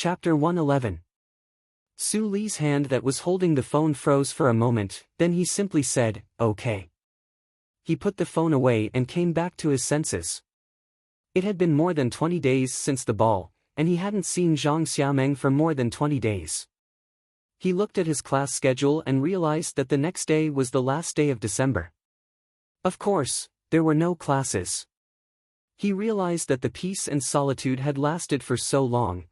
Chapter 111. Su Li's hand that was holding the phone froze for a moment, then he simply said, "Okay." He put the phone away and came back to his senses. It had been more than 20 days since the ball, and he hadn't seen Zhang Xiaomeng for more than 20 days. He looked at his class schedule and realized that the next day was the last day of December. Of course, there were no classes. He realized that the peace and solitude had lasted for so long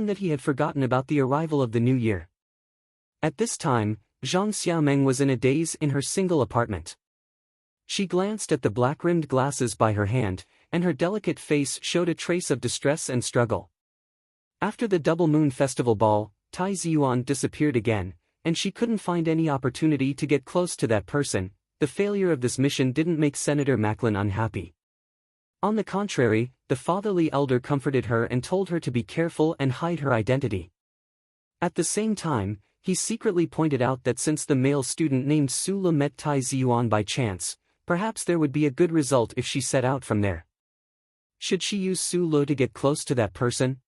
that he had forgotten about the arrival of the new year. At this time, Zhang Xiaomeng was in a daze in her single apartment. She glanced at the black-rimmed glasses by her hand, and her delicate face showed a trace of distress and struggle. After the Double Moon Festival ball, Tai Ziyuan disappeared again, and she couldn't find any opportunity to get close to that person. The failure of this mission didn't make Senator Macklin unhappy. On the contrary, the fatherly elder comforted her and told her to be careful and hide her identity. At the same time, he secretly pointed out that since the male student named Su Le met Tai Ziyuan by chance, perhaps there would be a good result if she set out from there. Should she use Su Le to get close to that person?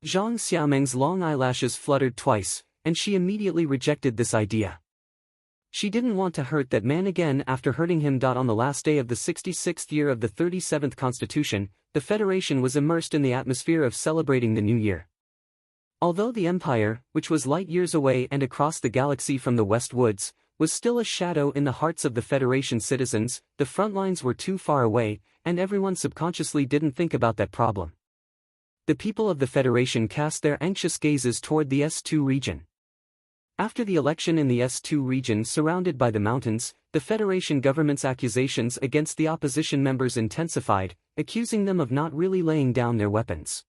Zhang Xiaomeng's long eyelashes fluttered twice, and she immediately rejected this idea. She didn't want to hurt that man again after hurting him. On the last day of the 66th year of the 37th Constitution, the Federation was immersed in the atmosphere of celebrating the new year. Although the Empire, which was light years away and across the galaxy from the West Woods, was still a shadow in the hearts of the Federation citizens, the front lines were too far away, and everyone subconsciously didn't think about that problem. The people of the Federation cast their anxious gazes toward the S2 region. After the election in the S2 region surrounded by the mountains, the Federation government's accusations against the opposition members intensified, accusing them of not really laying down their weapons.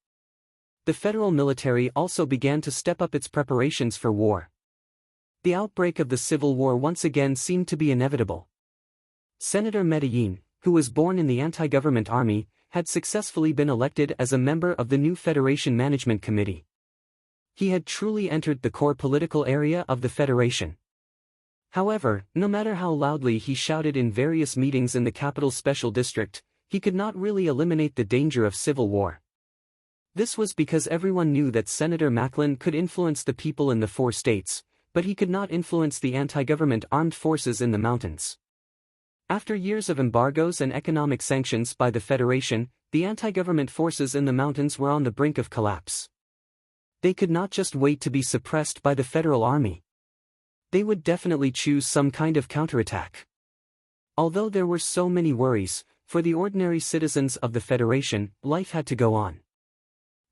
The federal military also began to step up its preparations for war. The outbreak of the civil war once again seemed to be inevitable. Senator Medellin, who was born in the anti-government army, had successfully been elected as a member of the new Federation Management Committee. He had truly entered the core political area of the Federation. However, no matter how loudly he shouted in various meetings in the capital special district, he could not really eliminate the danger of civil war. This was because everyone knew that Senator Macklin could influence the people in the 4 states, but he could not influence the anti-government armed forces in the mountains. After years of embargoes and economic sanctions by the Federation, the anti-government forces in the mountains were on the brink of collapse. They could not just wait to be suppressed by the federal army. They would definitely choose some kind of counterattack. Although there were so many worries, for the ordinary citizens of the Federation, life had to go on.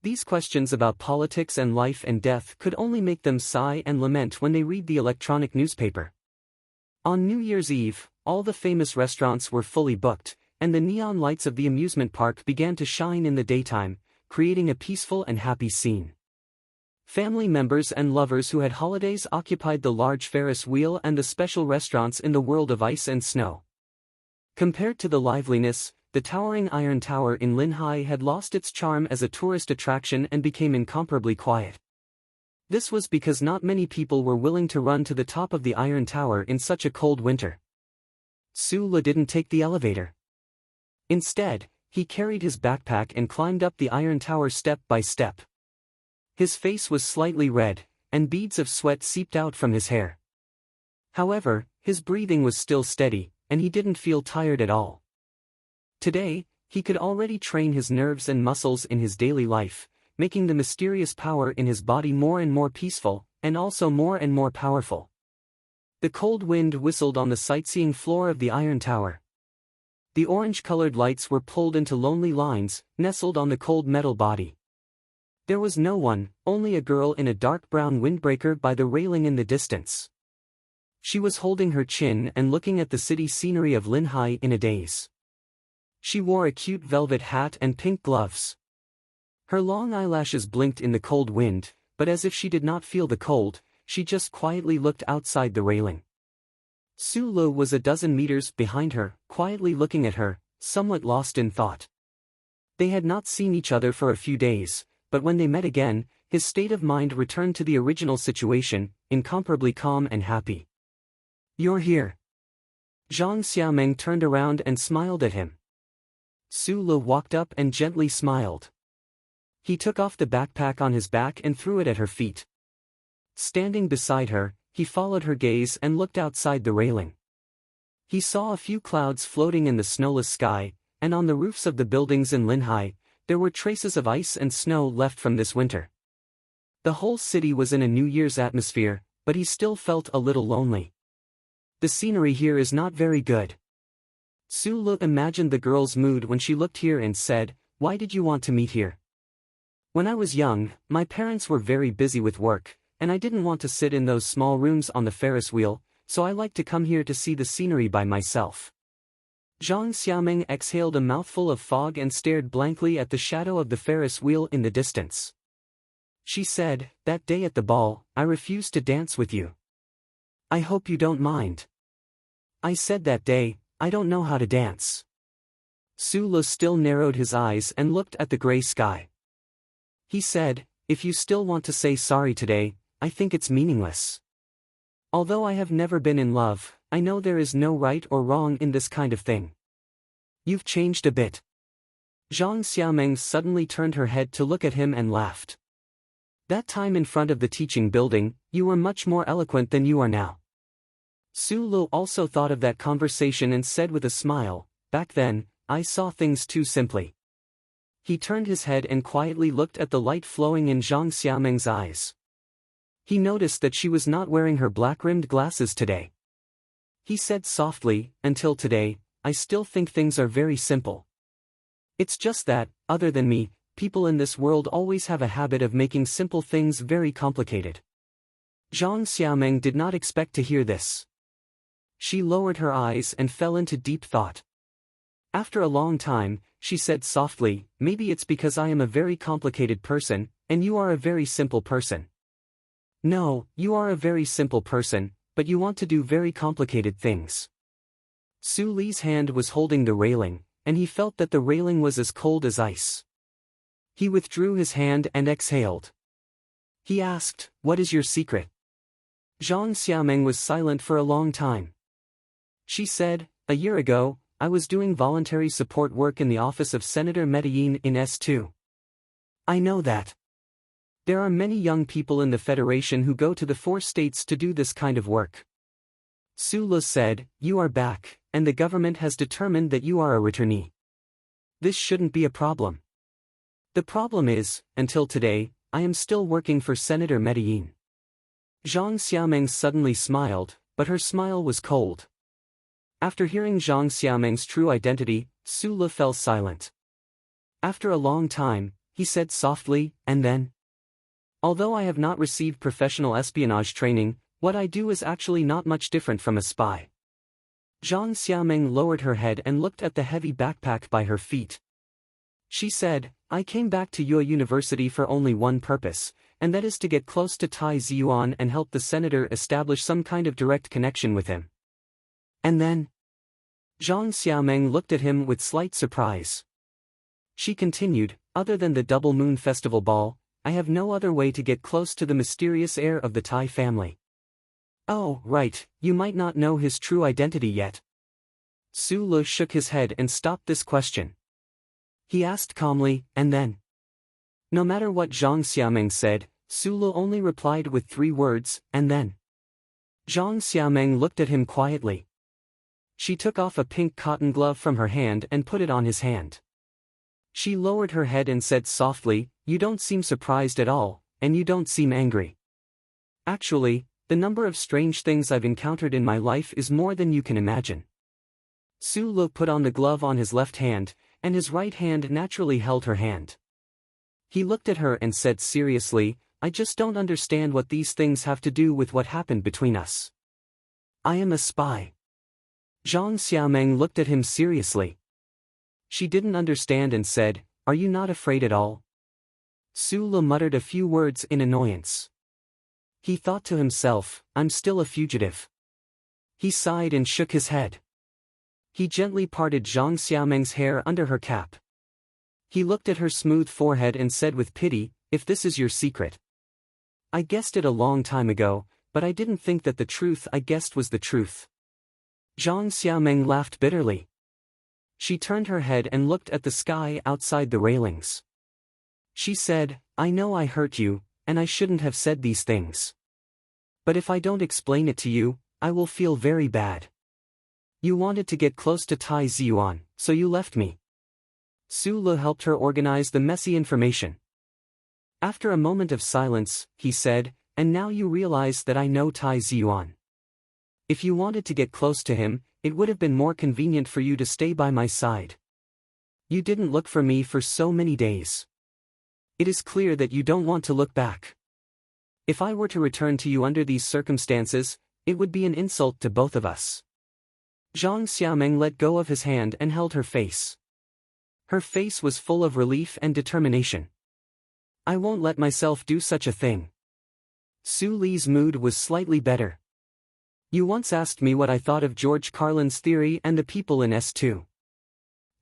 These questions about politics and life and death could only make them sigh and lament when they read the electronic newspaper. On New Year's Eve, all the famous restaurants were fully booked, and the neon lights of the amusement park began to shine in the daytime, creating a peaceful and happy scene. Family members and lovers who had holidays occupied the large Ferris wheel and the special restaurants in the world of ice and snow. Compared to the liveliness, the towering Iron Tower in Linhai had lost its charm as a tourist attraction and became incomparably quiet. This was because not many people were willing to run to the top of the Iron Tower in such a cold winter. Su Le didn't take the elevator. Instead, he carried his backpack and climbed up the Iron Tower step by step. His face was slightly red, and beads of sweat seeped out from his hair. However, his breathing was still steady, and he didn't feel tired at all. Today, he could already train his nerves and muscles in his daily life, making the mysterious power in his body more and more peaceful, and also more and more powerful. The cold wind whistled on the sightseeing floor of the Iron Tower. The orange-colored lights were pulled into lonely lines, nestled on the cold metal body. There was no one, only a girl in a dark brown windbreaker by the railing in the distance. She was holding her chin and looking at the city scenery of Linhai in a daze. She wore a cute velvet hat and pink gloves. Her long eyelashes blinked in the cold wind, but as if she did not feel the cold, she just quietly looked outside the railing. Su Le was a dozen meters behind her, quietly looking at her, somewhat lost in thought. They had not seen each other for a few days, but when they met again, his state of mind returned to the original situation, incomparably calm and happy. "You're here." Zhang Xiaomeng turned around and smiled at him. Su Le walked up and gently smiled. He took off the backpack on his back and threw it at her feet. Standing beside her, he followed her gaze and looked outside the railing. He saw a few clouds floating in the snowless sky, and on the roofs of the buildings in Linhai, there were traces of ice and snow left from this winter. The whole city was in a New Year's atmosphere, but he still felt a little lonely. The scenery here is not very good. Sulu imagined the girl's mood when she looked here and said, "Why did you want to meet here?" "When I was young, my parents were very busy with work, and I didn't want to sit in those small rooms on the Ferris wheel, so I liked to come here to see the scenery by myself." Zhang Xiaoming exhaled a mouthful of fog and stared blankly at the shadow of the Ferris wheel in the distance. She said, "That day at the ball, I refused to dance with you. I hope you don't mind. I said that day, I don't know how to dance." Sulu still narrowed his eyes and looked at the gray sky. He said, "If you still want to say sorry today, I think it's meaningless. Although I have never been in love, I know there is no right or wrong in this kind of thing. You've changed a bit." Zhang Xiaoming suddenly turned her head to look at him and laughed. "That time in front of the teaching building, you were much more eloquent than you are now." Sulu also thought of that conversation and said with a smile, "Back then, I saw things too simply." He turned his head and quietly looked at the light flowing in Zhang Xiaoming's eyes. He noticed that she was not wearing her black-rimmed glasses today. He said softly, "Until today, I still think things are very simple. It's just that, other than me, people in this world always have a habit of making simple things very complicated." Zhang Xiaoming did not expect to hear this. She lowered her eyes and fell into deep thought. After a long time, she said softly, "Maybe it's because I am a very complicated person, and you are a very simple person." "No, you are a very simple person, but you want to do very complicated things." Su Li's hand was holding the railing, and he felt that the railing was as cold as ice. He withdrew his hand and exhaled. He asked, "What is your secret?" Zhang Xiaoming was silent for a long time. She said, "A year ago, I was doing voluntary support work in the office of Senator Medellin in S2. I know that. There are many young people in the Federation who go to the 4 states to do this kind of work." Sula said, "You are back, and the government has determined that you are a returnee. This shouldn't be a problem. The problem is, until today, I am still working for Senator Medellin." Zhang Xiaoming suddenly smiled, but her smile was cold. After hearing Zhang Xiaoming's true identity, Sula fell silent. After a long time, he said softly, "And then? Although I have not received professional espionage training, what I do is actually not much different from a spy." Zhang Xiaoming lowered her head and looked at the heavy backpack by her feet. She said, "I came back to Yue University for only one purpose, and that is to get close to Tai Ziyuan and help the senator establish some kind of direct connection with him." "And then?" Zhang Xiaoming looked at him with slight surprise. She continued, "Other than the Double Moon Festival Ball, I have no other way to get close to the mysterious heir of the Tai family." "Oh, right, you might not know his true identity yet." Su Lu shook his head and stopped this question. He asked calmly, "And then?" No matter what Zhang Xiaoming said, Su Lu only replied with 3 words, "And then?" Zhang Xiaoming looked at him quietly. She took off a pink cotton glove from her hand and put it on his hand. She lowered her head and said softly, "You don't seem surprised at all, and you don't seem angry. Actually, the number of strange things I've encountered in my life is more than you can imagine." Su Lu put on the glove on his left hand, and his right hand naturally held her hand. He looked at her and said seriously, "I just don't understand what these things have to do with what happened between us. I am a spy." Zhang Xiaoming looked at him seriously. She didn't understand and said, "Are you not afraid at all?" Su Lu muttered a few words in annoyance. He thought to himself, "I'm still a fugitive." He sighed and shook his head. He gently parted Zhang Xiaoming's hair under her cap. He looked at her smooth forehead and said with pity, "If this is your secret. I guessed it a long time ago, but I didn't think that the truth I guessed was the truth." Zhang Xiaoming laughed bitterly. She turned her head and looked at the sky outside the railings. She said, I know I hurt you, and I shouldn't have said these things. But if I don't explain it to you, I will feel very bad. You wanted to get close to Tai Ziyuan, so you left me. Su Le helped her organize the messy information. After a moment of silence, he said, and now you realize that I know Tai Ziyuan. If you wanted to get close to him, it would have been more convenient for you to stay by my side. You didn't look for me for so many days. It is clear that you don't want to look back. If I were to return to you under these circumstances, it would be an insult to both of us. Zhang Xiaomeng let go of his hand and held her face. Her face was full of relief and determination. I won't let myself do such a thing. Su Li's mood was slightly better. You once asked me what I thought of George Carlin's theory and the people in S2.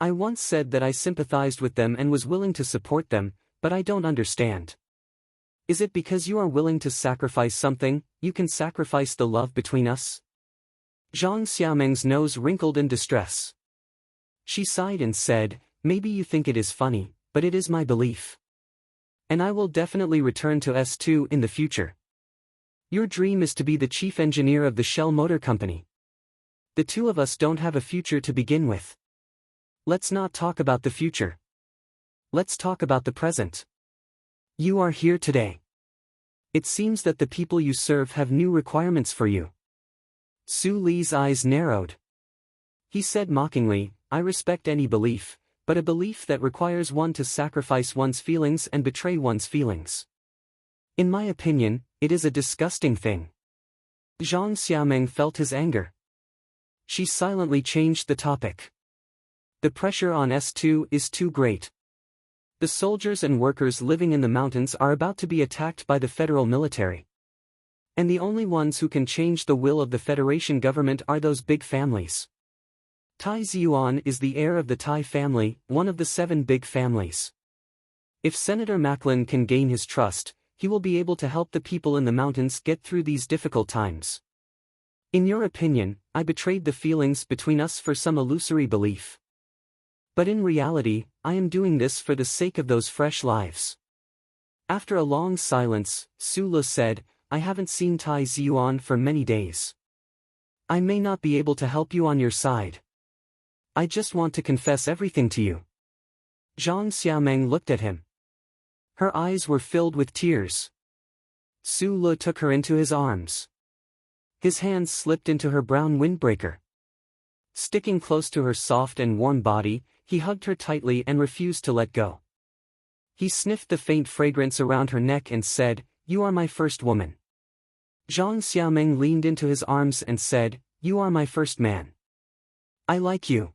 I once said that I sympathized with them and was willing to support them, but I don't understand. Is it because you are willing to sacrifice something, you can sacrifice the love between us? Zhang Xiaomeng's nose wrinkled in distress. She sighed and said, maybe you think it is funny, but it is my belief. And I will definitely return to S2 in the future. Your dream is to be the chief engineer of the Shell Motor Company. The two of us don't have a future to begin with. Let's not talk about the future. Let's talk about the present. You are here today. It seems that the people you serve have new requirements for you. Su Li's eyes narrowed. He said mockingly, I respect any belief, but a belief that requires one to sacrifice one's feelings and betray one's feelings. In my opinion, it is a disgusting thing. Zhang Xiaomeng felt his anger. She silently changed the topic. The pressure on S2 is too great. The soldiers and workers living in the mountains are about to be attacked by the federal military. And the only ones who can change the will of the Federation government are those big families. Tai Ziyuan is the heir of the Tai family, one of the 7 big families. If Senator Macklin can gain his trust, he will be able to help the people in the mountains get through these difficult times. In your opinion, I betrayed the feelings between us for some illusory belief. But in reality, I am doing this for the sake of those fresh lives. After a long silence, Su Le said, I haven't seen Tai Ziyuan for many days. I may not be able to help you on your side. I just want to confess everything to you. Zhang Xiaomeng looked at him. Her eyes were filled with tears. Su Le took her into his arms. His hands slipped into her brown windbreaker. Sticking close to her soft and warm body, he hugged her tightly and refused to let go. He sniffed the faint fragrance around her neck and said, You are my first woman. Zhang Xiaomeng leaned into his arms and said, You are my first man. I like you.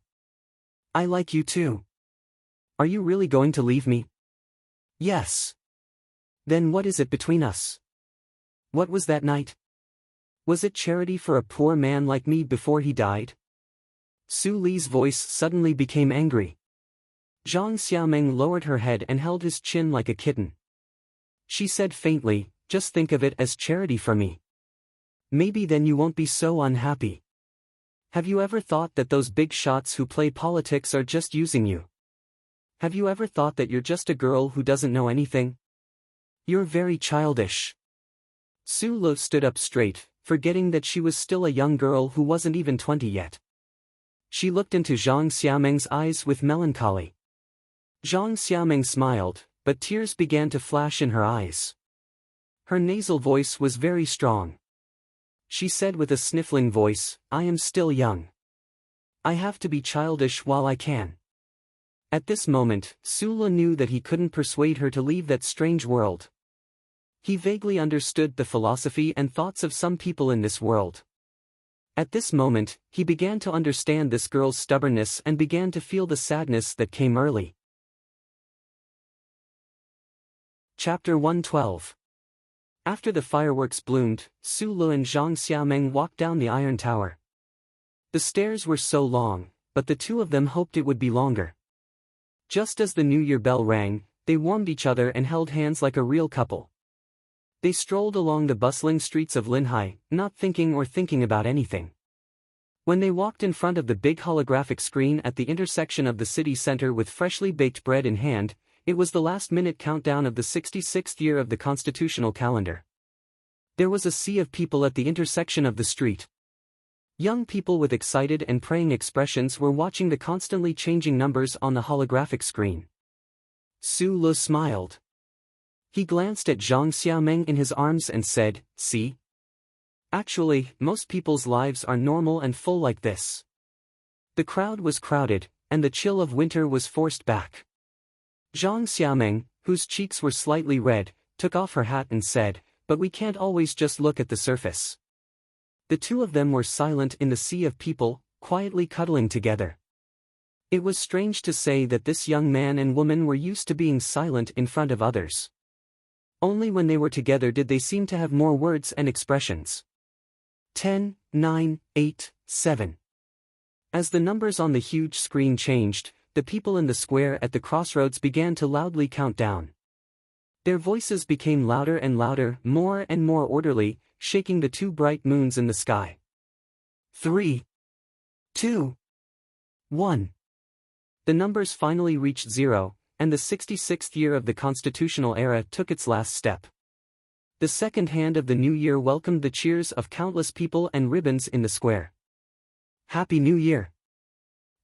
I like you too. Are you really going to leave me? Yes. Then what is it between us? What was that night? Was it charity for a poor man like me before he died? Su Li's voice suddenly became angry. Zhang Xiaomeng lowered her head and held his chin like a kitten. She said faintly, Just think of it as charity for me. Maybe then you won't be so unhappy. Have you ever thought that those big shots who play politics are just using you? Have you ever thought that you're just a girl who doesn't know anything? You're very childish. Su Le stood up straight, forgetting that she was still a young girl who wasn't even 20 yet. She looked into Zhang Xiaomeng's eyes with melancholy. Zhang Xiaomeng smiled, but tears began to flash in her eyes. Her nasal voice was very strong. She said with a sniffling voice, I am still young. I have to be childish while I can. At this moment, Su Le knew that he couldn't persuade her to leave that strange world. He vaguely understood the philosophy and thoughts of some people in this world. At this moment, he began to understand this girl's stubbornness and began to feel the sadness that came early. Chapter 112. After the fireworks bloomed, Su Le and Zhang Xiaomeng walked down the iron tower. The stairs were so long, but the two of them hoped it would be longer. Just as the New Year bell rang, they warmed each other and held hands like a real couple. They strolled along the bustling streets of Linhai, not thinking or thinking about anything. When they walked in front of the big holographic screen at the intersection of the city center with freshly baked bread in hand, It was the last-minute countdown of the 66th year of the constitutional calendar. There was a sea of people at the intersection of the street. Young people with excited and praying expressions were watching the constantly changing numbers on the holographic screen. Su Le smiled. He glanced at Zhang Xiaomeng in his arms and said, "See? Actually, most people's lives are normal and full like this." The crowd was crowded, and the chill of winter was forced back. Zhang Xiaomeng, whose cheeks were slightly red, took off her hat and said, "But we can't always just look at the surface." The two of them were silent in the sea of people, quietly cuddling together. It was strange to say that this young man and woman were used to being silent in front of others. Only when they were together did they seem to have more words and expressions. 10, 9, 8, 7. As the numbers on the huge screen changed, the people in the square at the crossroads began to loudly count down. Their voices became louder and louder, more and more orderly, shaking the two bright moons in the sky. 3, 2, 1. The numbers finally reached 0, and the 66th year of the constitutional era took its last step. The second hand of the new year welcomed the cheers of countless people and ribbons in the square. Happy New Year!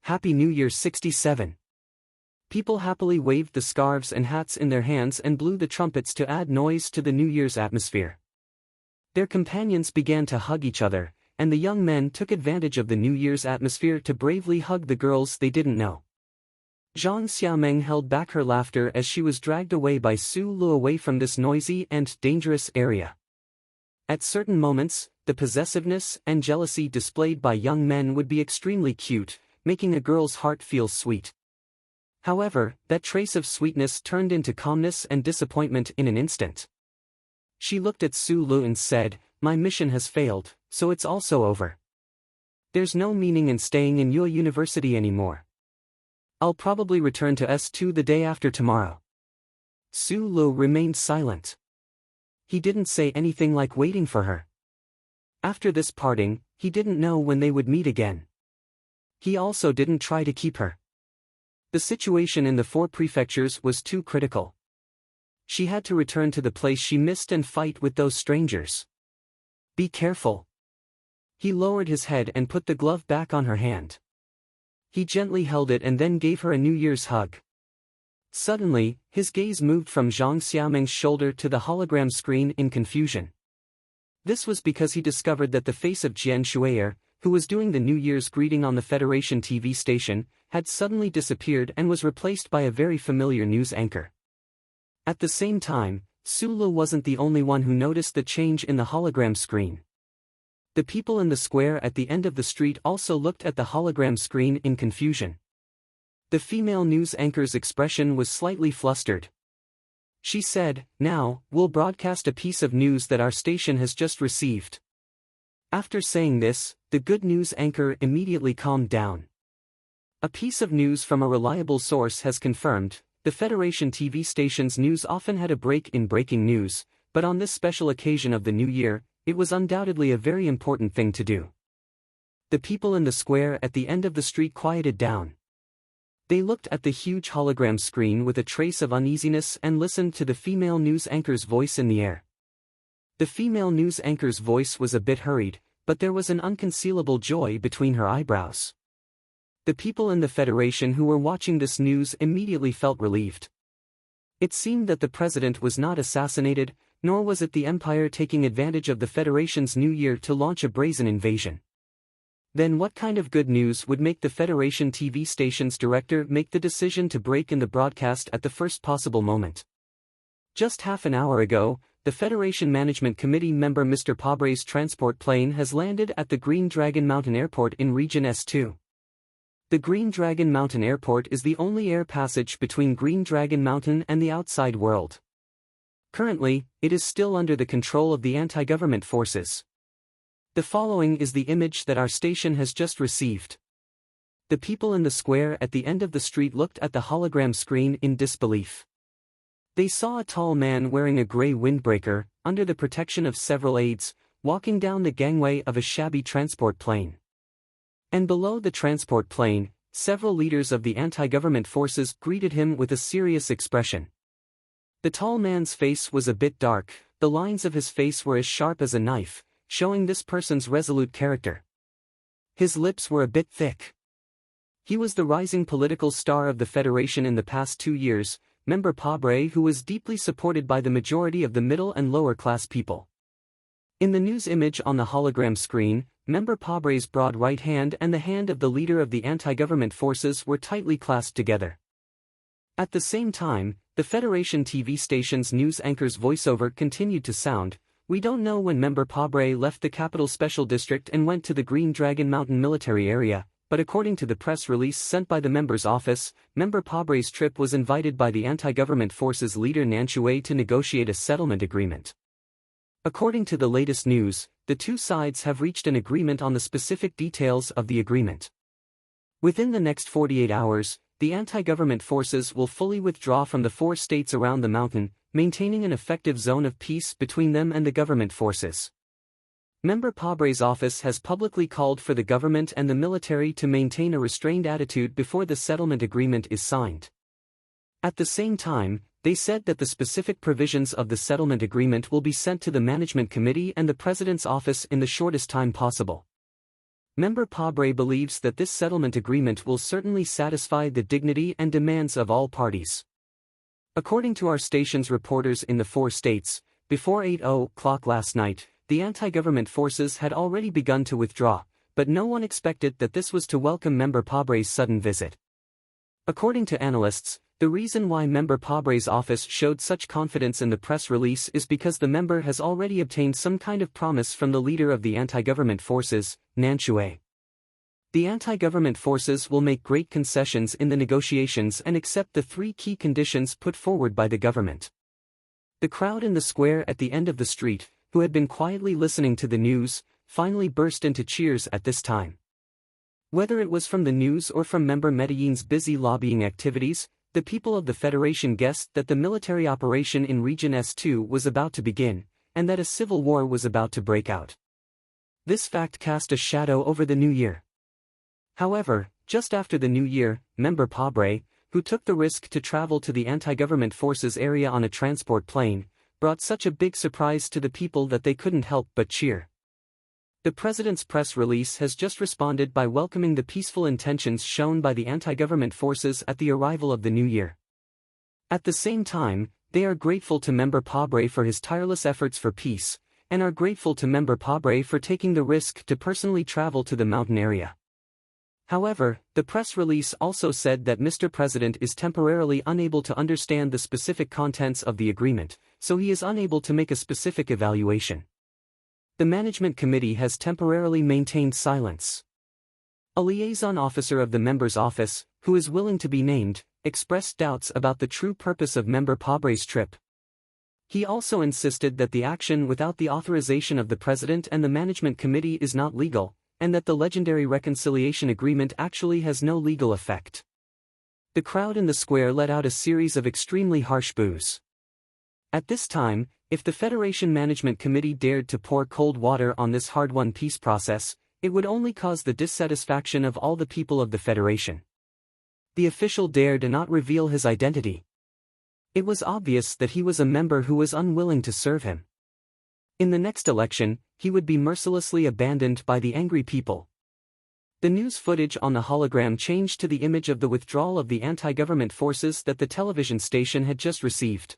Happy New Year 67! People happily waved the scarves and hats in their hands and blew the trumpets to add noise to the New Year's atmosphere. Their companions began to hug each other, and the young men took advantage of the New Year's atmosphere to bravely hug the girls they didn't know. Zhang Xiaomeng held back her laughter as she was dragged away by Su Lu away from this noisy and dangerous area. At certain moments, the possessiveness and jealousy displayed by young men would be extremely cute, making a girl's heart feel sweet. However, that trace of sweetness turned into calmness and disappointment in an instant. She looked at Su Lu and said, "My mission has failed, so it's also over. There's no meaning in staying in your university anymore. I'll probably return to S2 the day after tomorrow." Su Lu remained silent. He didn't say anything like waiting for her. After this parting, he didn't know when they would meet again. He also didn't try to keep her. The situation in the 4 prefectures was too critical. She had to return to the place she missed and fight with those strangers. "Be careful." He lowered his head and put the glove back on her hand. He gently held it and then gave her a New Year's hug. Suddenly, his gaze moved from Zhang Xiaomeng's shoulder to the hologram screen in confusion. This was because he discovered that the face of Jian Shuier, who was doing the New Year's greeting on the Federation TV station, had suddenly disappeared and was replaced by a very familiar news anchor. At the same time, Su Lu wasn't the only one who noticed the change in the hologram screen. The people in the square at the end of the street also looked at the hologram screen in confusion. The female news anchor's expression was slightly flustered. She said, "Now, we'll broadcast a piece of news that our station has just received." After saying this, the good news anchor immediately calmed down. "A piece of news from a reliable source has confirmed." The Federation TV station's news often had a break in breaking news, but on this special occasion of the new year, it was undoubtedly a very important thing to do. The people in the square at the end of the street quieted down. They looked at the huge hologram screen with a trace of uneasiness and listened to the female news anchor's voice in the air. The female news anchor's voice was a bit hurried, but there was an unconcealable joy between her eyebrows. The people in the Federation who were watching this news immediately felt relieved. It seemed that the president was not assassinated, nor was it the Empire taking advantage of the Federation's new year to launch a brazen invasion. Then what kind of good news would make the Federation TV station's director make the decision to break in the broadcast at the first possible moment? Just half an hour ago, the Federation Management Committee member Mr. Pabre's transport plane has landed at the Green Dragon Mountain Airport in Region S2. The Green Dragon Mountain Airport is the only air passage between Green Dragon Mountain and the outside world. Currently, it is still under the control of the anti-government forces. The following is the image that our station has just received. The people in the square at the end of the street looked at the hologram screen in disbelief. They saw a tall man wearing a gray windbreaker, under the protection of several aides, walking down the gangway of a shabby transport plane. And below the transport plane, Several leaders of the anti-government forces greeted him with a serious expression. The tall man's face was a bit dark, the lines of his face were as sharp as a knife, showing this person's resolute character. His lips were a bit thick. He was the rising political star of the Federation in the past 2 years, Member Pabre, who was deeply supported by the majority of the middle and lower class people. In the news image on the hologram screen, Member Pabre's broad right hand and the hand of the leader of the anti-government forces were tightly clasped together. At the same time, the Federation TV station's news anchor's voiceover continued to sound, "We don't know when Member Pabre left the Capital Special District and went to the Green Dragon Mountain military area, but according to the press release sent by the member's office, Member Pabre's trip was invited by the anti-government forces leader Nanshui to negotiate a settlement agreement." According to the latest news, the two sides have reached an agreement on the specific details of the agreement. Within the next 48 hours, the anti-government forces will fully withdraw from the 4 states around the mountain, maintaining an effective zone of peace between them and the government forces. Member Pabre's office has publicly called for the government and the military to maintain a restrained attitude before the settlement agreement is signed. At the same time, they said that the specific provisions of the settlement agreement will be sent to the Management Committee and the President's office in the shortest time possible. Member Pabre believes that this settlement agreement will certainly satisfy the dignity and demands of all parties. According to our station's reporters in the 4 states, before 8:00 last night, the anti-government forces had already begun to withdraw, but no one expected that this was to welcome Member Pabre's sudden visit. According to analysts, the reason why Member Pabre's office showed such confidence in the press release is because the member has already obtained some kind of promise from the leader of the anti-government forces, Nanshui. The anti-government forces will make great concessions in the negotiations and accept the 3 key conditions put forward by the government. The crowd in the square at the end of the street, who had been quietly listening to the news, finally burst into cheers at this time. Whether it was from the news or from Member Medellin's busy lobbying activities, the people of the Federation guessed that the military operation in Region S2 was about to begin, and that a civil war was about to break out. This fact cast a shadow over the new year. However, just after the new year, Member Pabre, who took the risk to travel to the anti-government forces area on a transport plane, brought such a big surprise to the people that they couldn't help but cheer. The President's press release has just responded by welcoming the peaceful intentions shown by the anti-government forces at the arrival of the new year. At the same time, they are grateful to Member Pabre for his tireless efforts for peace, and are grateful to Member Pabre for taking the risk to personally travel to the mountain area. However, the press release also said that Mr. President is temporarily unable to understand the specific contents of the agreement, so he is unable to make a specific evaluation. The Management Committee has temporarily maintained silence. A liaison officer of the member's office, who is willing to be named, expressed doubts about the true purpose of Member Pabre's trip. He also insisted that the action without the authorization of the President and the Management Committee is not legal, and that the legendary reconciliation agreement actually has no legal effect. The crowd in the square let out a series of extremely harsh boos. At this time, if the Federation Management Committee dared to pour cold water on this hard-won peace process, it would only cause the dissatisfaction of all the people of the Federation. The official dared not reveal his identity. It was obvious that he was a member who was unwilling to serve him. In the next election, he would be mercilessly abandoned by the angry people. The news footage on the hologram changed to the image of the withdrawal of the anti-government forces that the television station had just received.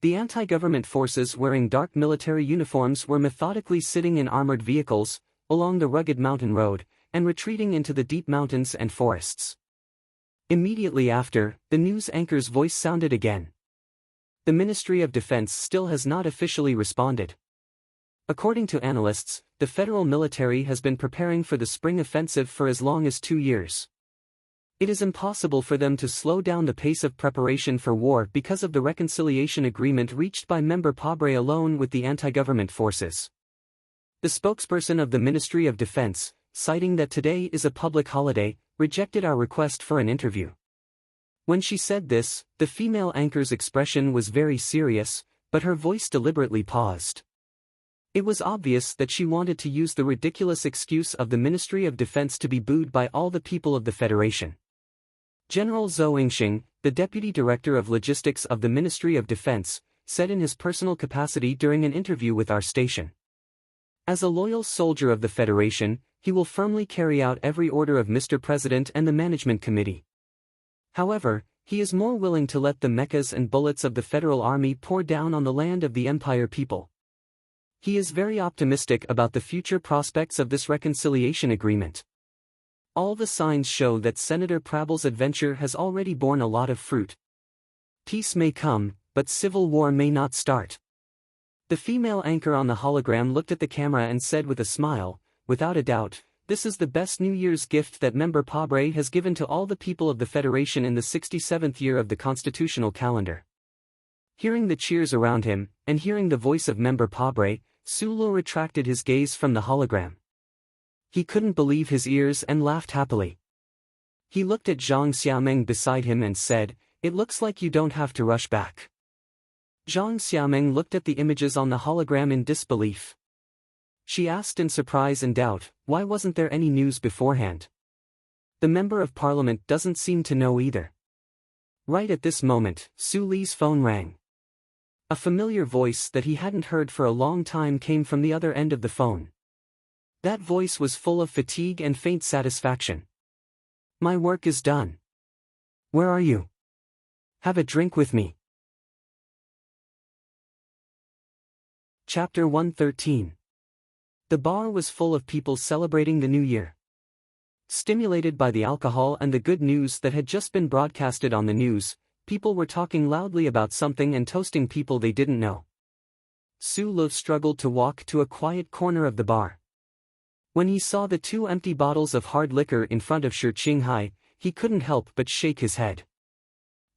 The anti-government forces wearing dark military uniforms were methodically sitting in armored vehicles, along the rugged mountain road, and retreating into the deep mountains and forests. Immediately after, the news anchor's voice sounded again. The Ministry of Defense still has not officially responded. According to analysts, the federal military has been preparing for the spring offensive for as long as 2 years. It is impossible for them to slow down the pace of preparation for war because of the reconciliation agreement reached by Member Pabre alone with the anti-government forces. The spokesperson of the Ministry of Defense, citing that today is a public holiday, rejected our request for an interview. When she said this, the female anchor's expression was very serious, but her voice deliberately paused. It was obvious that she wanted to use the ridiculous excuse of the Ministry of Defense to be booed by all the people of the Federation. General Zhou Yingxing, the Deputy Director of Logistics of the Ministry of Defense, said in his personal capacity during an interview with our station. As a loyal soldier of the Federation, he will firmly carry out every order of Mr. President and the Management Committee. However, he is more willing to let the mechas and bullets of the Federal Army pour down on the land of the Empire people. He is very optimistic about the future prospects of this reconciliation agreement. All the signs show that Senator Prabel's adventure has already borne a lot of fruit. Peace may come, but civil war may not start. The female anchor on the hologram looked at the camera and said with a smile, "Without a doubt, this is the best New Year's gift that Member Pabre has given to all the people of the Federation in the 67th year of the constitutional calendar." Hearing the cheers around him, and hearing the voice of Member Pabre, Sulu retracted his gaze from the hologram. He couldn't believe his ears and laughed happily. He looked at Zhang Xiaomeng beside him and said, "It looks like you don't have to rush back." Zhang Xiaomeng looked at the images on the hologram in disbelief. She asked in surprise and doubt, why wasn't there any news beforehand? The Member of Parliament doesn't seem to know either. Right at this moment, Su Li's phone rang. A familiar voice that he hadn't heard for a long time came from the other end of the phone. That voice was full of fatigue and faint satisfaction. "My work is done. Where are you? Have a drink with me." Chapter 113. The bar was full of people celebrating the new year. Stimulated by the alcohol and the good news that had just been broadcasted on the news, people were talking loudly about something and toasting people they didn't know. Su Lu struggled to walk to a quiet corner of the bar. When he saw the 2 empty bottles of hard liquor in front of Shi Qinghai, he couldn't help but shake his head.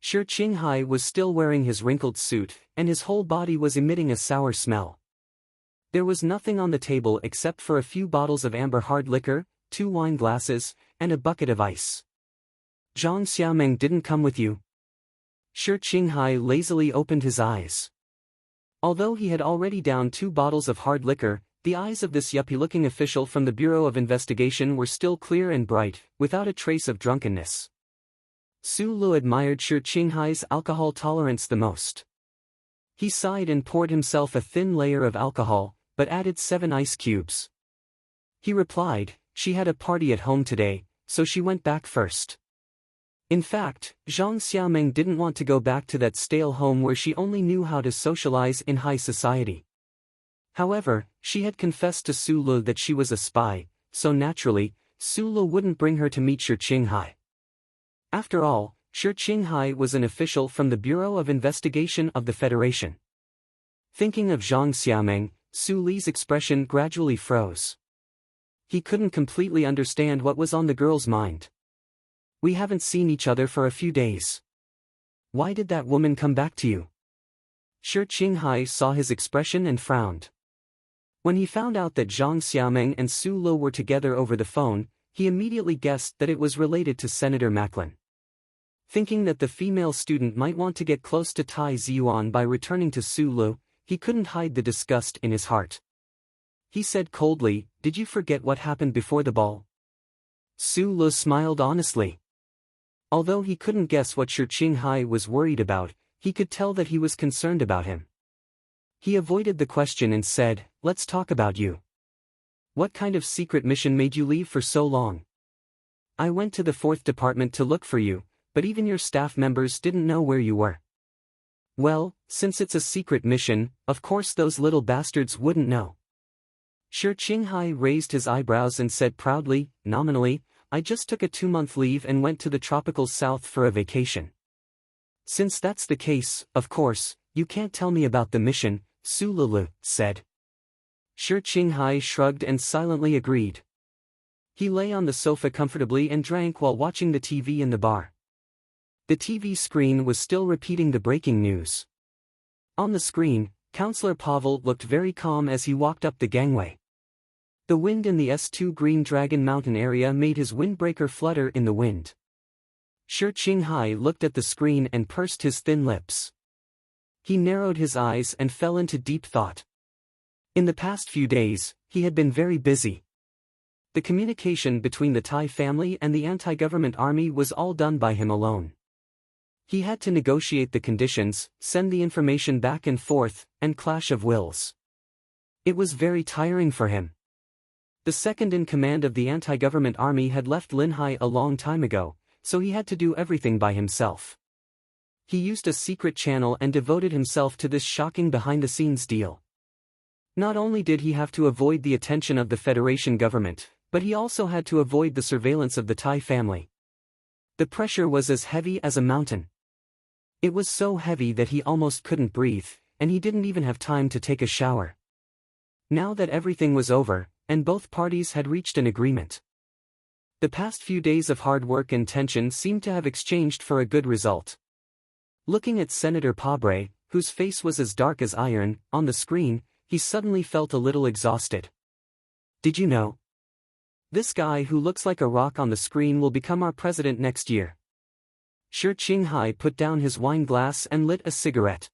Shi Qinghai was still wearing his wrinkled suit, and his whole body was emitting a sour smell. There was nothing on the table except for a few bottles of amber hard liquor, 2 wine glasses, and a bucket of ice. "Zhang Xiaomeng didn't come with you?" Shi Qinghai lazily opened his eyes. Although he had already downed 2 bottles of hard liquor, the eyes of this yuppie-looking official from the Bureau of Investigation were still clear and bright, without a trace of drunkenness. Su Lu admired Shi Qinghai's alcohol tolerance the most. He sighed and poured himself a thin layer of alcohol, but added 7 ice cubes. He replied, "She had a party at home today, so she went back first." In fact, Zhang Xiaomeng didn't want to go back to that stale home where she only knew how to socialize in high society. However, she had confessed to Su Lu that she was a spy, so naturally, Su Lu wouldn't bring her to meet Shi Qinghai. After all, Shi Qinghai was an official from the Bureau of Investigation of the Federation. Thinking of Zhang Xiaomeng, Su Li's expression gradually froze. He couldn't completely understand what was on the girl's mind. "We haven't seen each other for a few days. Why did that woman come back to you?" Shi Qinghai saw his expression and frowned. When he found out that Zhang Xiaomeng and Su Lu were together over the phone, he immediately guessed that it was related to Senator Macklin. Thinking that the female student might want to get close to Tai Ziyuan by returning to Su Lu, he couldn't hide the disgust in his heart. He said coldly, "Did you forget what happened before the ball?" Su Lu smiled honestly. Although he couldn't guess what Shi Qinghai was worried about, he could tell that he was concerned about him. He avoided the question and said, "Let's talk about you. What kind of secret mission made you leave for so long? I went to the 4th department to look for you, but even your staff members didn't know where you were." "Well, since it's a secret mission, of course those little bastards wouldn't know." Shi Qinghai raised his eyebrows and said proudly, "Nominally, I just took a 2-month leave and went to the tropical south for a vacation." "Since that's the case, of course, you can't tell me about the mission," Su Lu said. Shi Qinghai shrugged and silently agreed. He lay on the sofa comfortably and drank while watching the TV in the bar. The TV screen was still repeating the breaking news. On the screen, Councillor Pavel looked very calm as he walked up the gangway. The wind in the S2 Green Dragon Mountain area made his windbreaker flutter in the wind. Shi Qinghai looked at the screen and pursed his thin lips. He narrowed his eyes and fell into deep thought. In the past few days, he had been very busy. The communication between the Thai family and the anti-government army was all done by him alone. He had to negotiate the conditions, send the information back and forth, and clash of wills. It was very tiring for him. The second-in-command of the anti-government army had left Linhai a long time ago, so he had to do everything by himself. He used a secret channel and devoted himself to this shocking behind-the-scenes deal. Not only did he have to avoid the attention of the Federation government, but he also had to avoid the surveillance of the Thai family. The pressure was as heavy as a mountain. It was so heavy that he almost couldn't breathe, and he didn't even have time to take a shower. Now that everything was over, and both parties had reached an agreement. The past few days of hard work and tension seemed to have exchanged for a good result. Looking at Senator Pabre, whose face was as dark as iron, on the screen, he suddenly felt a little exhausted. Did you know? This guy who looks like a rock on the screen will become our president next year. Shi Qinghai put down his wine glass and lit a cigarette.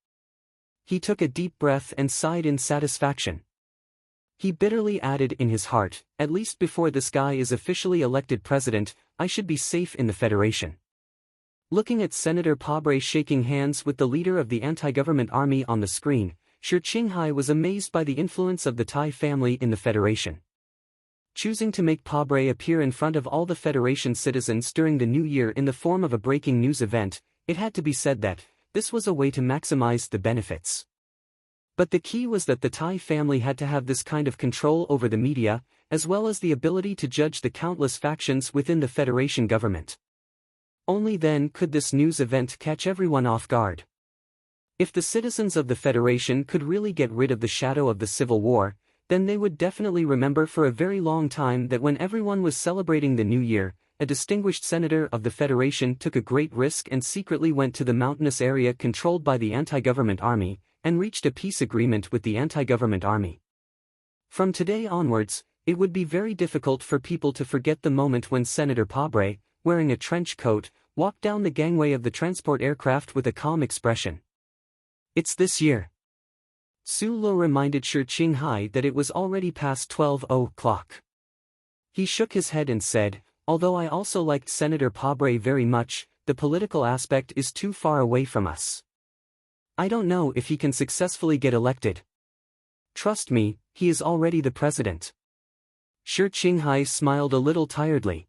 He took a deep breath and sighed in satisfaction. He bitterly added in his heart, at least before this guy is officially elected president, I should be safe in the Federation. Looking at Senator Pabre shaking hands with the leader of the anti-government army on the screen, Shi Qinghai was amazed by the influence of the Thai family in the Federation. Choosing to make Pabre appear in front of all the Federation citizens during the New Year in the form of a breaking news event, it had to be said that this was a way to maximize the benefits. But the key was that the Thai family had to have this kind of control over the media, as well as the ability to judge the countless factions within the Federation government. Only then could this news event catch everyone off guard. If the citizens of the Federation could really get rid of the shadow of the Civil War, then they would definitely remember for a very long time that when everyone was celebrating the New Year, a distinguished senator of the Federation took a great risk and secretly went to the mountainous area controlled by the anti-government army, and reached a peace agreement with the anti-government army. From today onwards, it would be very difficult for people to forget the moment when Senator Pabre, wearing a trench coat, walked down the gangway of the transport aircraft with a calm expression. It's this year. Su Lo reminded Shi Qinghai that it was already past 12 o'clock. He shook his head and said, although I also liked Senator Pabre very much, the political aspect is too far away from us. I don't know if he can successfully get elected. Trust me, he is already the president. Shi Qinghai smiled a little tiredly.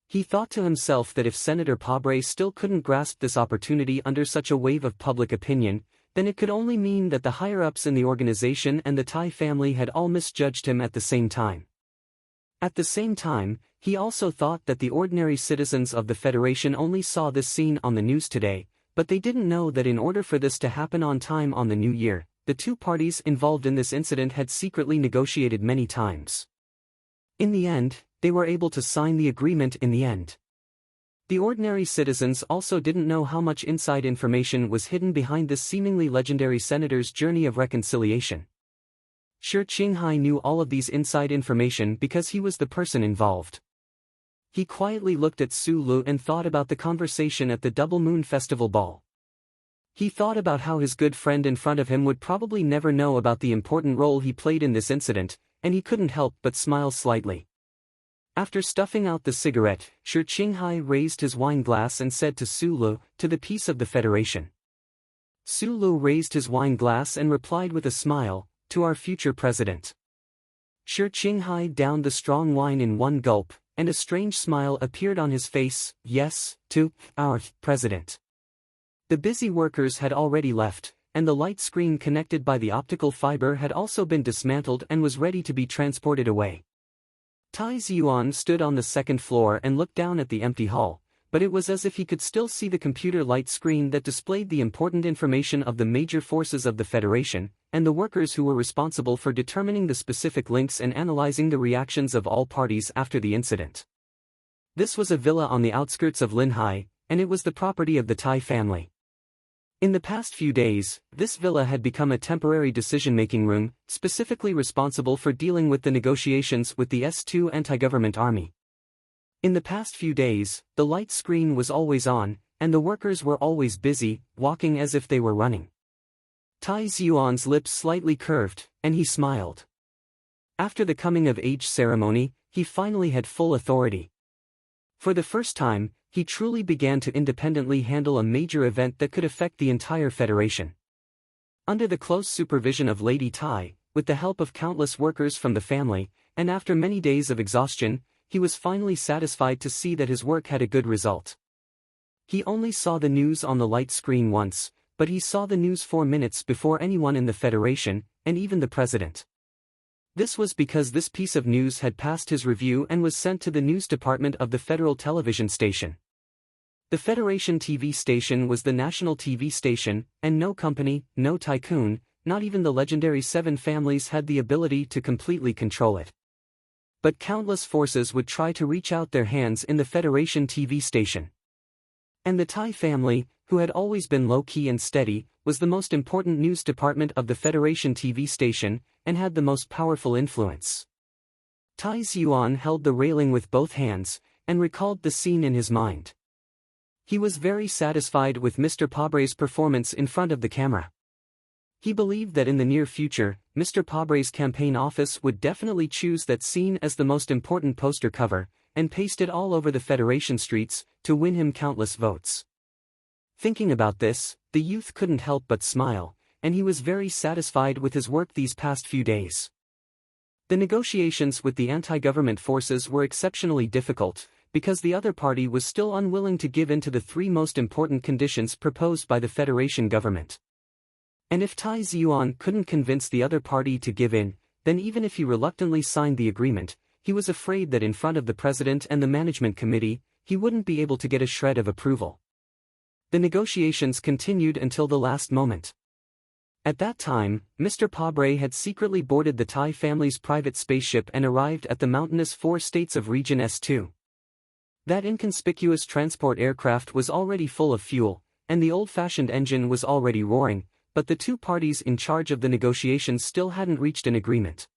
He thought to himself that if Senator Pabre still couldn't grasp this opportunity under such a wave of public opinion, then it could only mean that the higher-ups in the organization and the Thai family had all misjudged him at the same time. At the same time, he also thought that the ordinary citizens of the Federation only saw this scene on the news today, but they didn't know that in order for this to happen on time on the New Year, the two parties involved in this incident had secretly negotiated many times. In the end, they were able to sign the agreement in the end. The ordinary citizens also didn't know how much inside information was hidden behind this seemingly legendary senator's journey of reconciliation. Shi Qinghai knew all of these inside information because he was the person involved. He quietly looked at Su Lu and thought about the conversation at the Double Moon Festival ball. He thought about how his good friend in front of him would probably never know about the important role he played in this incident, and he couldn't help but smile slightly. After stuffing out the cigarette, Shi Qinghai raised his wine glass and said to Su Lu, to the peace of the Federation. Su Lu raised his wine glass and replied with a smile, to our future president. Shi Qinghai downed the strong wine in one gulp, and a strange smile appeared on his face, yes, to our president. The busy workers had already left, and the light screen connected by the optical fiber had also been dismantled and was ready to be transported away. Tai Ziyuan stood on the second floor and looked down at the empty hall, but it was as if he could still see the computer light screen that displayed the important information of the major forces of the Federation, and the workers who were responsible for determining the specific links and analyzing the reactions of all parties after the incident. This was a villa on the outskirts of Linhai, and it was the property of the Tai family. In the past few days, this villa had become a temporary decision-making room, specifically responsible for dealing with the negotiations with the S2 anti-government army. In the past few days, the light screen was always on, and the workers were always busy, walking as if they were running. Tai Ziyuan's lips slightly curved, and he smiled. After the coming-of-age ceremony, he finally had full authority. For the first time, he truly began to independently handle a major event that could affect the entire Federation. Under the close supervision of Lady Tai, with the help of countless workers from the family, and after many days of exhaustion, he was finally satisfied to see that his work had a good result. He only saw the news on the light screen once, but he saw the news 4 minutes before anyone in the Federation, and even the president. This was because this piece of news had passed his review and was sent to the news department of the Federal Television Station. The Federation TV station was the national TV station, and no company, no tycoon, not even the legendary 7 families had the ability to completely control it. But countless forces would try to reach out their hands in the Federation TV station. And the Tai family, who had always been low-key and steady, was the most important news department of the Federation TV station, and had the most powerful influence. Tai Ziyuan held the railing with both hands, and recalled the scene in his mind. He was very satisfied with Mr. Pabre's performance in front of the camera. He believed that in the near future, Mr. Pabre's campaign office would definitely choose that scene as the most important poster cover, and paste it all over the Federation streets, to win him countless votes. Thinking about this, the youth couldn't help but smile, and he was very satisfied with his work these past few days. The negotiations with the anti-government forces were exceptionally difficult, because the other party was still unwilling to give in to the 3 most important conditions proposed by the Federation government. And if Tai Ziyuan couldn't convince the other party to give in, then even if he reluctantly signed the agreement, he was afraid that in front of the president and the management committee, he wouldn't be able to get a shred of approval. The negotiations continued until the last moment. At that time, Mr. Pabre had secretly boarded the Tai family's private spaceship and arrived at the mountainous 4 states of Region S2. That inconspicuous transport aircraft was already full of fuel, and the old-fashioned engine was already roaring, but the 2 parties in charge of the negotiations still hadn't reached an agreement.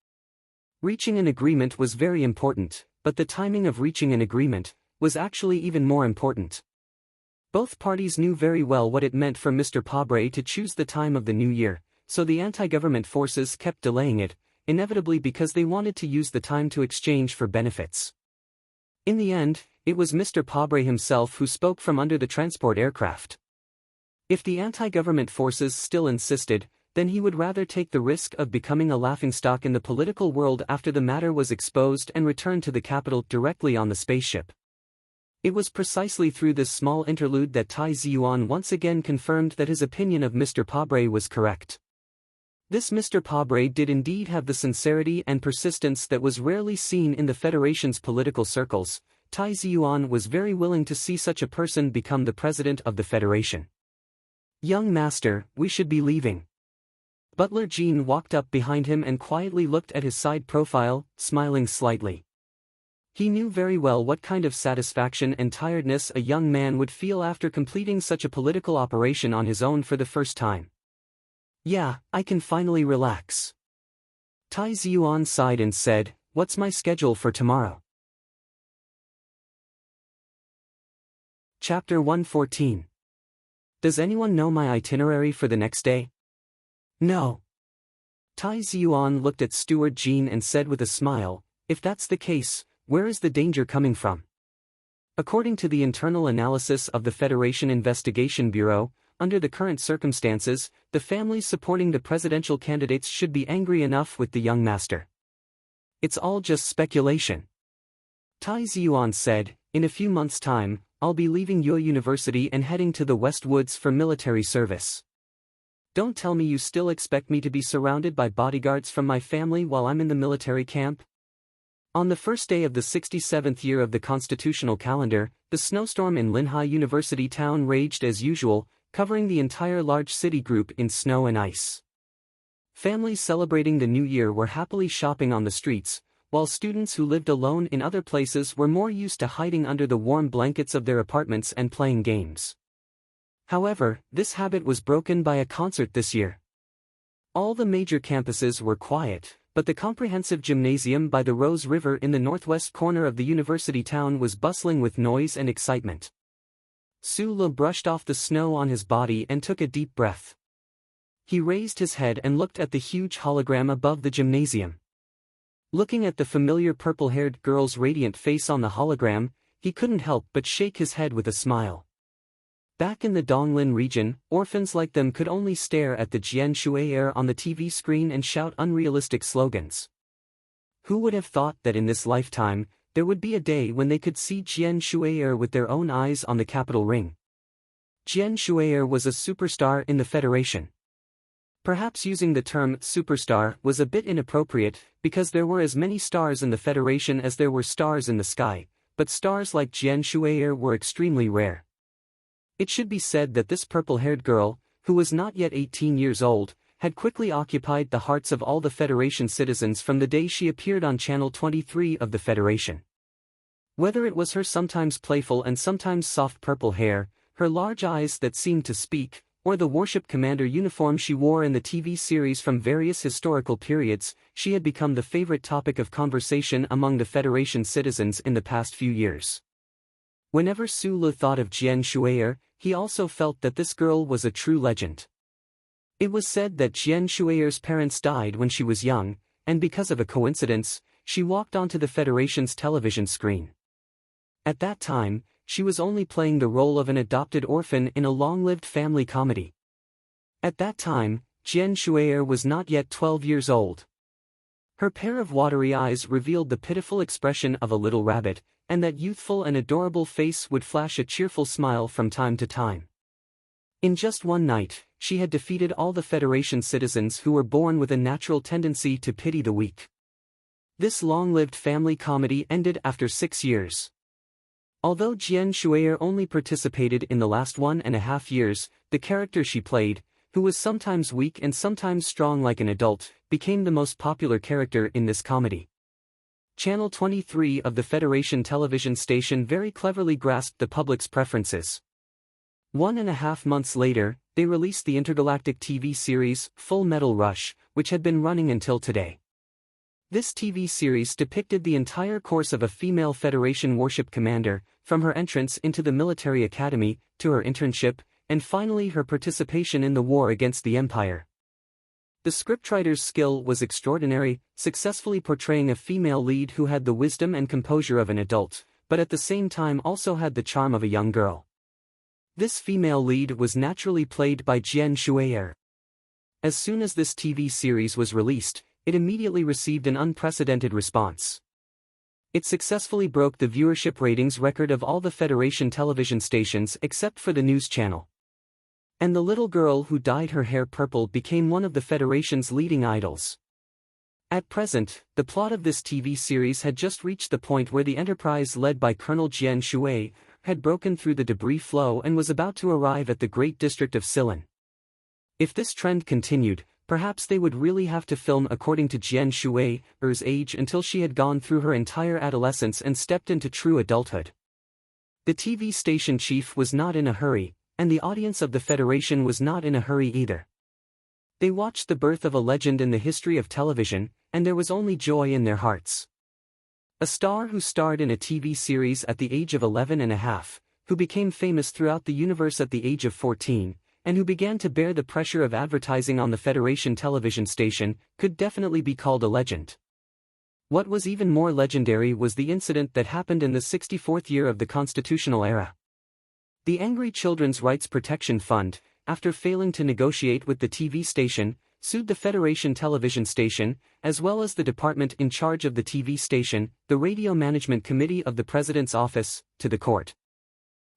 Reaching an agreement was very important, but the timing of reaching an agreement was actually even more important. Both parties knew very well what it meant for Mr. Pabre to choose the time of the new year, so the anti-government forces kept delaying it, inevitably because they wanted to use the time to exchange for benefits. In the end, it was Mr. Pabre himself who spoke from under the transport aircraft. If the anti-government forces still insisted, then he would rather take the risk of becoming a laughingstock in the political world after the matter was exposed and return to the capital directly on the spaceship. It was precisely through this small interlude that Tai Ziyuan once again confirmed that his opinion of Mr. Pabre was correct. This Mr. Pabre did indeed have the sincerity and persistence that was rarely seen in the Federation's political circles. Tai Ziyuan was very willing to see such a person become the president of the Federation. "Young master, we should be leaving." Butler Jean walked up behind him and quietly looked at his side profile, smiling slightly. He knew very well what kind of satisfaction and tiredness a young man would feel after completing such a political operation on his own for the first time. "Yeah, I can finally relax." Tai Ziyuan sighed and said, "What's my schedule for tomorrow?" Chapter 114. Does anyone know my itinerary for the next day? No. Tai Ziyuan looked at Steward Jean and said with a smile, "If that's the case, where is the danger coming from?" According to the internal analysis of the Federation Investigation Bureau, under the current circumstances, the families supporting the presidential candidates should be angry enough with the young master. It's all just speculation. Tai Ziyuan said, "In a few months' time, I'll be leaving your university and heading to the West Woods for military service. Don't tell me you still expect me to be surrounded by bodyguards from my family while I'm in the military camp?" On the first day of the 67th year of the constitutional calendar, the snowstorm in Linhai University town raged as usual, covering the entire large city group in snow and ice. Families celebrating the new year were happily shopping on the streets, while students who lived alone in other places were more used to hiding under the warm blankets of their apartments and playing games. However, this habit was broken by a concert this year. All the major campuses were quiet, but the comprehensive gymnasium by the Rose River in the northwest corner of the university town was bustling with noise and excitement. Su Le brushed off the snow on his body and took a deep breath. He raised his head and looked at the huge hologram above the gymnasium. Looking at the familiar purple-haired girl's radiant face on the hologram, he couldn't help but shake his head with a smile. Back in the Donglin region, orphans like them could only stare at the Jian Shui'er on the TV screen and shout unrealistic slogans. Who would have thought that in this lifetime, there would be a day when they could see Jian Shui'er with their own eyes on the capital ring? Jian Shui'er was a superstar in the Federation. Perhaps using the term superstar was a bit inappropriate, because there were as many stars in the Federation as there were stars in the sky, but stars like Jian Shui'er were extremely rare. It should be said that this purple-haired girl, who was not yet 18 years old, had quickly occupied the hearts of all the Federation citizens from the day she appeared on Channel 23 of the Federation. Whether it was her sometimes playful and sometimes soft purple hair, her large eyes that seemed to speak, or the Warship Commander uniform she wore in the TV series from various historical periods, she had become the favorite topic of conversation among the Federation citizens in the past few years. Whenever Su Le thought of Jian Shui'er, he also felt that this girl was a true legend. It was said that Jian Shui'er's parents died when she was young, and because of a coincidence, she walked onto the Federation's television screen. At that time, she was only playing the role of an adopted orphan in a long-lived family comedy. At that time, Jian Shui'er was not yet 12 years old. Her pair of watery eyes revealed the pitiful expression of a little rabbit, and that youthful and adorable face would flash a cheerful smile from time to time. In just one night, she had defeated all the Federation citizens who were born with a natural tendency to pity the weak. This long-lived family comedy ended after 6 years. Although Jian Shui'er only participated in the last 1.5 years, the character she played, who was sometimes weak and sometimes strong like an adult, became the most popular character in this comedy. Channel 23 of the Federation television station very cleverly grasped the public's preferences. 1.5 months later, they released the intergalactic TV series, Full Metal Rush, which had been running until today. This TV series depicted the entire course of a female Federation warship commander, from her entrance into the military academy, to her internship, and finally her participation in the war against the Empire. The scriptwriter's skill was extraordinary, successfully portraying a female lead who had the wisdom and composure of an adult, but at the same time also had the charm of a young girl. This female lead was naturally played by Jian Shui'er. As soon as this TV series was released, it immediately received an unprecedented response. It successfully broke the viewership ratings record of all the Federation television stations except for the news channel. And the little girl who dyed her hair purple became one of the Federation's leading idols. At present, the plot of this TV series had just reached the point where the Enterprise led by Colonel Jian Shui'er had broken through the debris flow and was about to arrive at the Great District of Silin. If this trend continued, perhaps they would really have to film according to Jian Shui'er's age until she had gone through her entire adolescence and stepped into true adulthood. The TV station chief was not in a hurry, and the audience of the Federation was not in a hurry either. They watched the birth of a legend in the history of television, and there was only joy in their hearts. A star who starred in a TV series at the age of 11.5, who became famous throughout the universe at the age of 14, and who began to bear the pressure of advertising on the Federation television station, could definitely be called a legend. What was even more legendary was the incident that happened in the 64th year of the constitutional era. The Angry Children's Rights Protection Fund, after failing to negotiate with the TV station, sued the Federation television station, as well as the department in charge of the TV station, the Radio Management Committee of the President's Office, to the court.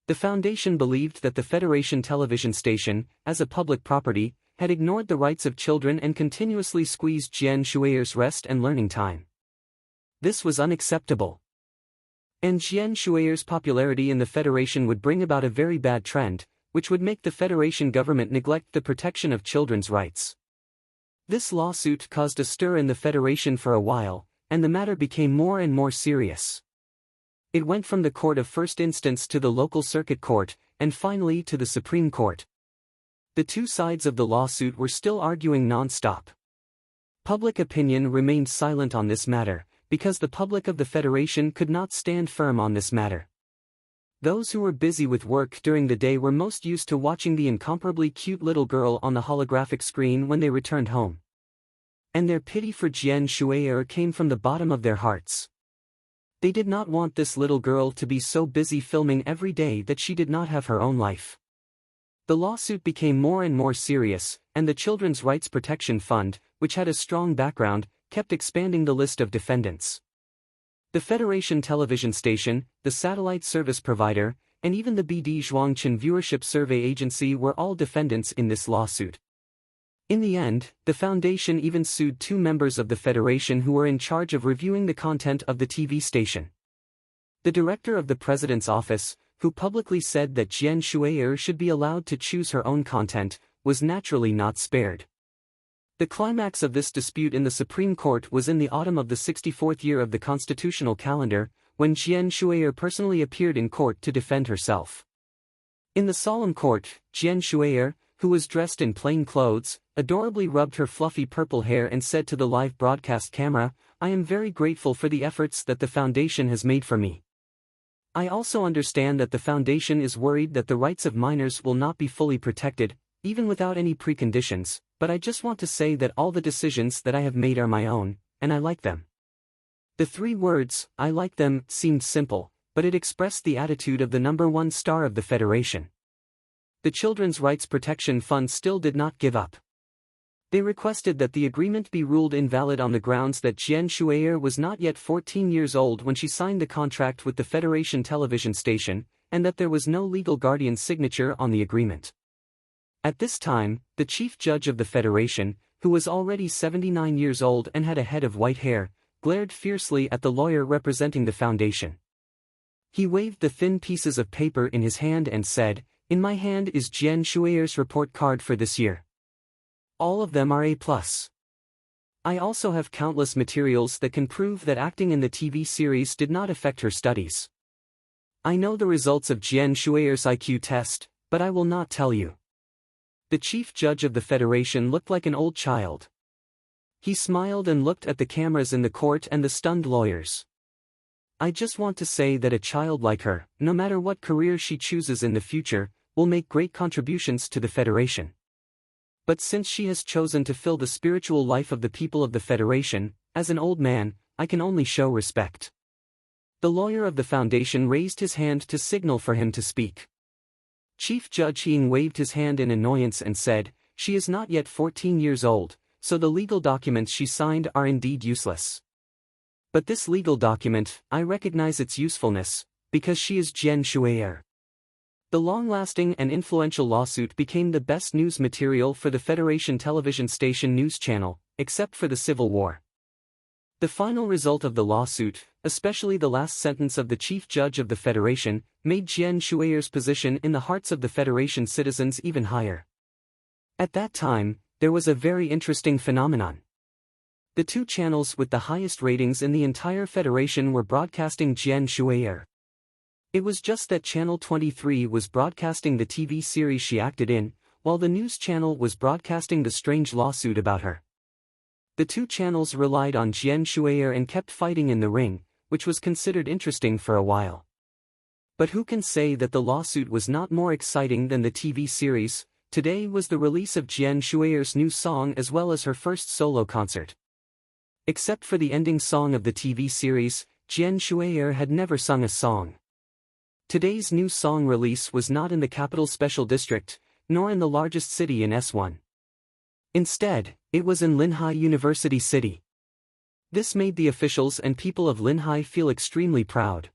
The foundation believed that the Federation television station, as a public property, had ignored the rights of children and continuously squeezed Jian Shui'er's rest and learning time. This was unacceptable. And Jian Shui'er's popularity in the Federation would bring about a very bad trend, which would make the Federation government neglect the protection of children's rights. This lawsuit caused a stir in the Federation for a while, and the matter became more and more serious. It went from the court of first instance to the local circuit court, and finally to the Supreme Court. The two sides of the lawsuit were still arguing non-stop. Public opinion remained silent on this matter, because the public of the Federation could not stand firm on this matter. Those who were busy with work during the day were most used to watching the incomparably cute little girl on the holographic screen when they returned home. And their pity for Jian Shui'er came from the bottom of their hearts. They did not want this little girl to be so busy filming every day that she did not have her own life. The lawsuit became more and more serious, and the Children's Rights Protection Fund, which had a strong background, kept expanding the list of defendants. The Federation television station, the satellite service provider, and even the BD Zhuangqin viewership survey agency were all defendants in this lawsuit. In the end, the foundation even sued 2 members of the Federation who were in charge of reviewing the content of the TV station. The director of the president's office, who publicly said that Jian Shui'er should be allowed to choose her own content, was naturally not spared. The climax of this dispute in the Supreme Court was in the autumn of the 64th year of the constitutional calendar, when Jian Shui'er personally appeared in court to defend herself. In the solemn court, Jian Shui'er, who was dressed in plain clothes, adorably rubbed her fluffy purple hair and said to the live broadcast camera, "I am very grateful for the efforts that the foundation has made for me. I also understand that the foundation is worried that the rights of minors will not be fully protected, even without any preconditions, but I just want to say that all the decisions that I have made are my own, and I like them." The 3 words, "I like them," seemed simple, but it expressed the attitude of the #1 star of the Federation. The Children's Rights Protection Fund still did not give up. They requested that the agreement be ruled invalid on the grounds that Jian Shui'er was not yet 14 years old when she signed the contract with the Federation television station, and that there was no legal guardian's signature on the agreement. At this time, the chief judge of the Federation, who was already 79 years old and had a head of white hair, glared fiercely at the lawyer representing the foundation. He waved the thin pieces of paper in his hand and said, "In my hand is Jian Shui'er's report card for this year. All of them are A+. I also have countless materials that can prove that acting in the TV series did not affect her studies. I know the results of Jian Shui'er's IQ test, but I will not tell you." The chief judge of the Federation looked like an old child. He smiled and looked at the cameras in the court and the stunned lawyers. "I just want to say that a child like her, no matter what career she chooses in the future, will make great contributions to the Federation. But since she has chosen to fill the spiritual life of the people of the Federation, as an old man, I can only show respect." The lawyer of the foundation raised his hand to signal for him to speak. Chief Judge Hing waved his hand in annoyance and said, "She is not yet 14 years old, so the legal documents she signed are indeed useless. But this legal document, I recognize its usefulness, because she is Jian Shui'er." The long-lasting and influential lawsuit became the best news material for the Federation television station news channel, except for the Civil War. The final result of the lawsuit, especially the last sentence of the chief judge of the Federation, made Jian Shui'er's position in the hearts of the Federation citizens even higher. At that time, there was a very interesting phenomenon. The 2 channels with the highest ratings in the entire Federation were broadcasting Jian Shui'er. It was just that Channel 23 was broadcasting the TV series she acted in, while the news channel was broadcasting the strange lawsuit about her. The 2 channels relied on Jian Shui'er and kept fighting in the ring, which was considered interesting for a while. But who can say that the lawsuit was not more exciting than the TV series? Today was the release of Jian Shui'er's new song as well as her first solo concert. Except for the ending song of the TV series, Jian Shui'er had never sung a song. Today's new song release was not in the capital special district, nor in the largest city in S1. Instead, it was in Linhai University City. This made the officials and people of Linhai feel extremely proud.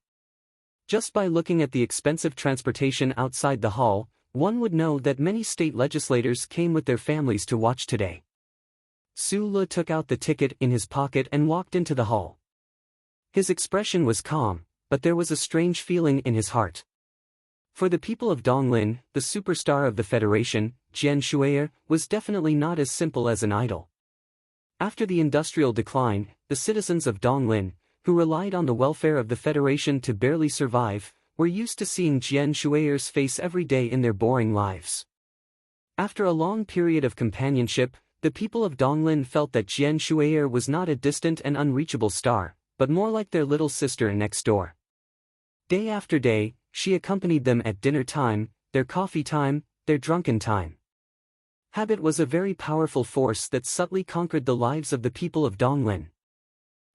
Just by looking at the expensive transportation outside the hall, one would know that many state legislators came with their families to watch today. Su Le took out the ticket in his pocket and walked into the hall. His expression was calm, but there was a strange feeling in his heart. For the people of Donglin, the superstar of the Federation, Jian Shui'er, was definitely not as simple as an idol. After the industrial decline, the citizens of Donglin, who relied on the welfare of the Federation to barely survive, were used to seeing Jian Shui'er's face every day in their boring lives. After a long period of companionship, the people of Donglin felt that Jian Shui'er was not a distant and unreachable star, but more like their little sister next door. Day after day, she accompanied them at dinner time, their coffee time, their drunken time. Habit was a very powerful force that subtly conquered the lives of the people of Donglin.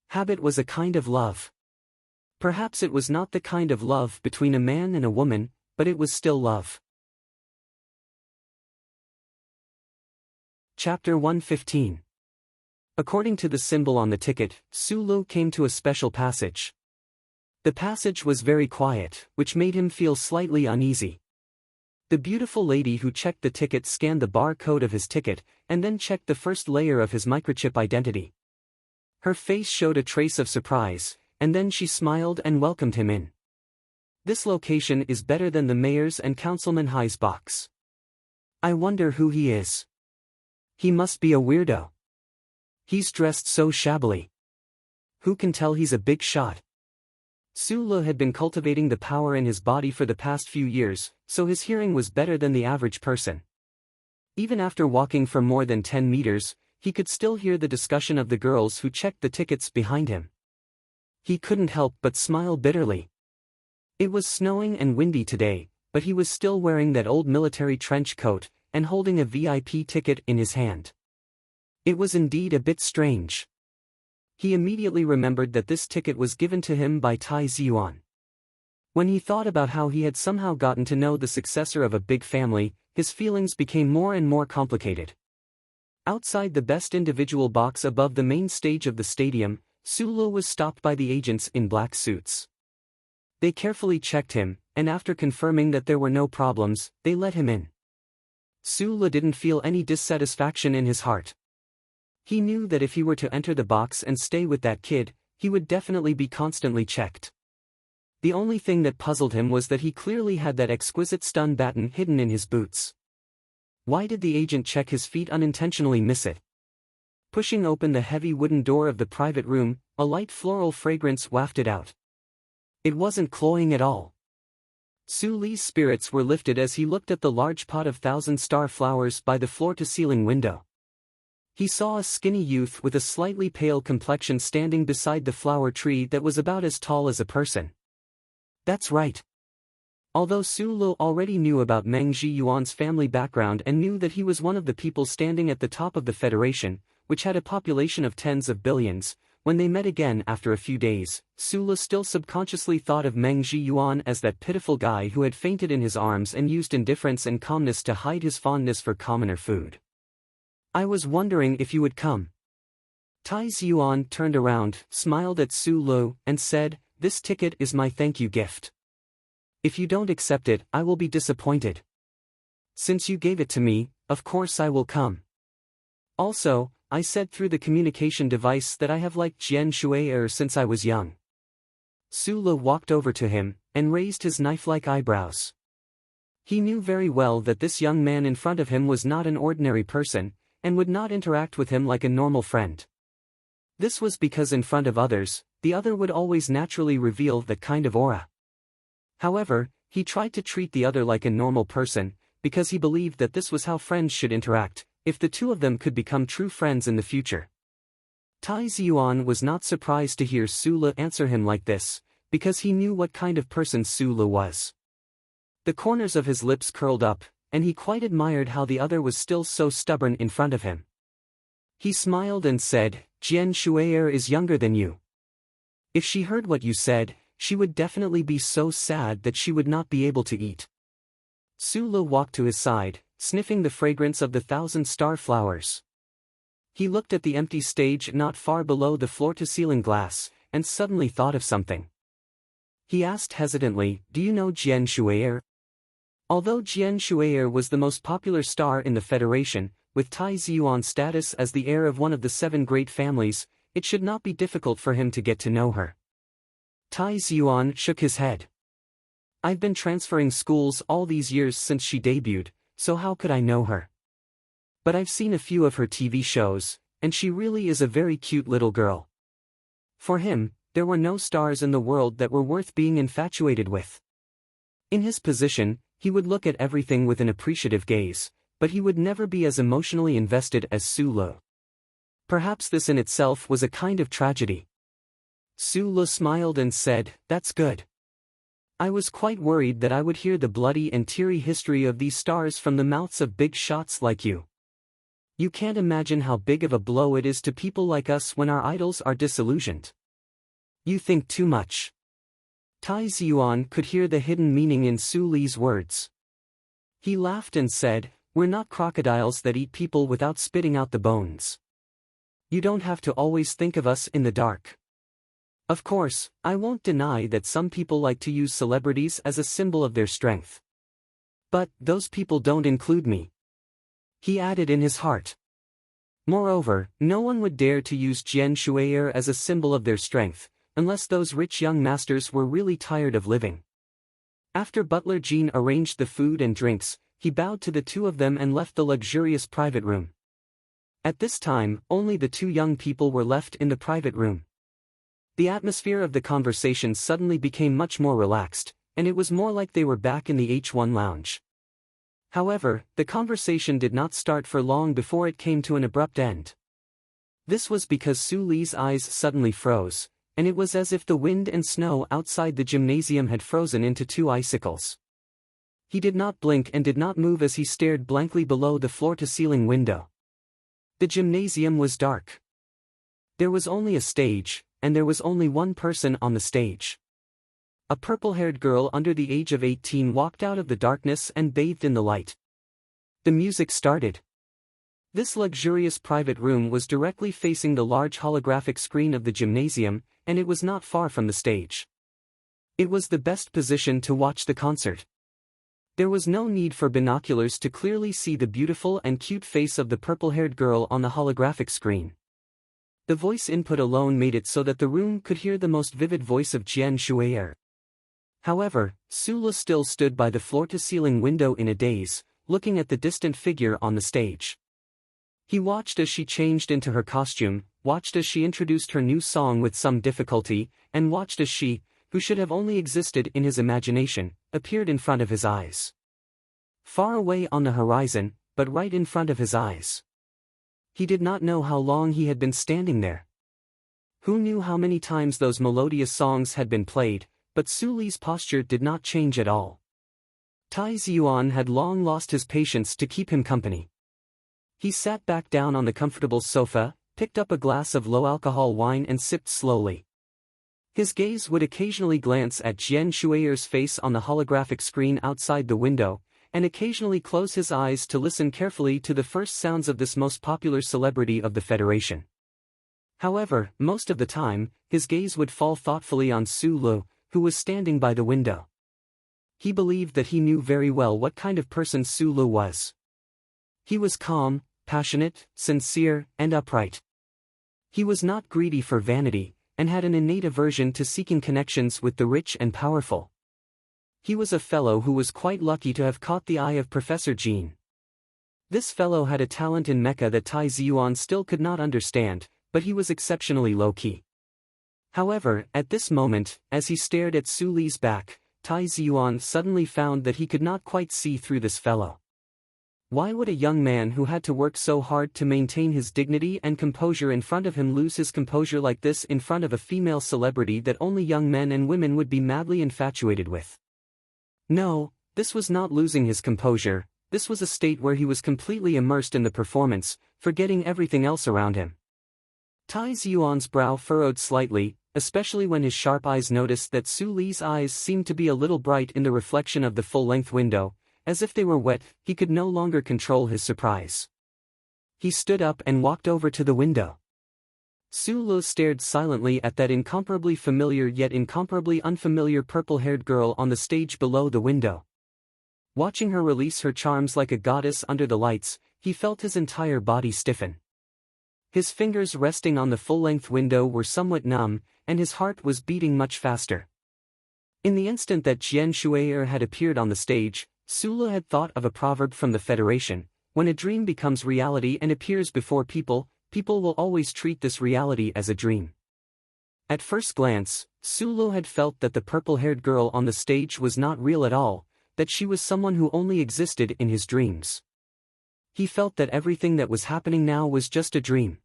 Habit was a kind of love. Perhaps it was not the kind of love between a man and a woman, but it was still love. Chapter 115. According to the symbol on the ticket, Sulu came to a special passage. The passage was very quiet, which made him feel slightly uneasy. The beautiful lady who checked the ticket scanned the barcode of his ticket, and then checked the first layer of his microchip identity. Her face showed a trace of surprise, and then she smiled and welcomed him in. This location is better than the mayor's and Councilman High's box. I wonder who he is. He must be a weirdo. He's dressed so shabbily. Who can tell he's a big shot? Sulu had been cultivating the power in his body for the past few years, so his hearing was better than the average person. Even after walking for more than 10 meters, he could still hear the discussion of the girls who checked the tickets behind him. He couldn't help but smile bitterly. It was snowing and windy today, but he was still wearing that old military trench coat, and holding a VIP ticket in his hand. It was indeed a bit strange. He immediately remembered that this ticket was given to him by Tai Ziyuan. When he thought about how he had somehow gotten to know the successor of a big family, his feelings became more and more complicated. Outside the best individual box above the main stage of the stadium, Sulu was stopped by the agents in black suits. They carefully checked him, and after confirming that there were no problems, they let him in. Sulu didn't feel any dissatisfaction in his heart. He knew that if he were to enter the box and stay with that kid, he would definitely be constantly checked. The only thing that puzzled him was that he clearly had that exquisite stun baton hidden in his boots. Why did the agent check his feet unintentionally miss it? Pushing open the heavy wooden door of the private room, a light floral fragrance wafted out. It wasn't cloying at all. Su Li's spirits were lifted as he looked at the large pot of thousand-star flowers by the floor-to-ceiling window. He saw a skinny youth with a slightly pale complexion standing beside the flower tree that was about as tall as a person. That's right. Although Su Lu already knew about Meng Zhiyuan's family background and knew that he was one of the people standing at the top of the Federation, which had a population of tens of billions, when they met again after a few days, Su Lu still subconsciously thought of Meng Zhiyuan as that pitiful guy who had fainted in his arms and used indifference and calmness to hide his fondness for commoner food. I was wondering if you would come. Tai Ziyuan turned around, smiled at Su Lu, and said, "This ticket is my thank you gift. If you don't accept it, I will be disappointed. Since you gave it to me, of course I will come. Also, I said through the communication device that I have liked Jian Shui'er since I was young." Su Lu walked over to him, and raised his knife-like eyebrows. He knew very well that this young man in front of him was not an ordinary person, and would not interact with him like a normal friend. This was because in front of others, the other would always naturally reveal that kind of aura. However, he tried to treat the other like a normal person, because he believed that this was how friends should interact, if the two of them could become true friends in the future. Tai Ziyuan was not surprised to hear Su Lu answer him like this, because he knew what kind of person Su Lu was. The corners of his lips curled up, and he quite admired how the other was still so stubborn in front of him. He smiled and said, "Jian Shui'er is younger than you. If she heard what you said, she would definitely be so sad that she would not be able to eat." Su Lu walked to his side, sniffing the fragrance of the thousand-star flowers. He looked at the empty stage not far below the floor-to-ceiling glass, and suddenly thought of something. He asked hesitantly, "Do you know Jian Shui'er?" Although Jian Shui'er was the most popular star in the Federation, with Tai Ziyuan's status as the heir of one of the 7 great families, it should not be difficult for him to get to know her. Tai Ziyuan shook his head. "I've been transferring schools all these years since she debuted, so how could I know her? But I've seen a few of her TV shows, and she really is a very cute little girl." For him, there were no stars in the world that were worth being infatuated with. In his position, he would look at everything with an appreciative gaze, but he would never be as emotionally invested as Su Lu. Perhaps this in itself was a kind of tragedy. Su Lu smiled and said, "That's good. I was quite worried that I would hear the bloody and teary history of these stars from the mouths of big shots like you. You can't imagine how big of a blow it is to people like us when our idols are disillusioned. You think too much. Tai Ziyuan could hear the hidden meaning in Su Li's words. He laughed and said, "We're not crocodiles that eat people without spitting out the bones. You don't have to always think of us in the dark. Of course, I won't deny that some people like to use celebrities as a symbol of their strength. But those people don't include me," he added in his heart. Moreover, no one would dare to use Jian Shui'er as a symbol of their strength, unless those rich young masters were really tired of living. After Butler Jean arranged the food and drinks, he bowed to the two of them and left the luxurious private room. At this time, only the two young people were left in the private room. The atmosphere of the conversation suddenly became much more relaxed, and it was more like they were back in the H1 lounge. However, the conversation did not start for long before it came to an abrupt end. This was because Su Li's eyes suddenly froze, and it was as if the wind and snow outside the gymnasium had frozen into two icicles. He did not blink and did not move as he stared blankly below the floor-to-ceiling window. The gymnasium was dark. There was only a stage, and there was only one person on the stage. A purple-haired girl under the age of 18 walked out of the darkness and bathed in the light. The music started. This luxurious private room was directly facing the large holographic screen of the gymnasium, and it was not far from the stage. It was the best position to watch the concert. There was no need for binoculars to clearly see the beautiful and cute face of the purple-haired girl on the holographic screen. The voice input alone made it so that the room could hear the most vivid voice of Jian Shui'er. However, Su Li still stood by the floor-to-ceiling window in a daze, looking at the distant figure on the stage. He watched as she changed into her costume, watched as she introduced her new song with some difficulty, and watched as she, who should have only existed in his imagination, appeared in front of his eyes. Far away on the horizon, but right in front of his eyes. He did not know how long he had been standing there. Who knew how many times those melodious songs had been played, but Su Li's posture did not change at all. Tai Ziyuan had long lost his patience to keep him company. He sat back down on the comfortable sofa, picked up a glass of low-alcohol wine and sipped slowly. His gaze would occasionally glance at Jian Shui'er's face on the holographic screen outside the window, and occasionally close his eyes to listen carefully to the first sounds of this most popular celebrity of the Federation. However, most of the time, his gaze would fall thoughtfully on Su Li, who was standing by the window. He believed that he knew very well what kind of person Su Li was. He was calm, passionate, sincere, and upright. He was not greedy for vanity, and had an innate aversion to seeking connections with the rich and powerful. He was a fellow who was quite lucky to have caught the eye of Professor Jean. This fellow had a talent in mecha that Tai Ziyuan still could not understand, but he was exceptionally low-key. However, at this moment, as he stared at Su Li's back, Tai Ziyuan suddenly found that he could not quite see through this fellow. Why would a young man who had to work so hard to maintain his dignity and composure in front of him lose his composure like this in front of a female celebrity that only young men and women would be madly infatuated with? No, this was not losing his composure, this was a state where he was completely immersed in the performance, forgetting everything else around him. Tai Ziyuan's brow furrowed slightly, especially when his sharp eyes noticed that Su Li's eyes seemed to be a little bright in the reflection of the full-length window. As if they were wet, he could no longer control his surprise. He stood up and walked over to the window. Su Li stared silently at that incomparably familiar yet incomparably unfamiliar purple-haired girl on the stage below the window. Watching her release her charms like a goddess under the lights, he felt his entire body stiffen. His fingers resting on the full-length window were somewhat numb, and his heart was beating much faster. In the instant that Jian Shui'er had appeared on the stage, Su Li had thought of a proverb from the Federation: when a dream becomes reality and appears before people, people will always treat this reality as a dream. At first glance, Su Li had felt that the purple-haired girl on the stage was not real at all, that she was someone who only existed in his dreams. He felt that everything that was happening now was just a dream.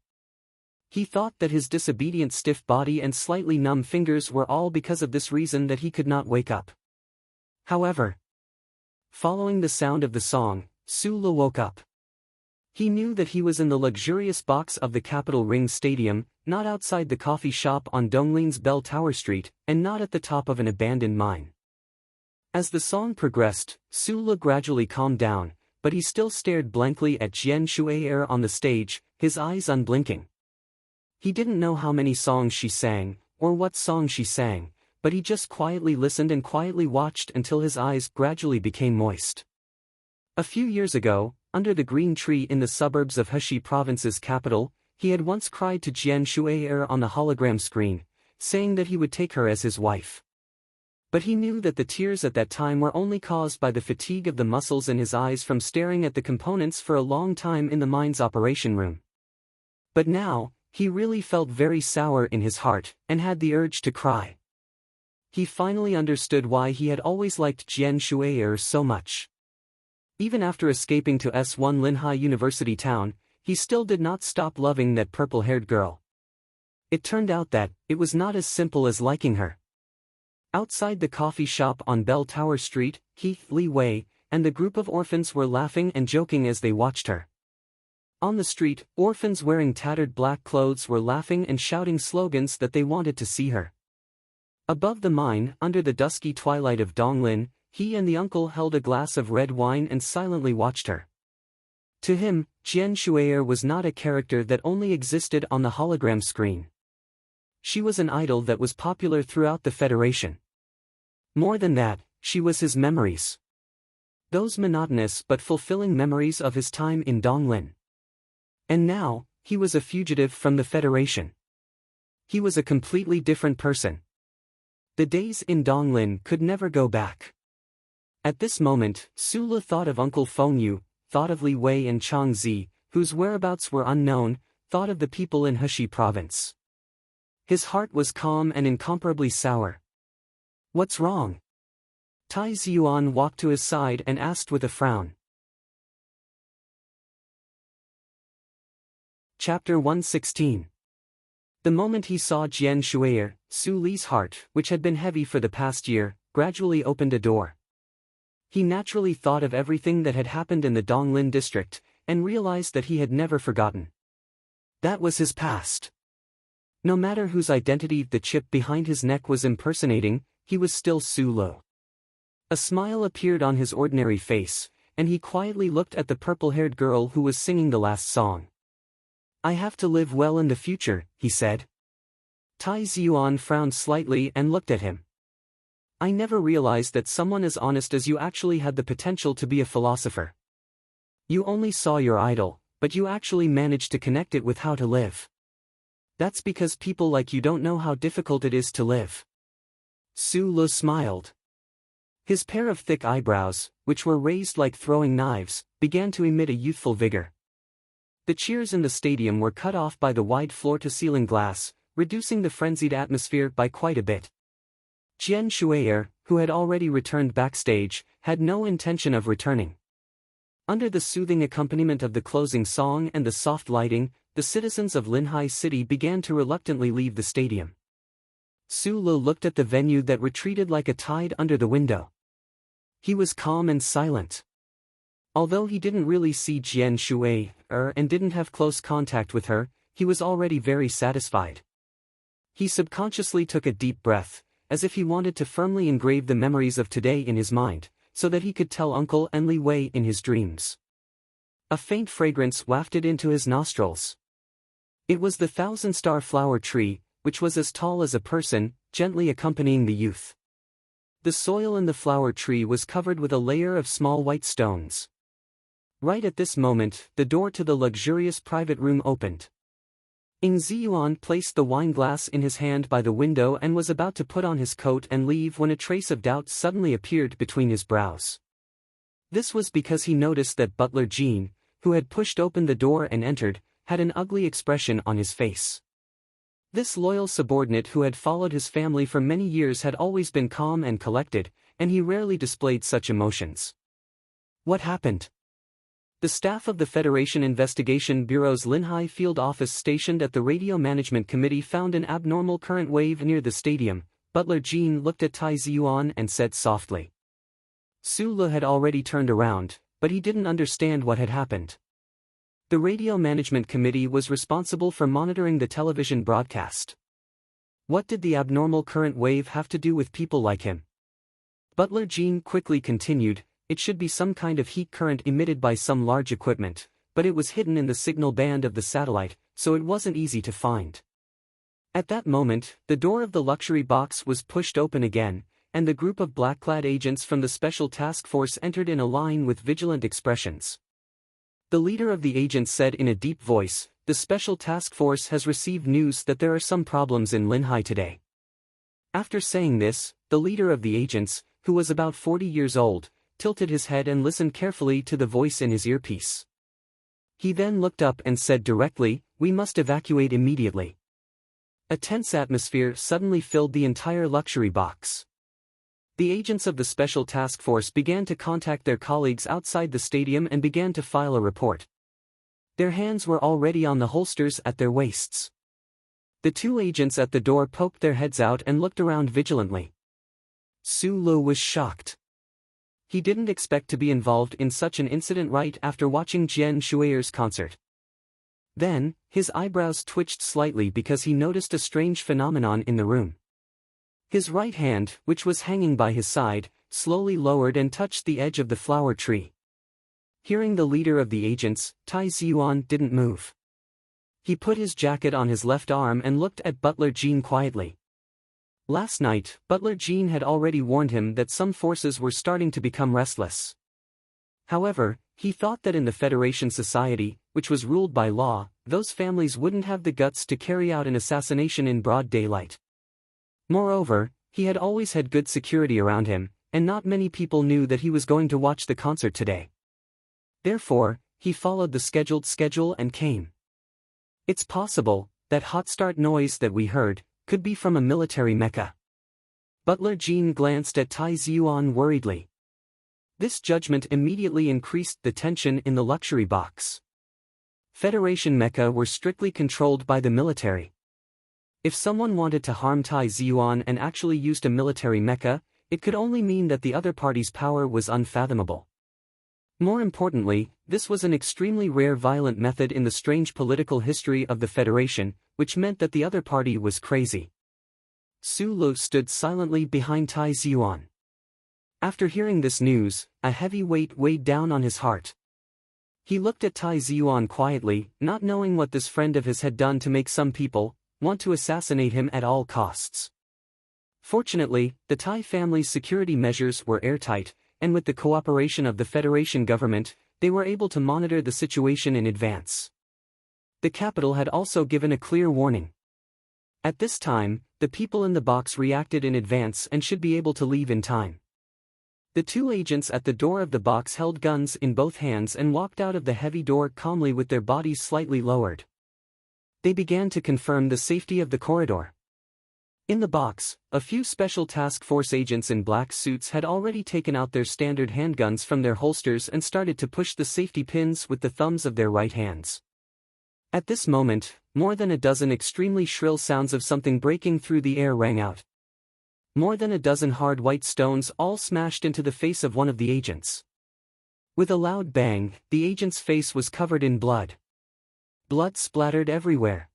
He thought that his disobedient stiff body and slightly numb fingers were all because of this reason that he could not wake up. However, following the sound of the song, Sula woke up. He knew that he was in the luxurious box of the Capitol Ring Stadium, not outside the coffee shop on Donglin's Bell Tower Street, and not at the top of an abandoned mine. As the song progressed, Sula gradually calmed down, but he still stared blankly at Jian Shui'er on the stage, his eyes unblinking. He didn't know how many songs she sang, or what song she sang, but he just quietly listened and quietly watched until his eyes gradually became moist. A few years ago, under the green tree in the suburbs of Heshi Province's capital, he had once cried to Jian Shui'er on the hologram screen, saying that he would take her as his wife. But he knew that the tears at that time were only caused by the fatigue of the muscles in his eyes from staring at the components for a long time in the mine's operation room. But now, he really felt very sour in his heart, and had the urge to cry. He finally understood why he had always liked Jian Shui'er so much. Even after escaping to S1 Linhai University town, he still did not stop loving that purple-haired girl. It turned out that it was not as simple as liking her. Outside the coffee shop on Bell Tower Street, Keith Li Wei and the group of orphans were laughing and joking as they watched her. On the street, orphans wearing tattered black clothes were laughing and shouting slogans that they wanted to see her. Above the mine, under the dusky twilight of Donglin, he and the uncle held a glass of red wine and silently watched her. To him, Jian Shui'er was not a character that only existed on the hologram screen. She was an idol that was popular throughout the Federation. More than that, she was his memories. Those monotonous but fulfilling memories of his time in Donglin. And now, he was a fugitive from the Federation. He was a completely different person. The days in Donglin could never go back. At this moment, Sula thought of Uncle Fengyu, thought of Li Wei and Chang Zi, whose whereabouts were unknown, thought of the people in Heshi Province. His heart was calm and incomparably sour. "What's wrong?" Tai Ziyuan walked to his side and asked with a frown. Chapter 116. The moment he saw Jian Shui'er, Su Li's heart, which had been heavy for the past year, gradually opened a door. He naturally thought of everything that had happened in the Donglin district, and realized that he had never forgotten. That was his past. No matter whose identity the chip behind his neck was impersonating, he was still Su Lo. A smile appeared on his ordinary face, and he quietly looked at the purple-haired girl who was singing the last song. "I have to live well in the future," he said. Tai Ziyuan frowned slightly and looked at him. "I never realized that someone as honest as you actually had the potential to be a philosopher. You only saw your idol, but you actually managed to connect it with how to live. That's because people like you don't know how difficult it is to live." Su Lu smiled. His pair of thick eyebrows, which were raised like throwing knives, began to emit a youthful vigor. The cheers in the stadium were cut off by the wide floor-to-ceiling glass, reducing the frenzied atmosphere by quite a bit. Jian Shui'er, who had already returned backstage, had no intention of returning. Under the soothing accompaniment of the closing song and the soft lighting, the citizens of Linhai City began to reluctantly leave the stadium. Su Lu looked at the venue that retreated like a tide under the window. He was calm and silent. Although he didn't really see Jian Shui'er and didn't have close contact with her, he was already very satisfied. He subconsciously took a deep breath, as if he wanted to firmly engrave the memories of today in his mind, so that he could tell Uncle and Li Wei in his dreams. A faint fragrance wafted into his nostrils. It was the thousand-star flower tree, which was as tall as a person, gently accompanying the youth. The soil in the flower tree was covered with a layer of small white stones. Right at this moment, the door to the luxurious private room opened. Ing Ziyuan placed the wine glass in his hand by the window and was about to put on his coat and leave when a trace of doubt suddenly appeared between his brows. This was because he noticed that butler Jean, who had pushed open the door and entered, had an ugly expression on his face. This loyal subordinate who had followed his family for many years had always been calm and collected, and he rarely displayed such emotions. What happened? The staff of the Federation Investigation Bureau's Linhai field office stationed at the Radio Management Committee found an abnormal current wave near the stadium. Butler Jean looked at Tai Ziyuan and said softly. Sulu had already turned around, but he didn't understand what had happened. The Radio Management Committee was responsible for monitoring the television broadcast. What did the abnormal current wave have to do with people like him? Butler Jean quickly continued, it should be some kind of heat current emitted by some large equipment, but it was hidden in the signal band of the satellite, so it wasn't easy to find. At that moment, the door of the luxury box was pushed open again, and the group of black-clad agents from the Special Task Force entered in a line with vigilant expressions. The leader of the agents said in a deep voice, "The Special Task Force has received news that there are some problems in Linhai today." After saying this, the leader of the agents, who was about 40 years old, tilted his head and listened carefully to the voice in his earpiece. He then looked up and said directly, "We must evacuate immediately." A tense atmosphere suddenly filled the entire luxury box. The agents of the Special Task Force began to contact their colleagues outside the stadium and began to file a report. Their hands were already on the holsters at their waists. The two agents at the door poked their heads out and looked around vigilantly. Sulu was shocked. He didn't expect to be involved in such an incident right after watching Jian Shui's concert. Then, his eyebrows twitched slightly because he noticed a strange phenomenon in the room. His right hand, which was hanging by his side, slowly lowered and touched the edge of the flower tree. Hearing the leader of the agents, Tai Ziyuan didn't move. He put his jacket on his left arm and looked at Butler Jean quietly. Last night, Butler Jean had already warned him that some forces were starting to become restless. However, he thought that in the Federation Society, which was ruled by law, those families wouldn't have the guts to carry out an assassination in broad daylight. Moreover, he had always had good security around him, and not many people knew that he was going to watch the concert today. Therefore, he followed the schedule and came. It's possible that hot start noise that we heard could be from a military mecha. Butler Jean glanced at Tai Ziyuan worriedly. This judgment immediately increased the tension in the luxury box. Federation mecha were strictly controlled by the military. If someone wanted to harm Tai Ziyuan and actually used a military mecha, it could only mean that the other party's power was unfathomable. More importantly, this was an extremely rare violent method in the strange political history of the Federation, which meant that the other party was crazy. Sulu stood silently behind Tai Ziyuan. After hearing this news, a heavy weight weighed down on his heart. He looked at Tai Ziyuan quietly, not knowing what this friend of his had done to make some people want to assassinate him at all costs. Fortunately, the Tai family's security measures were airtight, and with the cooperation of the Federation government, they were able to monitor the situation in advance. The capital had also given a clear warning. At this time, the people in the box reacted in advance and should be able to leave in time. The two agents at the door of the box held guns in both hands and walked out of the heavy door calmly with their bodies slightly lowered. They began to confirm the safety of the corridor. In the box, a few Special Task Force agents in black suits had already taken out their standard handguns from their holsters and started to push the safety pins with the thumbs of their right hands. At this moment, more than a dozen extremely shrill sounds of something breaking through the air rang out. More than a dozen hard white stones all smashed into the face of one of the agents. With a loud bang, the agent's face was covered in blood. Blood splattered everywhere.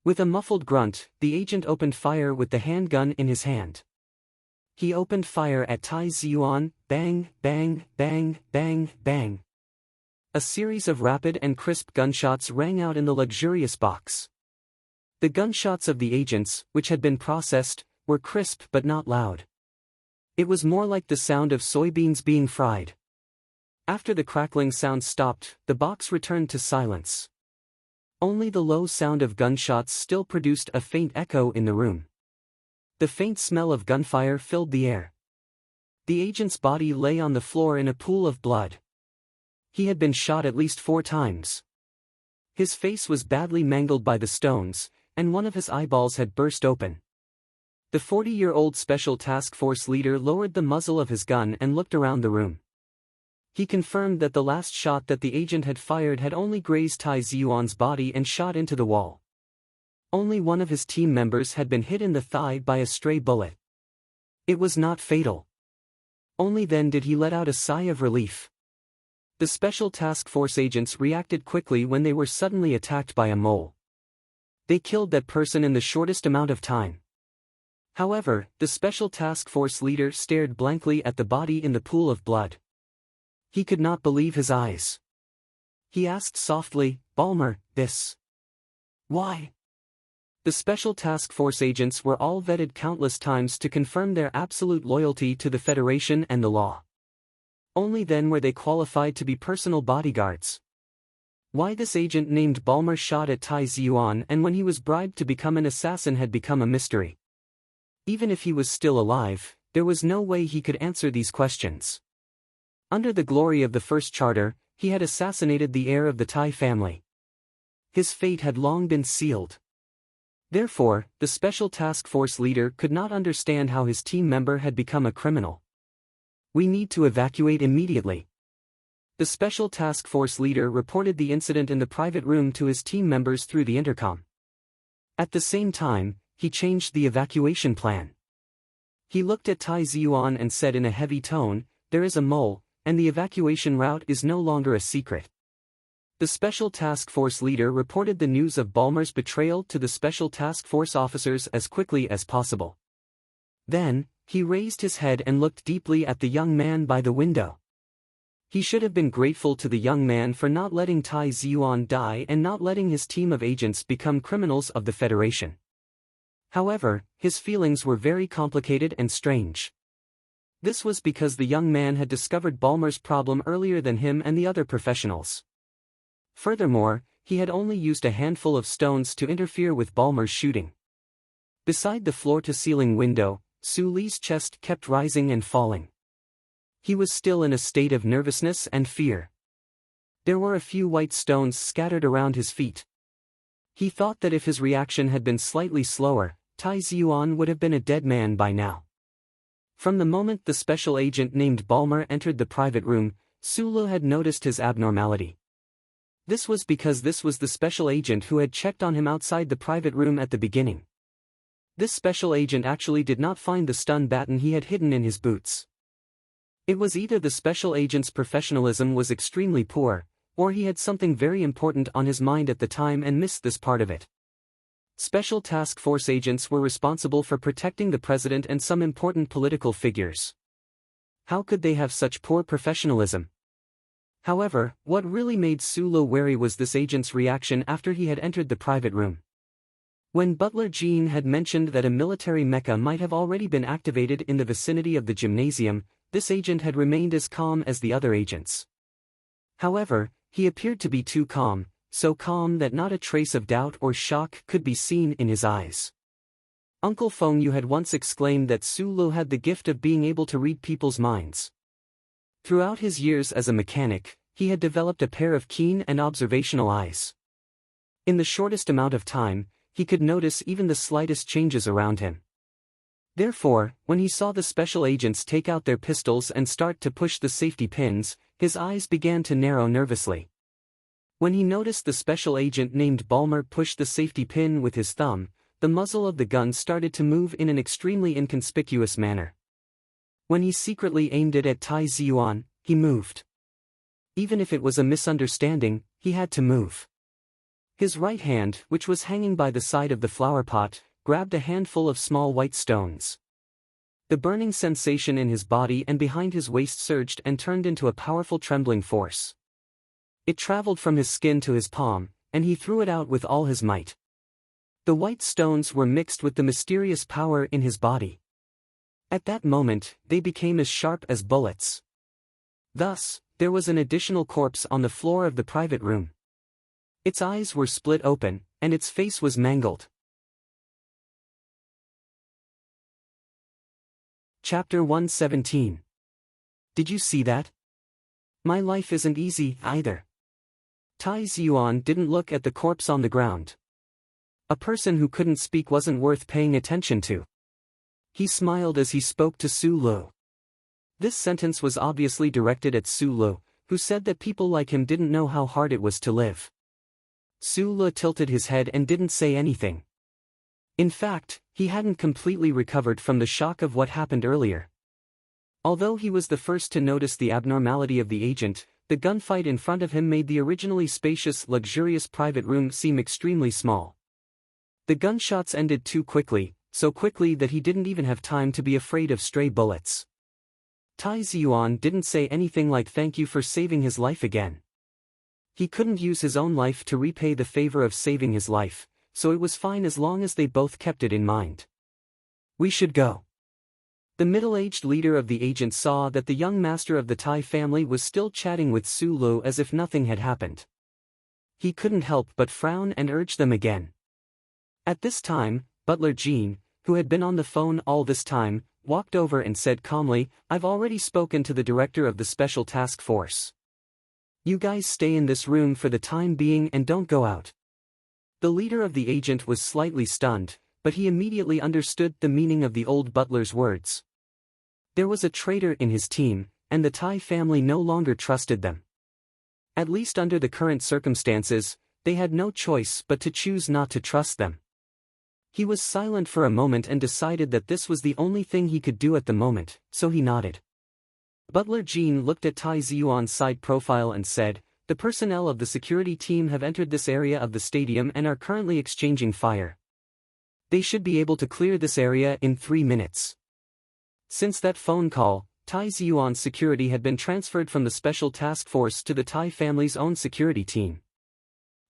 With a muffled grunt, the agent opened fire with the handgun in his hand. He opened fire at Tai Ziyuan, bang, bang, bang, bang, bang. A series of rapid and crisp gunshots rang out in the luxurious box. The gunshots of the agents, which had been processed, were crisp but not loud. It was more like the sound of soybeans being fried. After the crackling sound stopped, the box returned to silence. Only the low sound of gunshots still produced a faint echo in the room. The faint smell of gunfire filled the air. The agent's body lay on the floor in a pool of blood. He had been shot at least 4 times. His face was badly mangled by the stones, and one of his eyeballs had burst open. The 40-year-old Special Task Force leader lowered the muzzle of his gun and looked around the room. He confirmed that the last shot that the agent had fired had only grazed Tai Ziyuan's body and shot into the wall. Only one of his team members had been hit in the thigh by a stray bullet. It was not fatal. Only then did he let out a sigh of relief. The Special Task Force agents reacted quickly when they were suddenly attacked by a mole. They killed that person in the shortest amount of time. However, the Special Task Force leader stared blankly at the body in the pool of blood. He could not believe his eyes. He asked softly, "Balmer, this? Why?" The Special Task Force agents were all vetted countless times to confirm their absolute loyalty to the Federation and the law. Only then were they qualified to be personal bodyguards. Why this agent named Balmer shot at Tai Ziyuan and when he was bribed to become an assassin had become a mystery. Even if he was still alive, there was no way he could answer these questions. Under the glory of the First Charter, he had assassinated the heir of the Tai family. His fate had long been sealed. Therefore, the Special Task Force leader could not understand how his team member had become a criminal. "We need to evacuate immediately." The Special Task Force leader reported the incident in the private room to his team members through the intercom. At the same time, he changed the evacuation plan. He looked at Tai Ziyuan and said in a heavy tone, "There is a mole, and the evacuation route is no longer a secret." The Special Task Force leader reported the news of Balmer's betrayal to the Special Task Force officers as quickly as possible. Then, he raised his head and looked deeply at the young man by the window. He should have been grateful to the young man for not letting Tai Ziyuan die and not letting his team of agents become criminals of the Federation. However, his feelings were very complicated and strange. This was because the young man had discovered Balmer's problem earlier than him and the other professionals. Furthermore, he had only used a handful of stones to interfere with Balmer's shooting. Beside the floor-to-ceiling window, Su Li's chest kept rising and falling. He was still in a state of nervousness and fear. There were a few white stones scattered around his feet. He thought that if his reaction had been slightly slower, Tai Ziyuan would have been a dead man by now. From the moment the special agent named Balmer entered the private room, Su Li had noticed his abnormality. This was because this was the special agent who had checked on him outside the private room at the beginning. This special agent actually did not find the stun baton he had hidden in his boots. It was either the special agent's professionalism was extremely poor, or he had something very important on his mind at the time and missed this part of it. Special Task Force agents were responsible for protecting the president and some important political figures. How could they have such poor professionalism? However, what really made Su Li wary was this agent's reaction after he had entered the private room. When Butler Jean had mentioned that a military mecha might have already been activated in the vicinity of the gymnasium, this agent had remained as calm as the other agents. However, he appeared to be too calm, so calm that not a trace of doubt or shock could be seen in his eyes. Uncle Feng Yu had once exclaimed that Su Li had the gift of being able to read people's minds. Throughout his years as a mechanic, he had developed a pair of keen and observational eyes. In the shortest amount of time, he could notice even the slightest changes around him. Therefore, when he saw the special agents take out their pistols and start to push the safety pins, his eyes began to narrow nervously. When he noticed the special agent named Balmer push the safety pin with his thumb, the muzzle of the gun started to move in an extremely inconspicuous manner. When he secretly aimed it at Tai Ziyuan, he moved. Even if it was a misunderstanding, he had to move. His right hand, which was hanging by the side of the flower pot, grabbed a handful of small white stones. The burning sensation in his body and behind his waist surged and turned into a powerful trembling force. It traveled from his skin to his palm, and he threw it out with all his might. The white stones were mixed with the mysterious power in his body. At that moment, they became as sharp as bullets. Thus, there was an additional corpse on the floor of the private room. Its eyes were split open, and its face was mangled. Chapter 117. Did you see that? My life isn't easy, either. Tai Ziyuan didn't look at the corpse on the ground. A person who couldn't speak wasn't worth paying attention to. He smiled as he spoke to Su Li. This sentence was obviously directed at Su Li, who said that people like him didn't know how hard it was to live. Su Li tilted his head and didn't say anything. In fact, he hadn't completely recovered from the shock of what happened earlier. Although he was the first to notice the abnormality of the agent, the gunfight in front of him made the originally spacious, luxurious private room seem extremely small. The gunshots ended too quickly, so quickly that he didn't even have time to be afraid of stray bullets. Tai Ziyuan didn't say anything like thank you for saving his life again. He couldn't use his own life to repay the favor of saving his life, so it was fine as long as they both kept it in mind. We should go. The middle-aged leader of the agents saw that the young master of the Tai family was still chatting with Su Lu as if nothing had happened. He couldn't help but frown and urge them again. At this time, Butler Jean, who had been on the phone all this time, walked over and said calmly, "I've already spoken to the director of the Special Task Force. You guys stay in this room for the time being and don't go out." The leader of the agent was slightly stunned, but he immediately understood the meaning of the old butler's words. There was a traitor in his team, and the Tai family no longer trusted them. At least under the current circumstances, they had no choice but to choose not to trust them. He was silent for a moment and decided that this was the only thing he could do at the moment, so he nodded. Butler Jean looked at Tai Ziyuan's side profile and said, "The personnel of the security team have entered this area of the stadium and are currently exchanging fire. They should be able to clear this area in 3 minutes." Since that phone call, Tai Ziyuan's security had been transferred from the Special Task Force to the Tai family's own security team.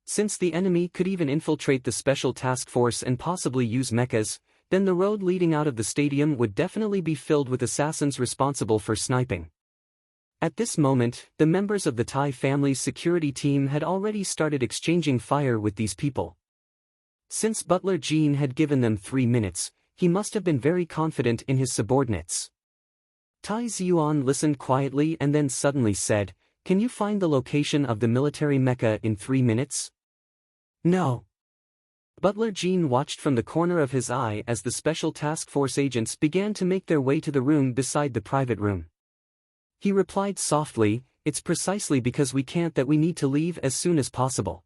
Since the enemy could even infiltrate the Special Task Force and possibly use mechas, then the road leading out of the stadium would definitely be filled with assassins responsible for sniping. At this moment, the members of the Tai family's security team had already started exchanging fire with these people. Since Butler Jean had given them 3 minutes, he must have been very confident in his subordinates. Tai Ziyuan listened quietly and then suddenly said, "Can you find the location of the military mecha in 3 minutes?" "No." Butler Jean watched from the corner of his eye as the Special Task Force agents began to make their way to the room beside the private room. He replied softly, "It's precisely because we can't that we need to leave as soon as possible."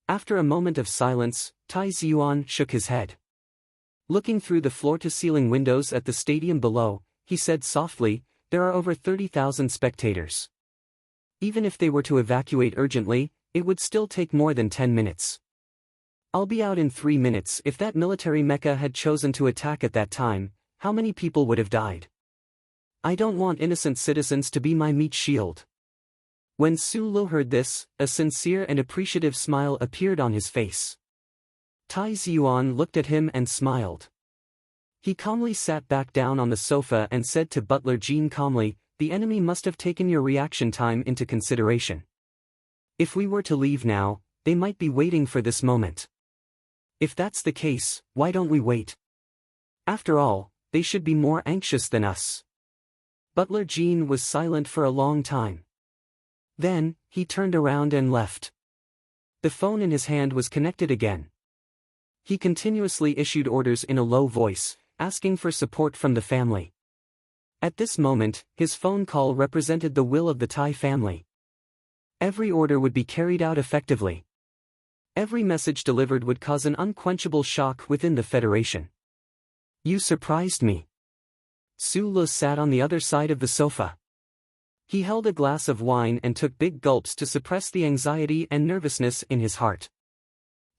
After a moment of silence, Tai Ziyuan shook his head. Looking through the floor-to-ceiling windows at the stadium below, he said softly, "There are over 30,000 spectators. Even if they were to evacuate urgently, it would still take more than 10 minutes. I'll be out in 3 minutes. If that military mecha had chosen to attack at that time, how many people would have died? I don't want innocent citizens to be my meat shield." When Su Lu heard this, a sincere and appreciative smile appeared on his face. Tai Ziyuan looked at him and smiled. He calmly sat back down on the sofa and said to Butler Jean calmly, "The enemy must have taken your reaction time into consideration. If we were to leave now, they might be waiting for this moment. If that's the case, why don't we wait? After all, they should be more anxious than us." Butler Jean was silent for a long time. Then, he turned around and left. The phone in his hand was connected again. He continuously issued orders in a low voice, asking for support from the family. At this moment, his phone call represented the will of the Tai family. Every order would be carried out effectively. Every message delivered would cause an unquenchable shock within the Federation. "You surprised me." Su Lu sat on the other side of the sofa. He held a glass of wine and took big gulps to suppress the anxiety and nervousness in his heart.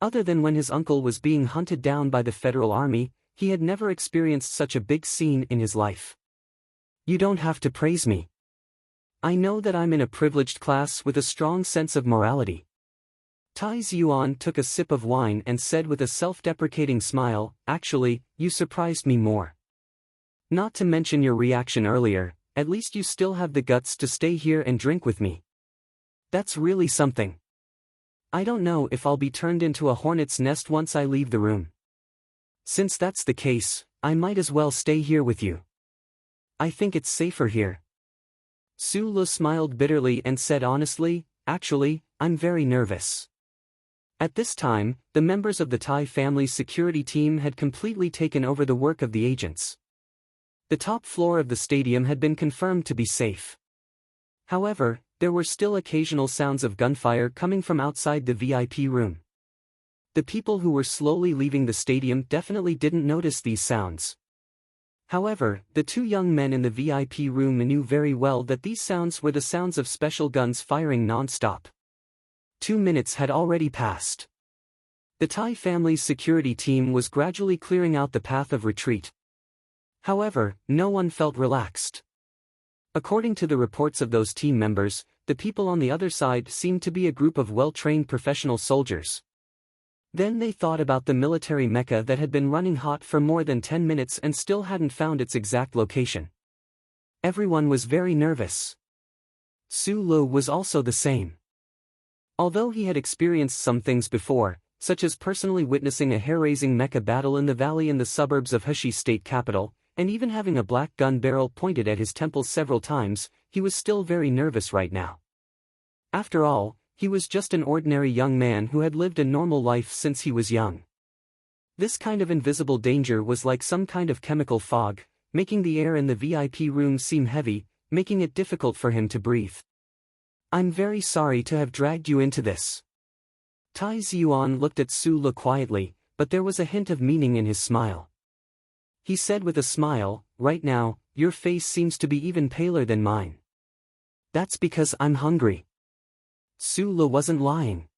Other than when his uncle was being hunted down by the Federal Army, he had never experienced such a big scene in his life. "You don't have to praise me. I know that I'm in a privileged class with a strong sense of morality." Tai Ziyuan took a sip of wine and said with a self-deprecating smile, "Actually, you surprised me more. Not to mention your reaction earlier, at least you still have the guts to stay here and drink with me. That's really something. I don't know if I'll be turned into a hornet's nest once I leave the room. Since that's the case, I might as well stay here with you. I think it's safer here." Su Lu smiled bitterly and said honestly, "Actually, I'm very nervous." At this time, the members of the Tai family's security team had completely taken over the work of the agents. The top floor of the stadium had been confirmed to be safe. However, there were still occasional sounds of gunfire coming from outside the VIP room. The people who were slowly leaving the stadium definitely didn't notice these sounds. However, the two young men in the VIP room knew very well that these sounds were the sounds of special guns firing non-stop. 2 minutes had already passed. The Thai family's security team was gradually clearing out the path of retreat. However, no one felt relaxed. According to the reports of those team members, the people on the other side seemed to be a group of well-trained professional soldiers. Then they thought about the military mecca that had been running hot for more than 10 minutes and still hadn't found its exact location. Everyone was very nervous. Su Lu was also the same. Although he had experienced some things before, such as personally witnessing a hair-raising mecca battle in the valley in the suburbs of Heshi state capital, and even having a black gun barrel pointed at his temples several times, he was still very nervous right now. After all, he was just an ordinary young man who had lived a normal life since he was young. This kind of invisible danger was like some kind of chemical fog, making the air in the VIP room seem heavy, making it difficult for him to breathe. "I'm very sorry to have dragged you into this." Tai Ziyuan looked at Su Lu quietly, but there was a hint of meaning in his smile. He said with a smile, "Right now, your face seems to be even paler than mine." "That's because I'm hungry." Su Lu wasn't lying.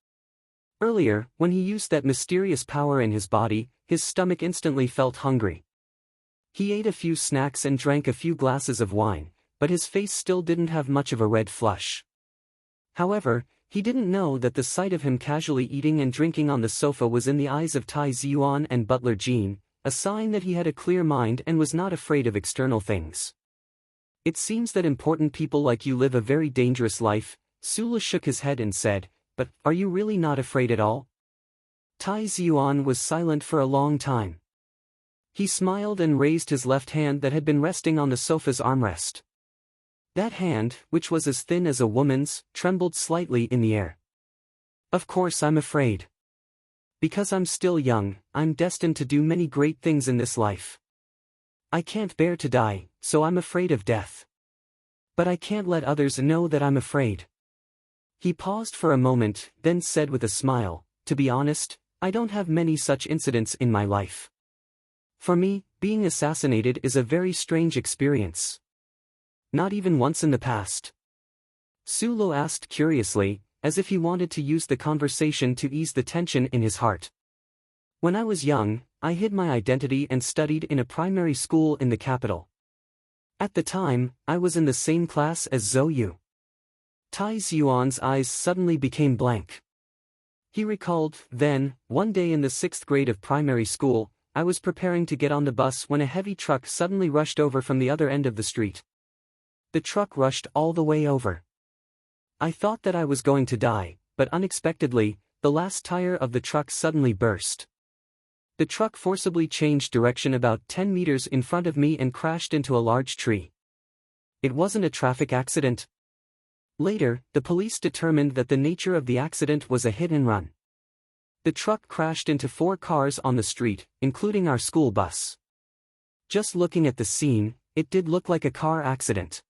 Earlier, when he used that mysterious power in his body, his stomach instantly felt hungry. He ate a few snacks and drank a few glasses of wine, but his face still didn't have much of a red flush. However, he didn't know that the sight of him casually eating and drinking on the sofa was in the eyes of Tai Ziyuan and butler Jean, a sign that he had a clear mind and was not afraid of external things. "It seems that important people like you live a very dangerous life." Su Lu shook his head and said, "But, are you really not afraid at all?" Tai Ziyuan was silent for a long time. He smiled and raised his left hand that had been resting on the sofa's armrest. That hand, which was as thin as a woman's, trembled slightly in the air. "Of course I'm afraid. Because I'm still young, I'm destined to do many great things in this life. I can't bear to die, so I'm afraid of death. But I can't let others know that I'm afraid." He paused for a moment, then said with a smile, "To be honest, I don't have many such incidents in my life. For me, being assassinated is a very strange experience." "Not even once in the past?" Su Lu asked curiously, as if he wanted to use the conversation to ease the tension in his heart. "When I was young, I hid my identity and studied in a primary school in the capital. At the time, I was in the same class as Zhou Yu." Tai Ziyuan's eyes suddenly became blank. He recalled, then, one day in the 6th grade of primary school, I was preparing to get on the bus when a heavy truck suddenly rushed over from the other end of the street. The truck rushed all the way over. I thought that I was going to die, but unexpectedly, the last tire of the truck suddenly burst. The truck forcibly changed direction about 10 meters in front of me and crashed into a large tree. It wasn't a traffic accident. Later, the police determined that the nature of the accident was a hit and run. The truck crashed into 4 cars on the street, including our school bus. Just looking at the scene, it did look like a car accident.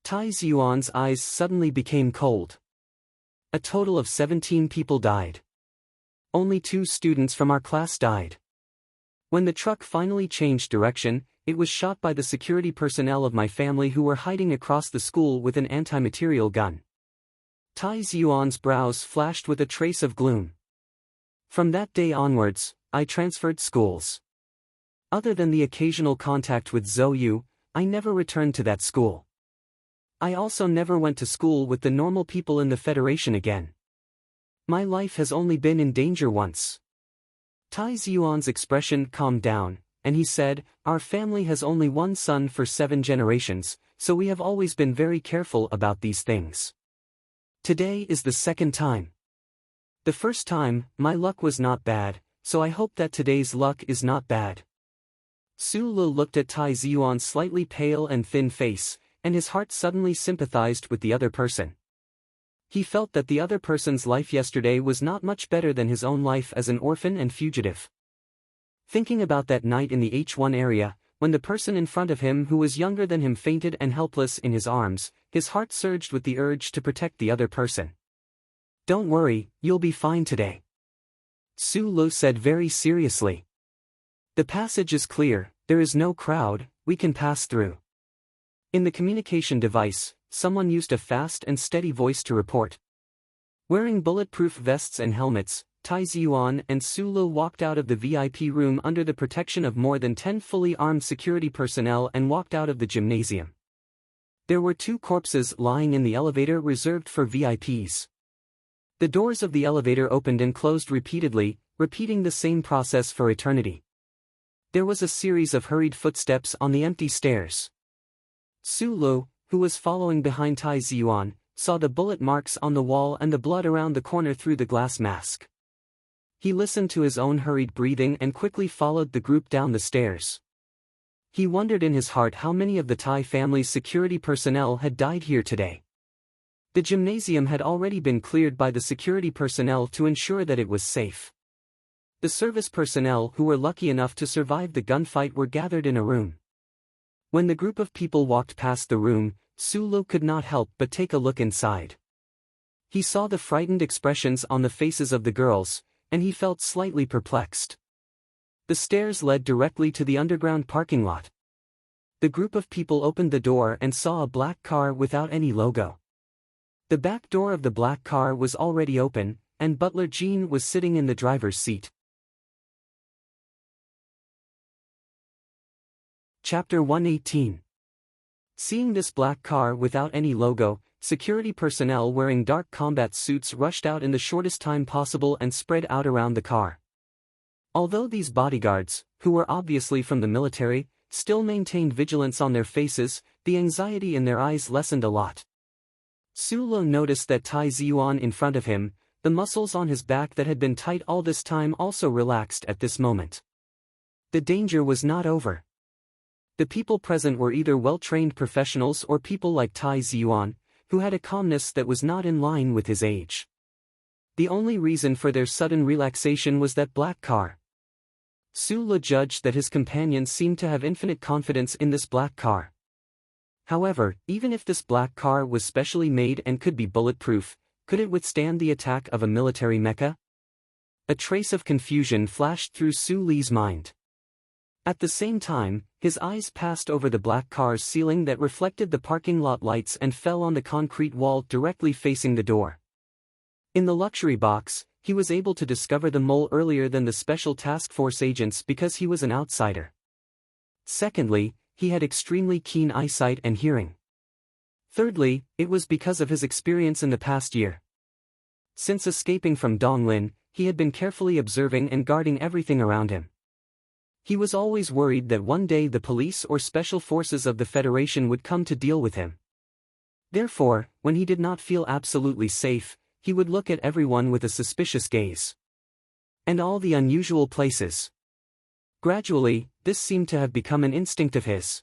Tai Ziyuan's eyes suddenly became cold. A total of 17 people died. Only 2 students from our class died. When the truck finally changed direction, it was shot by the security personnel of my family who were hiding across the school with an anti-material gun. Tai Ziyuan's brows flashed with a trace of gloom. From that day onwards, I transferred schools. Other than the occasional contact with Zhou Yu, I never returned to that school. I also never went to school with the normal people in the Federation again. My life has only been in danger once. Tai Ziyuan's expression calmed down, and he said, "Our family has only one son for 7 generations, so we have always been very careful about these things. Today is the second time. The first time, my luck was not bad, so I hope that today's luck is not bad." Su Lu looked at Tai Ziyuan's slightly pale and thin face, and his heart suddenly sympathized with the other person. He felt that the other person's life yesterday was not much better than his own life as an orphan and fugitive. Thinking about that night in the H1 area, when the person in front of him who was younger than him fainted and helpless in his arms, his heart surged with the urge to protect the other person. "Don't worry, you'll be fine today," Su Lu said very seriously. "The passage is clear, there is no crowd, we can pass through. In the communication device, someone used a fast and steady voice to report. Wearing bulletproof vests and helmets, Tai Ziyuan and Su Lu walked out of the VIP room under the protection of more than 10 fully armed security personnel and walked out of the gymnasium. There were 2 corpses lying in the elevator reserved for VIPs. The doors of the elevator opened and closed repeatedly, repeating the same process for eternity. There was a series of hurried footsteps on the empty stairs. Su Lu, who was following behind Tai Ziyuan, saw the bullet marks on the wall and the blood around the corner through the glass mask. He listened to his own hurried breathing and quickly followed the group down the stairs. He wondered in his heart how many of the Tai family's security personnel had died here today. The gymnasium had already been cleared by the security personnel to ensure that it was safe. The service personnel who were lucky enough to survive the gunfight were gathered in a room. When the group of people walked past the room, Su Lu could not help but take a look inside. He saw the frightened expressions on the faces of the girls, and he felt slightly perplexed. The stairs led directly to the underground parking lot. The group of people opened the door and saw a black car without any logo. The back door of the black car was already open, and Butler Jean was sitting in the driver's seat. Chapter 118. Seeing this black car without any logo, security personnel wearing dark combat suits rushed out in the shortest time possible and spread out around the car. Although these bodyguards, who were obviously from the military, still maintained vigilance on their faces, the anxiety in their eyes lessened a lot. Su Lu noticed that Tai Ziyuan in front of him, the muscles on his back that had been tight all this time also relaxed at this moment. The danger was not over. The people present were either well-trained professionals or people like Tai Ziyuan, who had a calmness that was not in line with his age. The only reason for their sudden relaxation was that black car. Su Lu judged that his companions seemed to have infinite confidence in this black car. However, even if this black car was specially made and could be bulletproof, could it withstand the attack of a military mecha? A trace of confusion flashed through Su Li's mind. At the same time, his eyes passed over the black car's ceiling that reflected the parking lot lights and fell on the concrete wall directly facing the door. In the luxury box, he was able to discover the mole earlier than the special task force agents because he was an outsider. Secondly, he had extremely keen eyesight and hearing. Thirdly, it was because of his experience in the past year. Since escaping from Donglin, he had been carefully observing and guarding everything around him. He was always worried that one day the police or special forces of the Federation would come to deal with him. Therefore, when he did not feel absolutely safe, he would look at everyone with a suspicious gaze. And all the unusual places. Gradually, this seemed to have become an instinct of his.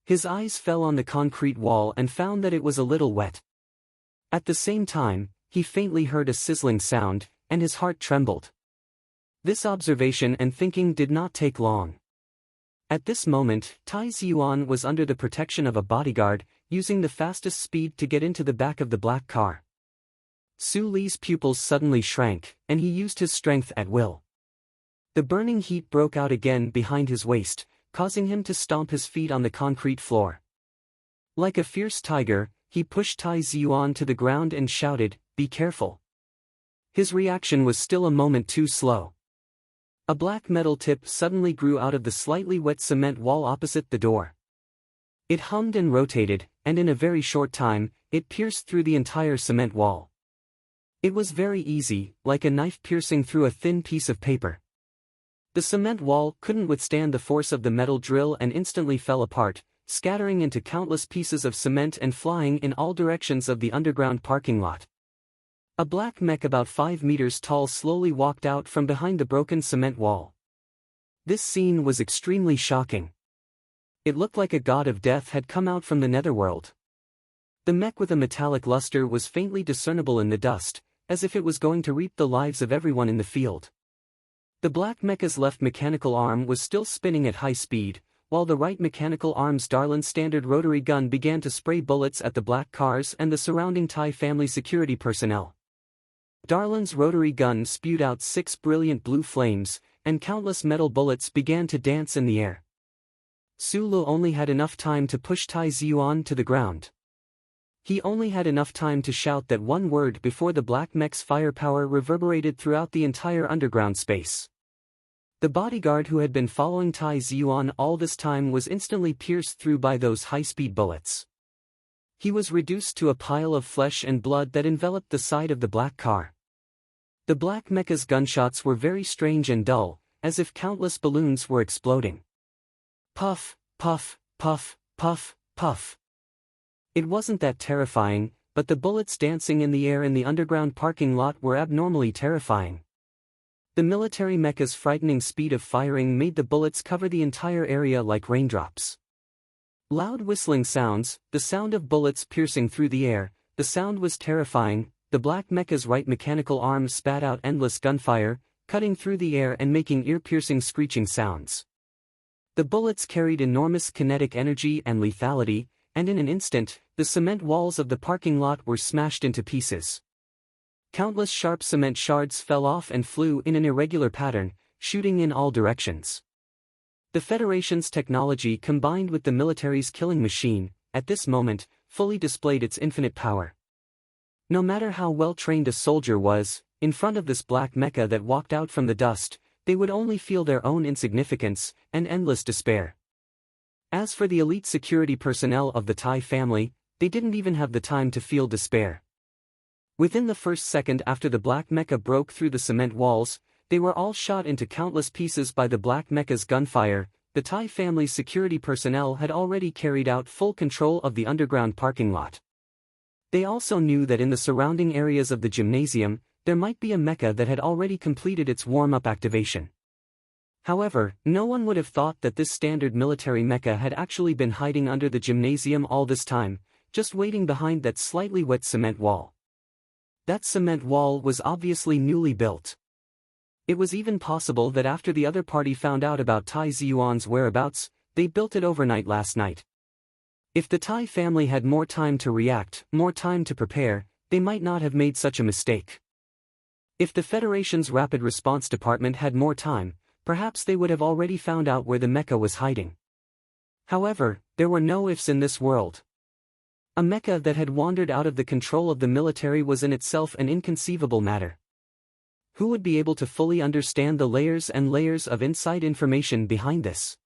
His eyes fell on the concrete wall and found that it was a little wet. At the same time, he faintly heard a sizzling sound, and his heart trembled. This observation and thinking did not take long. At this moment, Tai Ziyuan was under the protection of a bodyguard, using the fastest speed to get into the back of the black car. Su Li's pupils suddenly shrank, and he used his strength at will. The burning heat broke out again behind his waist, causing him to stomp his feet on the concrete floor. Like a fierce tiger, he pushed Tai Ziyuan to the ground and shouted, "Be careful." His reaction was still a moment too slow. A black metal tip suddenly grew out of the slightly wet cement wall opposite the door. It hummed and rotated, and in a very short time, it pierced through the entire cement wall. It was very easy, like a knife piercing through a thin piece of paper. The cement wall couldn't withstand the force of the metal drill and instantly fell apart, scattering into countless pieces of cement and flying in all directions of the underground parking lot. A black mech about 5 meters tall slowly walked out from behind the broken cement wall. This scene was extremely shocking. It looked like a god of death had come out from the netherworld. The mech with a metallic luster was faintly discernible in the dust, as if it was going to reap the lives of everyone in the field. The black mecha's left mechanical arm was still spinning at high speed, while the right mechanical arm's Darlin standard rotary gun began to spray bullets at the black cars and the surrounding Tai family security personnel. Darlin's rotary gun spewed out 6 brilliant blue flames, and countless metal bullets began to dance in the air. Sulu only had enough time to push Tai Ziyuan to the ground. He only had enough time to shout that one word before the black mech's firepower reverberated throughout the entire underground space. The bodyguard who had been following Tai Ziyuan all this time was instantly pierced through by those high-speed bullets. He was reduced to a pile of flesh and blood that enveloped the side of the black car. The black mecha's gunshots were very strange and dull, as if countless balloons were exploding. Puff, puff, puff, puff, puff. It wasn't that terrifying, but the bullets dancing in the air in the underground parking lot were abnormally terrifying. The military mecha's frightening speed of firing made the bullets cover the entire area like raindrops. Loud whistling sounds, the sound of bullets piercing through the air, the sound was terrifying. The black mecha's right mechanical arm spat out endless gunfire, cutting through the air and making ear-piercing screeching sounds. The bullets carried enormous kinetic energy and lethality, and in an instant, the cement walls of the parking lot were smashed into pieces. Countless sharp cement shards fell off and flew in an irregular pattern, shooting in all directions. The Federation's technology combined with the military's killing machine, at this moment, fully displayed its infinite power. No matter how well-trained a soldier was, in front of this black mecha that walked out from the dust, they would only feel their own insignificance and endless despair. As for the elite security personnel of the Tai family, they didn't even have the time to feel despair. Within the first second after the black mecha broke through the cement walls, they were all shot into countless pieces by the black mecha's gunfire. The Tai family's security personnel had already carried out full control of the underground parking lot. They also knew that in the surrounding areas of the gymnasium, there might be a mecha that had already completed its warm-up activation. However, no one would have thought that this standard military mecha had actually been hiding under the gymnasium all this time, just waiting behind that slightly wet cement wall. That cement wall was obviously newly built. It was even possible that after the other party found out about Tai Ziyuan's whereabouts, they built it overnight last night. If the Tai family had more time to react, more time to prepare, they might not have made such a mistake. If the Federation's Rapid Response Department had more time, perhaps they would have already found out where the mecha was hiding. However, there were no ifs in this world. A mecha that had wandered out of the control of the military was in itself an inconceivable matter. Who would be able to fully understand the layers and layers of inside information behind this?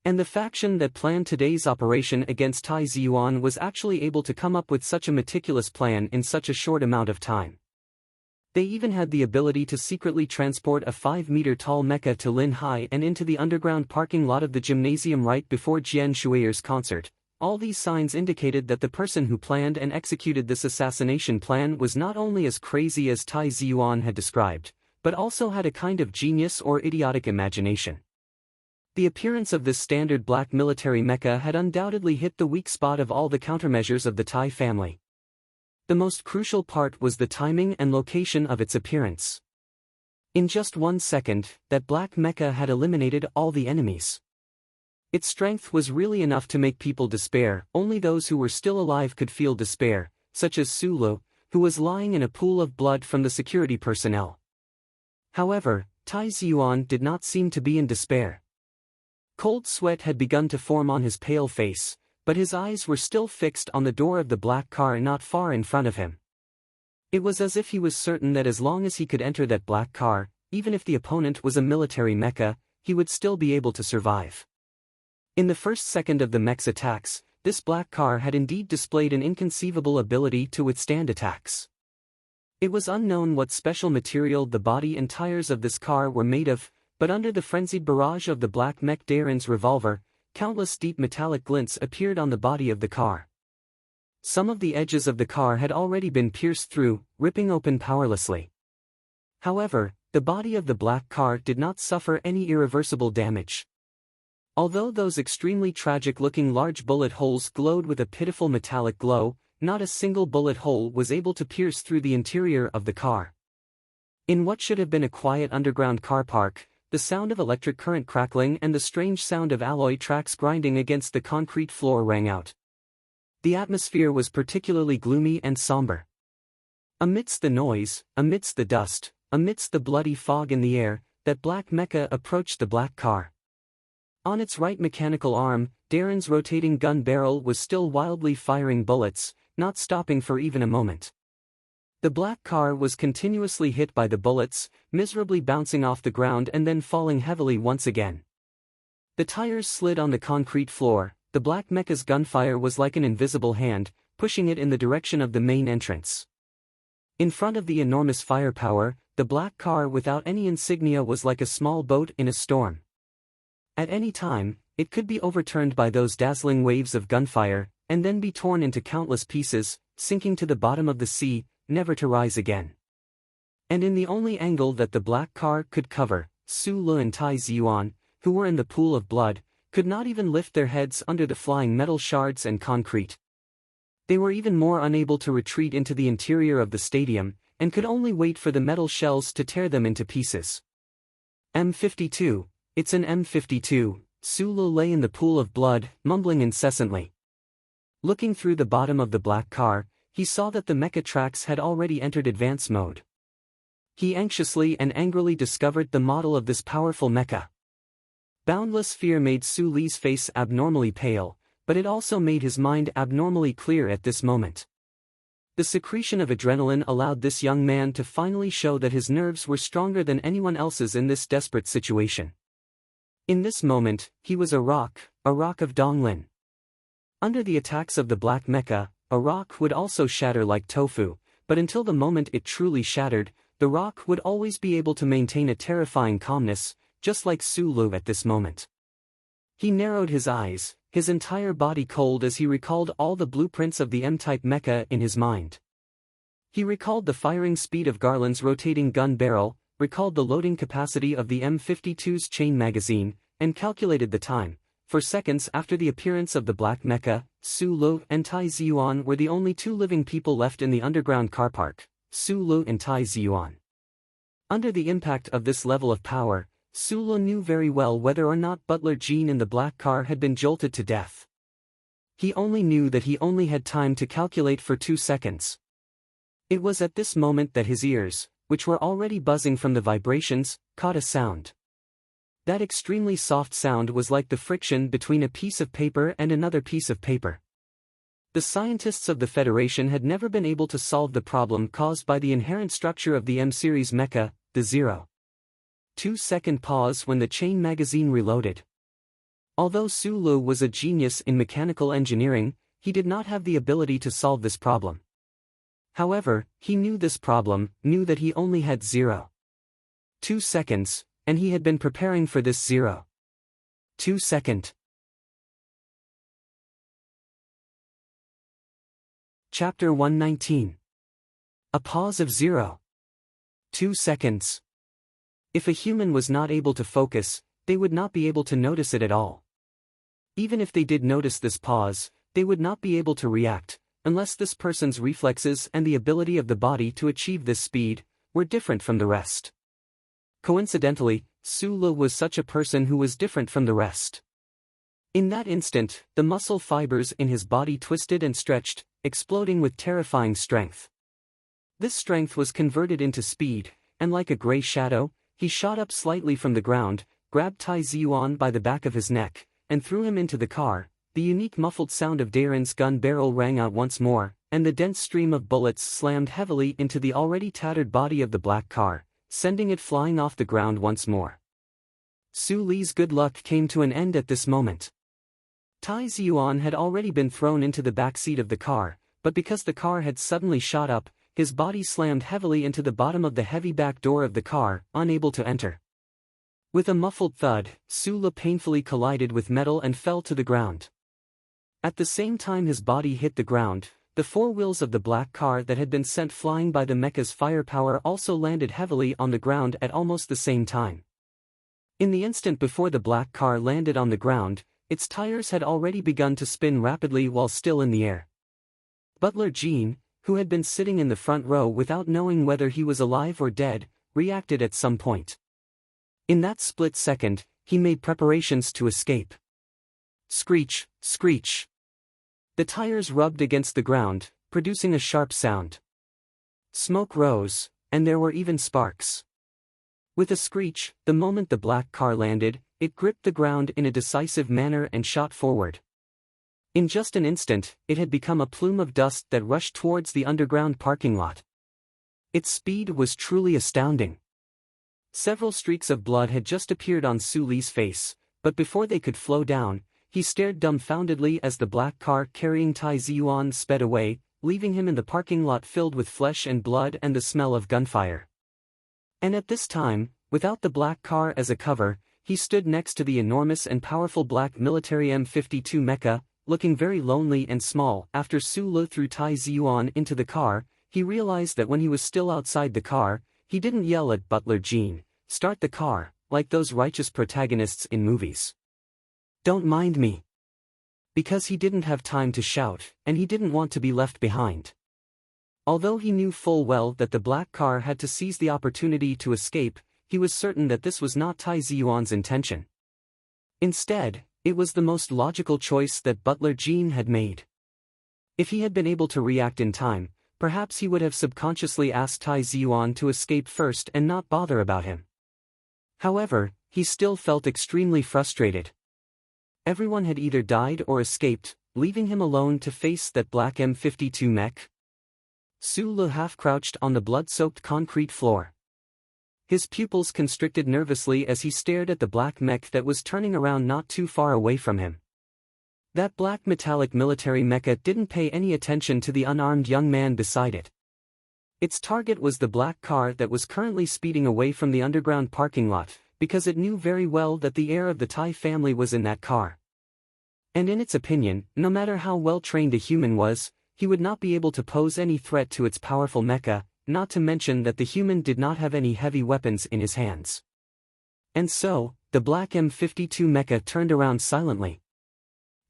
And the faction that planned today's operation against Tai Ziyuan was actually able to come up with such a meticulous plan in such a short amount of time. They even had the ability to secretly transport a 5-meter-tall mecha to Linhai and into the underground parking lot of the gymnasium right before Jian Shuiyer's concert. All these signs indicated that the person who planned and executed this assassination plan was not only as crazy as Tai Ziyuan had described, but also had a kind of genius or idiotic imagination. The appearance of this standard black military mecha had undoubtedly hit the weak spot of all the countermeasures of the Tai family. The most crucial part was the timing and location of its appearance. In just 1 second, that black mecha had eliminated all the enemies. Its strength was really enough to make people despair. Only those who were still alive could feel despair, such as Sulu, who was lying in a pool of blood from the security personnel. However, Tai Ziyuan did not seem to be in despair. Cold sweat had begun to form on his pale face, but his eyes were still fixed on the door of the black car not far in front of him. It was as if he was certain that as long as he could enter that black car, even if the opponent was a military mecha, he would still be able to survive. In the first second of the mech's attacks, this black car had indeed displayed an inconceivable ability to withstand attacks. It was unknown what special material the body and tires of this car were made of, but under the frenzied barrage of the black mech Darren's revolver, countless deep metallic glints appeared on the body of the car. Some of the edges of the car had already been pierced through, ripping open powerlessly. However, the body of the black car did not suffer any irreversible damage. Although those extremely tragic-looking large bullet holes glowed with a pitiful metallic glow, not a single bullet hole was able to pierce through the interior of the car. In what should have been a quiet underground car park, the sound of electric current crackling and the strange sound of alloy tracks grinding against the concrete floor rang out. The atmosphere was particularly gloomy and somber. Amidst the noise, amidst the dust, amidst the bloody fog in the air, that black mecha approached the black car. On its right mechanical arm, Darren's rotating gun barrel was still wildly firing bullets, not stopping for even a moment. The black car was continuously hit by the bullets, miserably bouncing off the ground and then falling heavily once again. The tires slid on the concrete floor. The black mecha's gunfire was like an invisible hand, pushing it in the direction of the main entrance. In front of the enormous firepower, the black car without any insignia was like a small boat in a storm. At any time, it could be overturned by those dazzling waves of gunfire, and then be torn into countless pieces, sinking to the bottom of the sea, never to rise again. And in the only angle that the black car could cover, Su Le and Tai Ziyuan, who were in the pool of blood, could not even lift their heads under the flying metal shards and concrete. They were even more unable to retreat into the interior of the stadium, and could only wait for the metal shells to tear them into pieces. M52, it's an M52, Su Le lay in the pool of blood, mumbling incessantly. Looking through the bottom of the black car, he saw that the mecha tracks had already entered advance mode. He anxiously and angrily discovered the model of this powerful mecha. Boundless fear made Su Le's face abnormally pale, but it also made his mind abnormally clear at this moment. The secretion of adrenaline allowed this young man to finally show that his nerves were stronger than anyone else's in this desperate situation. In this moment, he was a rock of Donglin. Under the attacks of the black mecha, a rock would also shatter like tofu, but until the moment it truly shattered, the rock would always be able to maintain a terrifying calmness, just like Su Le at this moment. He narrowed his eyes, his entire body cold as he recalled all the blueprints of the M-type mecha in his mind. He recalled the firing speed of Garland's rotating gun barrel, recalled the loading capacity of the M52's chain magazine, and calculated the time. For seconds after the appearance of the black mecha, Su Le and Tai Ziyuan were the only two living people left in the underground car park, Su Le and Tai Ziyuan. Under the impact of this level of power, Su Le knew very well whether or not Butler Jean in the black car had been jolted to death. He only knew that he only had time to calculate for 2 seconds. It was at this moment that his ears, which were already buzzing from the vibrations, caught a sound. That extremely soft sound was like the friction between a piece of paper and another piece of paper. The scientists of the Federation had never been able to solve the problem caused by the inherent structure of the M-series mecha, the 0.2-second pause when the chain magazine reloaded. Although Su Le was a genius in mechanical engineering, he did not have the ability to solve this problem. However, he knew this problem, knew that he only had 0.2 seconds, and he had been preparing for this 0.2 second. Chapter 119. A pause of 0.2 seconds. If a human was not able to focus, they would not be able to notice it at all. Even if they did notice this pause, they would not be able to react, unless this person's reflexes and the ability of the body to achieve this speed were different from the rest. Coincidentally, Su Le was such a person who was different from the rest. In that instant, the muscle fibers in his body twisted and stretched, exploding with terrifying strength. This strength was converted into speed, and like a gray shadow, he shot up slightly from the ground, grabbed Tai Ziyuan by the back of his neck, and threw him into the car. The unique muffled sound of Darren's gun barrel rang out once more, and the dense stream of bullets slammed heavily into the already tattered body of the black car, sending it flying off the ground once more. Su Le's good luck came to an end at this moment. Tai Ziyuan had already been thrown into the back seat of the car, but because the car had suddenly shot up, his body slammed heavily into the bottom of the heavy back door of the car, unable to enter. With a muffled thud, Su Le painfully collided with metal and fell to the ground. At the same time his body hit the ground, the four wheels of the black car that had been sent flying by the mecha's firepower also landed heavily on the ground at almost the same time. In the instant before the black car landed on the ground, its tires had already begun to spin rapidly while still in the air. Butler Jean, who had been sitting in the front row without knowing whether he was alive or dead, reacted at some point. In that split second, he made preparations to escape. Screech, screech. The tires rubbed against the ground, producing a sharp sound. Smoke rose, and there were even sparks. With a screech, the moment the black car landed, it gripped the ground in a decisive manner and shot forward. In just an instant, it had become a plume of dust that rushed towards the underground parking lot. Its speed was truly astounding. Several streaks of blood had just appeared on Su Li's face, but before they could flow down, he stared dumbfoundedly as the black car carrying Tai Ziyuan sped away, leaving him in the parking lot filled with flesh and blood and the smell of gunfire. And at this time, without the black car as a cover, he stood next to the enormous and powerful black military M52 mecha, looking very lonely and small. After Su Li threw Tai Ziyuan into the car, he realized that when he was still outside the car, he didn't yell at Butler Jean, "Start the car," like those righteous protagonists in movies. "Don't mind me." Because he didn't have time to shout, and he didn't want to be left behind. Although he knew full well that the black car had to seize the opportunity to escape, he was certain that this was not Tai Ziyuan's intention. Instead, it was the most logical choice that Butler Jean had made. If he had been able to react in time, perhaps he would have subconsciously asked Tai Ziyuan to escape first and not bother about him. However, he still felt extremely frustrated. Everyone had either died or escaped, leaving him alone to face that black M52 mech. Su Li half-crouched on the blood-soaked concrete floor. His pupils constricted nervously as he stared at the black mech that was turning around not too far away from him. That black metallic military mecha didn't pay any attention to the unarmed young man beside it. Its target was the black car that was currently speeding away from the underground parking lot, because it knew very well that the heir of the Tai family was in that car. And in its opinion, no matter how well-trained a human was, he would not be able to pose any threat to its powerful mecha, not to mention that the human did not have any heavy weapons in his hands. And so, the black M52 mecha turned around silently.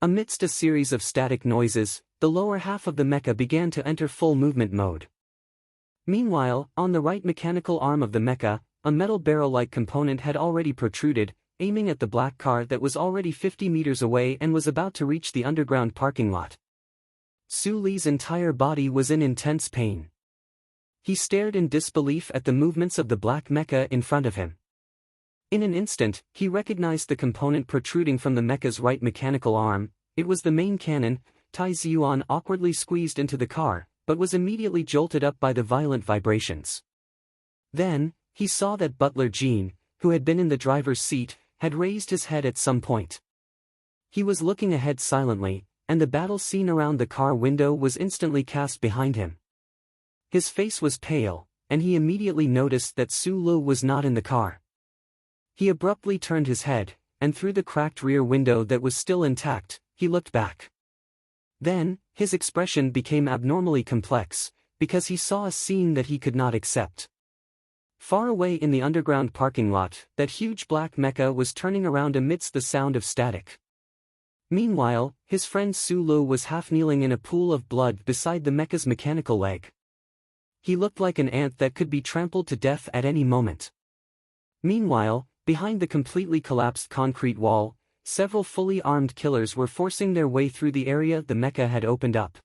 Amidst a series of static noises, the lower half of the mecha began to enter full movement mode. Meanwhile, on the right mechanical arm of the mecha, a metal barrel-like component had already protruded, aiming at the black car that was already 50 meters away and was about to reach the underground parking lot. Su Li's entire body was in intense pain. He stared in disbelief at the movements of the black mecha in front of him. In an instant, he recognized the component protruding from the mecha's right mechanical arm. It was the main cannon. Tai Ziyuan awkwardly squeezed into the car, but was immediately jolted up by the violent vibrations. Then, he saw that Butler Jean, who had been in the driver's seat, had raised his head at some point. He was looking ahead silently, and the battle scene around the car window was instantly cast behind him. His face was pale, and he immediately noticed that Su Li was not in the car. He abruptly turned his head, and through the cracked rear window that was still intact, he looked back. Then, his expression became abnormally complex, because he saw a scene that he could not accept. Far away in the underground parking lot, that huge black mecha was turning around amidst the sound of static. Meanwhile, his friend Su Li was half-kneeling in a pool of blood beside the mecha's mechanical leg. He looked like an ant that could be trampled to death at any moment. Meanwhile, behind the completely collapsed concrete wall, several fully armed killers were forcing their way through the area the mecha had opened up.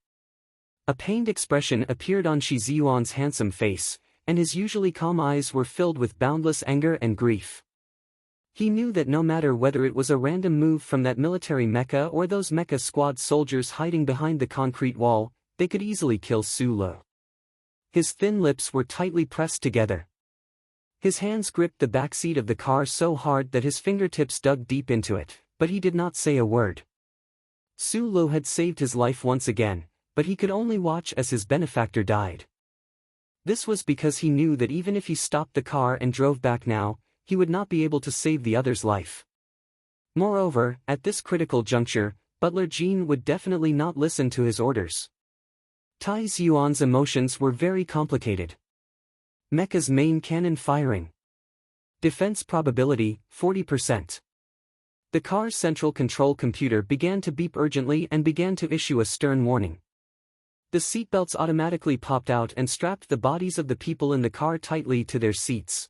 A pained expression appeared on Shi Ziyuan's handsome face, and his usually calm eyes were filled with boundless anger and grief. He knew that no matter whether it was a random move from that military mecha or those mecha squad soldiers hiding behind the concrete wall, they could easily kill Su Li. His thin lips were tightly pressed together. His hands gripped the backseat of the car so hard that his fingertips dug deep into it, but he did not say a word. Su Li had saved his life once again, but he could only watch as his benefactor died. This was because he knew that even if he stopped the car and drove back now, he would not be able to save the other's life. Moreover, at this critical juncture, Butler Jean would definitely not listen to his orders. Tai Ziyuan's emotions were very complicated. Mecha's main cannon firing. Defense probability, 40%. The car's central control computer began to beep urgently and began to issue a stern warning. The seatbelts automatically popped out and strapped the bodies of the people in the car tightly to their seats.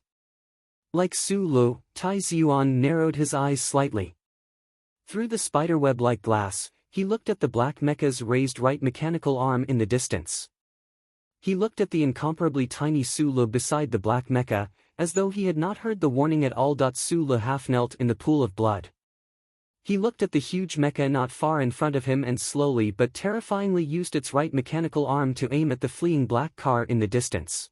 Like Su Li, Tai Ziyuan narrowed his eyes slightly. Through the spiderweb-like glass, he looked at the black mecha's raised right mechanical arm in the distance. He looked at the incomparably tiny Su Li beside the black mecha, as though he had not heard the warning at all. Sulu half knelt in the pool of blood. He looked at the huge mecha not far in front of him and slowly but terrifyingly used its right mechanical arm to aim at the fleeing black car in the distance.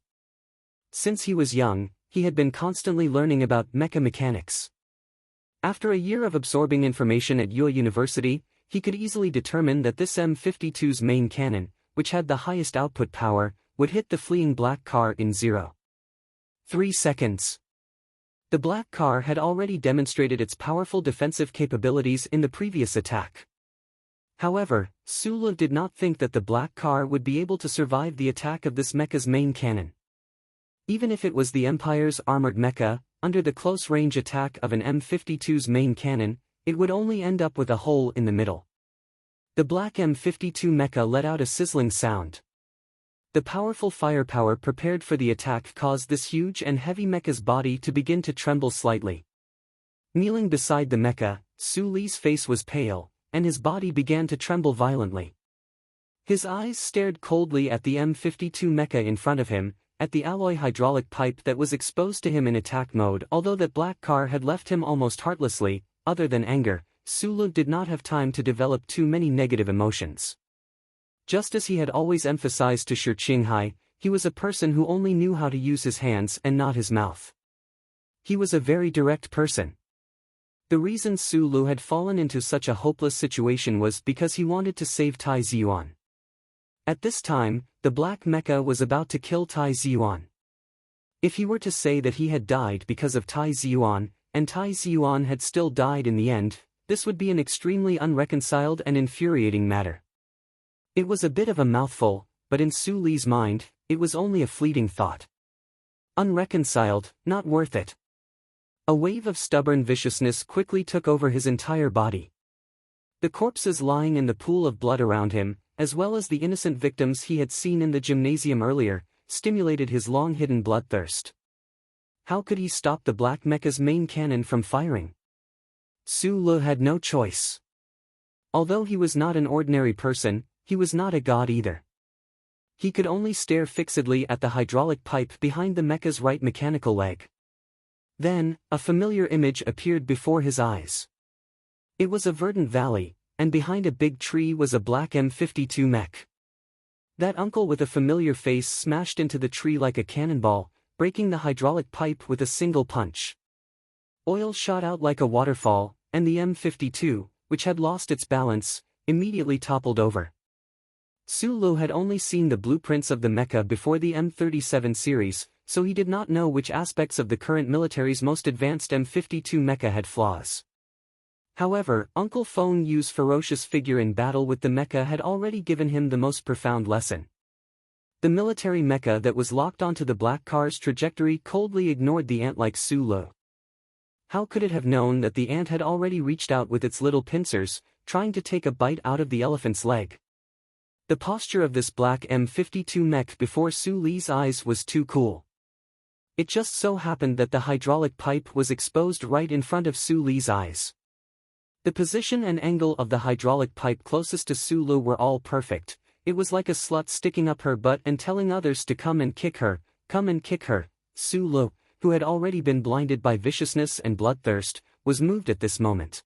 Since he was young, he had been constantly learning about mecha mechanics. After a year of absorbing information at University, he could easily determine that this M52's main cannon, which had the highest output power, would hit the fleeing black car in 0.3 seconds. The black car had already demonstrated its powerful defensive capabilities in the previous attack. However, Sulu did not think that the black car would be able to survive the attack of this mecha's main cannon. Even if it was the Empire's armored mecha, under the close-range attack of an M52's main cannon, it would only end up with a hole in the middle. The black M52 mecha let out a sizzling sound. The powerful firepower prepared for the attack caused this huge and heavy mecha's body to begin to tremble slightly. Kneeling beside the mecha, Suli's face was pale, and his body began to tremble violently. His eyes stared coldly at the M52 mecha in front of him, at the alloy hydraulic pipe that was exposed to him in attack mode. Although that black car had left him almost heartlessly, other than anger, Sulu did not have time to develop too many negative emotions. Just as he had always emphasized to Shi Qinghai, he was a person who only knew how to use his hands and not his mouth. He was a very direct person. The reason Sulu had fallen into such a hopeless situation was because he wanted to save Tai Ziyuan. At this time, the black mecha was about to kill Tai Ziyuan. If he were to say that he had died because of Tai Ziyuan, and Tai Ziyuan had still died in the end, this would be an extremely unreconciled and infuriating matter. It was a bit of a mouthful, but in Su Li's mind, it was only a fleeting thought. Unreconciled, not worth it. A wave of stubborn viciousness quickly took over his entire body. The corpses lying in the pool of blood around him, as well as the innocent victims he had seen in the gymnasium earlier, stimulated his long-hidden bloodthirst. How could he stop the black mecha's main cannon from firing? Su Lu had no choice. Although he was not an ordinary person, he was not a god either. He could only stare fixedly at the hydraulic pipe behind the mecha's right mechanical leg. Then, a familiar image appeared before his eyes. It was a verdant valley, and behind a big tree was a black M52 mech. That uncle with a familiar face smashed into the tree like a cannonball, breaking the hydraulic pipe with a single punch. Oil shot out like a waterfall, and the M52, which had lost its balance, immediately toppled over. Sulu had only seen the blueprints of the mecha before the M37 series, so he did not know which aspects of the current military's most advanced M52 mecha had flaws. However, Uncle Feng Yu's ferocious figure in battle with the mecha had already given him the most profound lesson. The military mecha that was locked onto the black car's trajectory coldly ignored the ant like Sulu. How could it have known that the ant had already reached out with its little pincers, trying to take a bite out of the elephant's leg? The posture of this black M52 mech before Su Li's eyes was too cool. It just so happened that the hydraulic pipe was exposed right in front of Su Li's eyes. The position and angle of the hydraulic pipe closest to Sulu were all perfect. It was like a slut sticking up her butt and telling others to come and kick her, come and kick her. Sulu, who had already been blinded by viciousness and bloodthirst, was moved at this moment.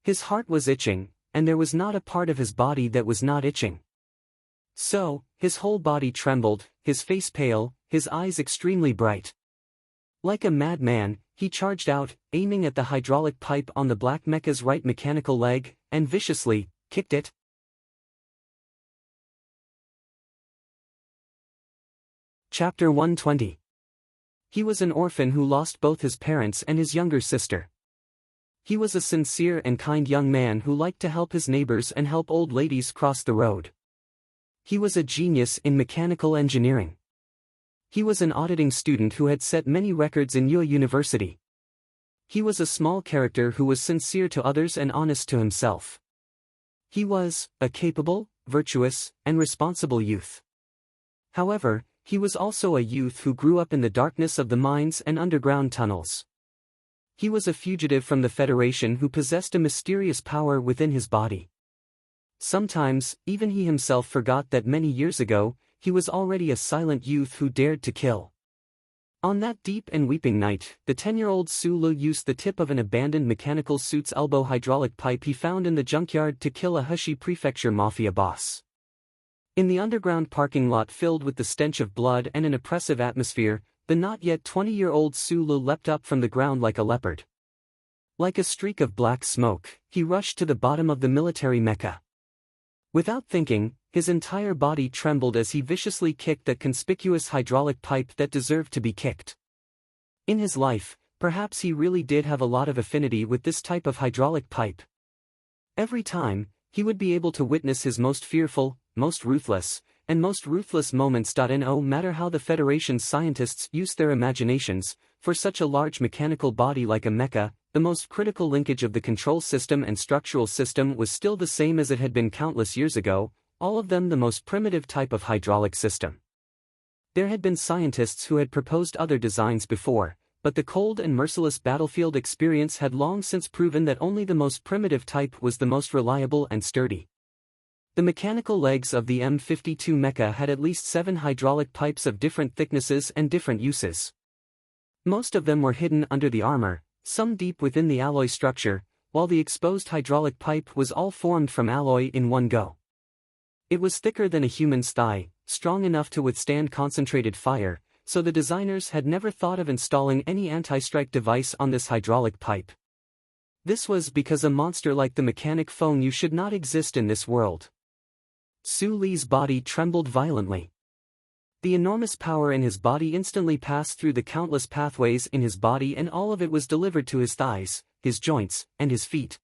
His heart was itching, and there was not a part of his body that was not itching. So, his whole body trembled, his face pale, his eyes extremely bright. Like a madman, he charged out, aiming at the hydraulic pipe on the black mecha's right mechanical leg, and viciously kicked it. Chapter 120. He was an orphan who lost both his parents and his younger sister. He was a sincere and kind young man who liked to help his neighbors and help old ladies cross the road. He was a genius in mechanical engineering. He was an auditing student who had set many records in University. He was a small character who was sincere to others and honest to himself. He was a capable, virtuous, and responsible youth. However, he was also a youth who grew up in the darkness of the mines and underground tunnels. He was a fugitive from the Federation who possessed a mysterious power within his body. Sometimes, even he himself forgot that many years ago, he was already a silent youth who dared to kill. On that deep and weeping night, the 10-year-old Su Lu used the tip of an abandoned mechanical suit's elbow hydraulic pipe he found in the junkyard to kill a Hushi Prefecture mafia boss. In the underground parking lot filled with the stench of blood and an oppressive atmosphere, the not yet 20-year-old Su Lu leapt up from the ground like a leopard. Like a streak of black smoke, he rushed to the bottom of the military mecha. Without thinking, his entire body trembled as he viciously kicked that conspicuous hydraulic pipe that deserved to be kicked. In his life, perhaps he really did have a lot of affinity with this type of hydraulic pipe. Every time, he would be able to witness his most fearful, most ruthless moments. No matter how the Federation's scientists used their imaginations, for such a large mechanical body like a mecha, the most critical linkage of the control system and structural system was still the same as it had been countless years ago, all of them the most primitive type of hydraulic system. There had been scientists who had proposed other designs before, but the cold and merciless battlefield experience had long since proven that only the most primitive type was the most reliable and sturdy. The mechanical legs of the M52 mecha had at least 7 hydraulic pipes of different thicknesses and different uses. Most of them were hidden under the armor, some deep within the alloy structure, while the exposed hydraulic pipe was all formed from alloy in one go. It was thicker than a human's thigh, strong enough to withstand concentrated fire, so the designers had never thought of installing any anti-strike device on this hydraulic pipe. This was because a monster like the mechanic phone you should not exist in this world. Su Li's body trembled violently. The enormous power in his body instantly passed through the countless pathways in his body, and all of it was delivered to his thighs, his joints, and his feet.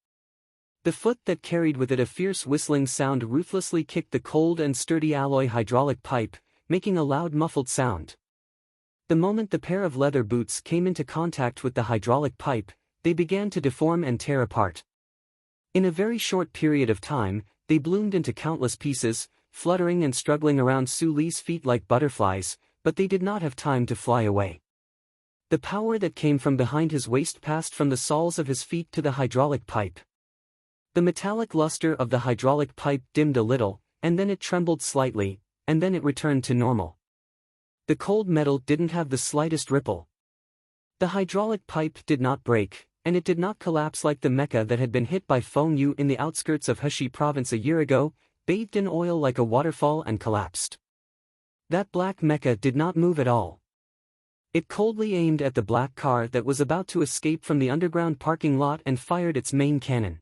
The foot that carried with it a fierce whistling sound ruthlessly kicked the cold and sturdy alloy hydraulic pipe, making a loud muffled sound. The moment the pair of leather boots came into contact with the hydraulic pipe, they began to deform and tear apart. In a very short period of time, they bloomed into countless pieces, fluttering and struggling around Su Li's feet like butterflies, but they did not have time to fly away. The power that came from behind his waist passed from the soles of his feet to the hydraulic pipe. The metallic luster of the hydraulic pipe dimmed a little, and then it trembled slightly, and then it returned to normal. The cold metal didn't have the slightest ripple. The hydraulic pipe did not break, and it did not collapse like the mecha that had been hit by Feng Yu in the outskirts of Heshi province a year ago, bathed in oil like a waterfall and collapsed. That black mecha did not move at all. It coldly aimed at the black car that was about to escape from the underground parking lot and fired its main cannon.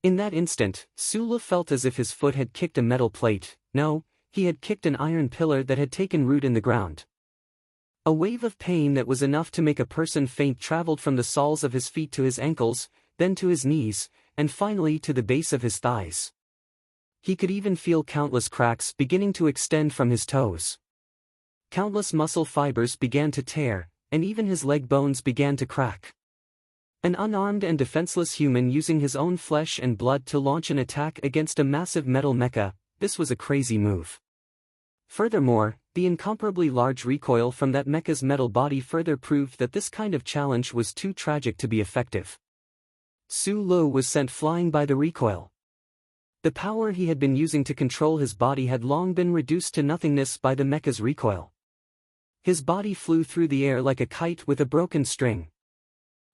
In that instant, Su Lu felt as if his foot had kicked a metal plate. No, he had kicked an iron pillar that had taken root in the ground. A wave of pain that was enough to make a person faint traveled from the soles of his feet to his ankles, then to his knees, and finally to the base of his thighs. He could even feel countless cracks beginning to extend from his toes. Countless muscle fibers began to tear, and even his leg bones began to crack. An unarmed and defenseless human using his own flesh and blood to launch an attack against a massive metal mecha, this was a crazy move. Furthermore, the incomparably large recoil from that mecha's metal body further proved that this kind of challenge was too tragic to be effective. Su Lu was sent flying by the recoil. The power he had been using to control his body had long been reduced to nothingness by the mecha's recoil. His body flew through the air like a kite with a broken string.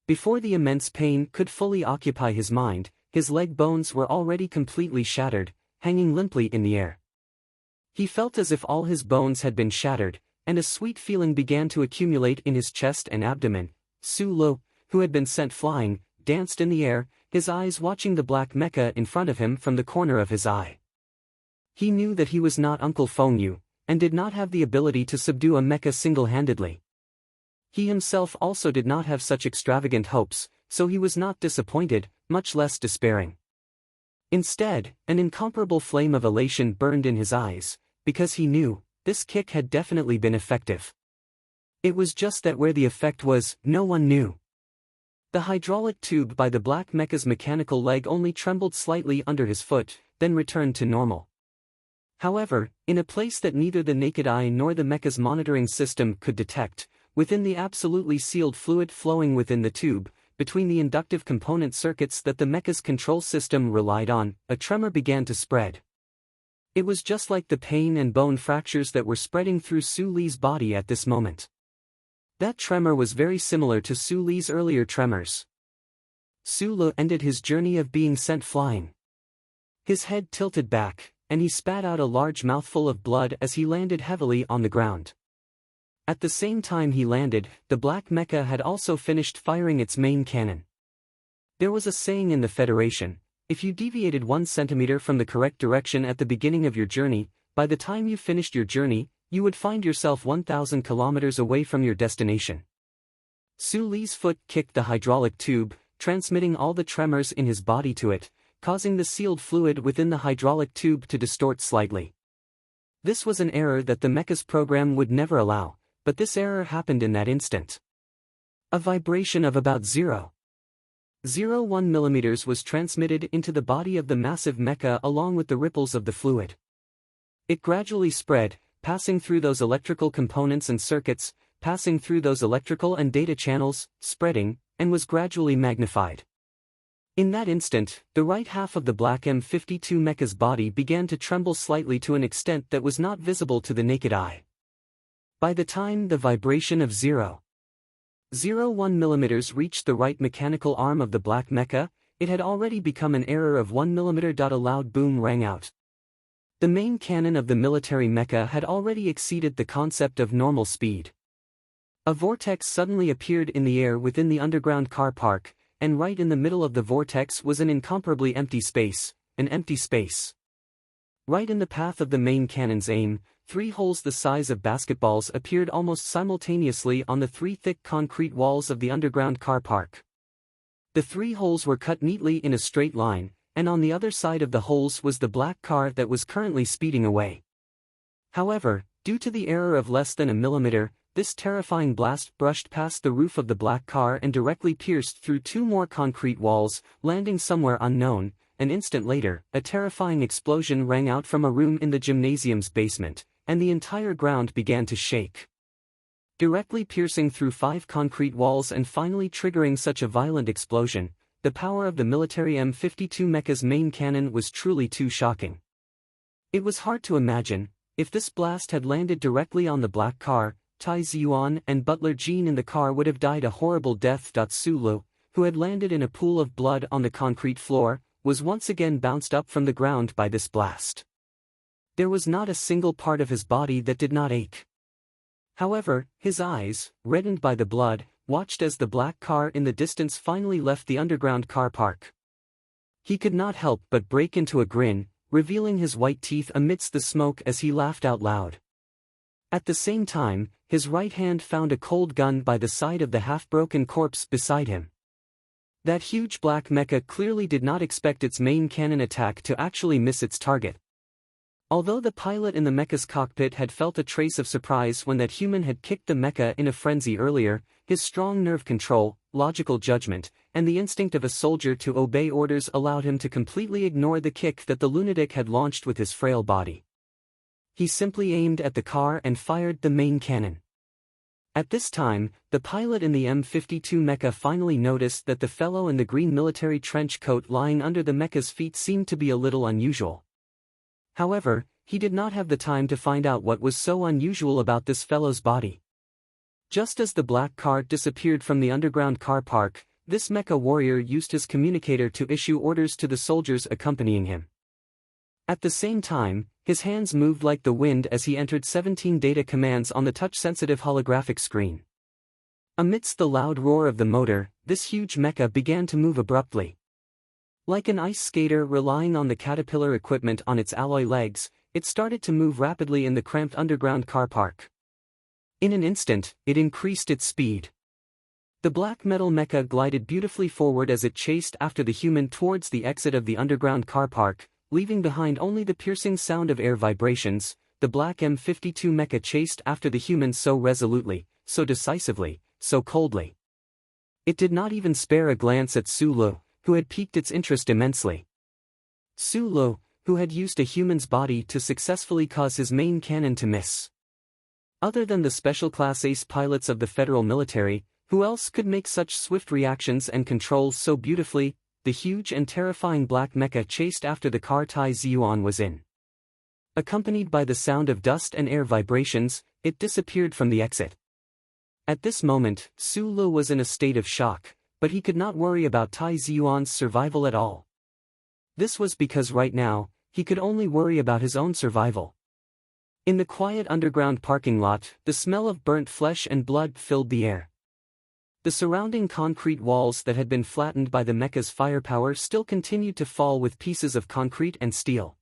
Before the immense pain could fully occupy his mind, his leg bones were already completely shattered, hanging limply in the air. He felt as if all his bones had been shattered, and a sweet feeling began to accumulate in his chest and abdomen. Su Lu, who had been sent flying, danced in the air, his eyes watching the black mecha in front of him from the corner of his eye. He knew that he was not Uncle Feng Yu, and did not have the ability to subdue a mecha single-handedly. He himself also did not have such extravagant hopes, so he was not disappointed, much less despairing. Instead, an incomparable flame of elation burned in his eyes, because he knew, this kick had definitely been effective. It was just that where the effect was, no one knew. The hydraulic tube by the black mecha's mechanical leg only trembled slightly under his foot, then returned to normal. However, in a place that neither the naked eye nor the mecha's monitoring system could detect, within the absolutely sealed fluid flowing within the tube, between the inductive component circuits that the mecha's control system relied on, a tremor began to spread. It was just like the pain and bone fractures that were spreading through Su Li's body at this moment. That tremor was very similar to Su Li's earlier tremors. Su Lu ended his journey of being sent flying. His head tilted back, and he spat out a large mouthful of blood as he landed heavily on the ground. At the same time he landed, the black mecha had also finished firing its main cannon. There was a saying in the Federation, if you deviated 1 centimeter from the correct direction at the beginning of your journey, by the time you finished your journey, you would find yourself 1,000 kilometers away from your destination. Su Li's foot kicked the hydraulic tube, transmitting all the tremors in his body to it, causing the sealed fluid within the hydraulic tube to distort slightly. This was an error that the mecha's program would never allow, but this error happened in that instant. A vibration of about 0.01 millimeters was transmitted into the body of the massive mecha along with the ripples of the fluid. It gradually spread, passing through those electrical components and circuits, passing through those electrical and data channels, spreading, and was gradually magnified. In that instant, the right half of the black M52 mecha's body began to tremble slightly to an extent that was not visible to the naked eye. By the time the vibration of 0.01 millimeters reached the right mechanical arm of the black mecha, it had already become an error of 1 millimeter. A loud boom rang out. The main cannon of the military mecha had already exceeded the concept of normal speed. A vortex suddenly appeared in the air within the underground car park, and right in the middle of the vortex was an incomparably empty space, an empty space. Right in the path of the main cannon's aim, 3 holes the size of basketballs appeared almost simultaneously on the 3 thick concrete walls of the underground car park. The 3 holes were cut neatly in a straight line, and on the other side of the holes was the black car that was currently speeding away. However, due to the error of less than a millimeter, this terrifying blast brushed past the roof of the black car and directly pierced through 2 more concrete walls, landing somewhere unknown. An instant later, a terrifying explosion rang out from a room in the gymnasium's basement, and the entire ground began to shake. Directly piercing through 5 concrete walls and finally triggering such a violent explosion, the power of the military M52 mecha's main cannon was truly too shocking. It was hard to imagine, if this blast had landed directly on the black car, Tai Ziyuan and Butler Jean in the car would have died a horrible death. Su Lu, who had landed in a pool of blood on the concrete floor, was once again bounced up from the ground by this blast. There was not a single part of his body that did not ache. However, his eyes, reddened by the blood, watched as the black car in the distance finally left the underground car park. He could not help but break into a grin, revealing his white teeth amidst the smoke as he laughed out loud. At the same time, his right hand found a cold gun by the side of the half-broken corpse beside him. That huge black mecha clearly did not expect its main cannon attack to actually miss its target. Although the pilot in the mecha's cockpit had felt a trace of surprise when that human had kicked the mecha in a frenzy earlier, his strong nerve control, logical judgment, and the instinct of a soldier to obey orders allowed him to completely ignore the kick that the lunatic had launched with his frail body. He simply aimed at the car and fired the main cannon. At this time, the pilot in the M52 mecha finally noticed that the fellow in the green military trench coat lying under the mecha's feet seemed to be a little unusual. However, he did not have the time to find out what was so unusual about this fellow's body. Just as the black car disappeared from the underground car park, this mecha warrior used his communicator to issue orders to the soldiers accompanying him. At the same time, his hands moved like the wind as he entered 17 data commands on the touch-sensitive holographic screen. Amidst the loud roar of the motor, this huge mecha began to move abruptly. Like an ice skater relying on the caterpillar equipment on its alloy legs, it started to move rapidly in the cramped underground car park. In an instant, it increased its speed. The black metal mecha glided beautifully forward as it chased after the human towards the exit of the underground car park, leaving behind only the piercing sound of air vibrations. The black M52 mecha chased after the human so resolutely, so decisively, so coldly. It did not even spare a glance at Su Lu, who had piqued its interest immensely. Su Lu, who had used a human's body to successfully cause his main cannon to miss. Other than the special class ace pilots of the federal military, who else could make such swift reactions and controls so beautifully? The huge and terrifying black mecha chased after the car Tai Ziyuan was in. Accompanied by the sound of dust and air vibrations, it disappeared from the exit. At this moment, Su Le was in a state of shock, but he could not worry about Tai Ziyuan's survival at all. This was because right now, he could only worry about his own survival. In the quiet underground parking lot, the smell of burnt flesh and blood filled the air. The surrounding concrete walls that had been flattened by the mecha's firepower still continued to fall with pieces of concrete and steel.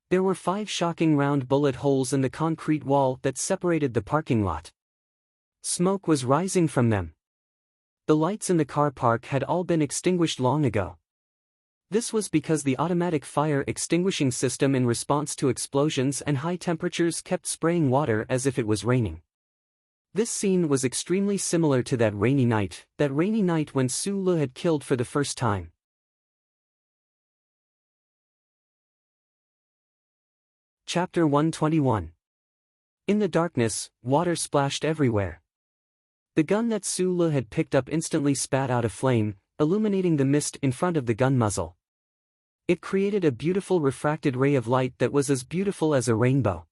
There were 5 shocking round bullet holes in the concrete wall that separated the parking lot. Smoke was rising from them. The lights in the car park had all been extinguished long ago. This was because the automatic fire extinguishing system in response to explosions and high temperatures kept spraying water as if it was raining. This scene was extremely similar to that rainy night when Su Le had killed for the first time. Chapter 121. In the darkness, water splashed everywhere. The gun that Su Le had picked up instantly spat out a flame, illuminating the mist in front of the gun muzzle. It created a beautiful refracted ray of light that was as beautiful as a rainbow.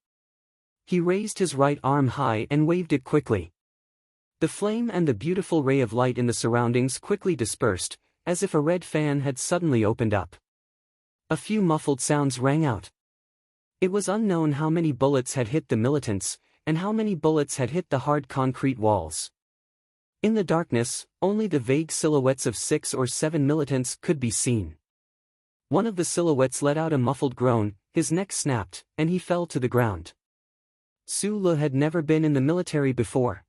He raised his right arm high and waved it quickly. The flame and the beautiful ray of light in the surroundings quickly dispersed, as if a red fan had suddenly opened up. A few muffled sounds rang out. It was unknown how many bullets had hit the militants, and how many bullets had hit the hard concrete walls. In the darkness, only the vague silhouettes of 6 or 7 militants could be seen. One of the silhouettes let out a muffled groan, his neck snapped, and he fell to the ground. Su Le had never been in the military before.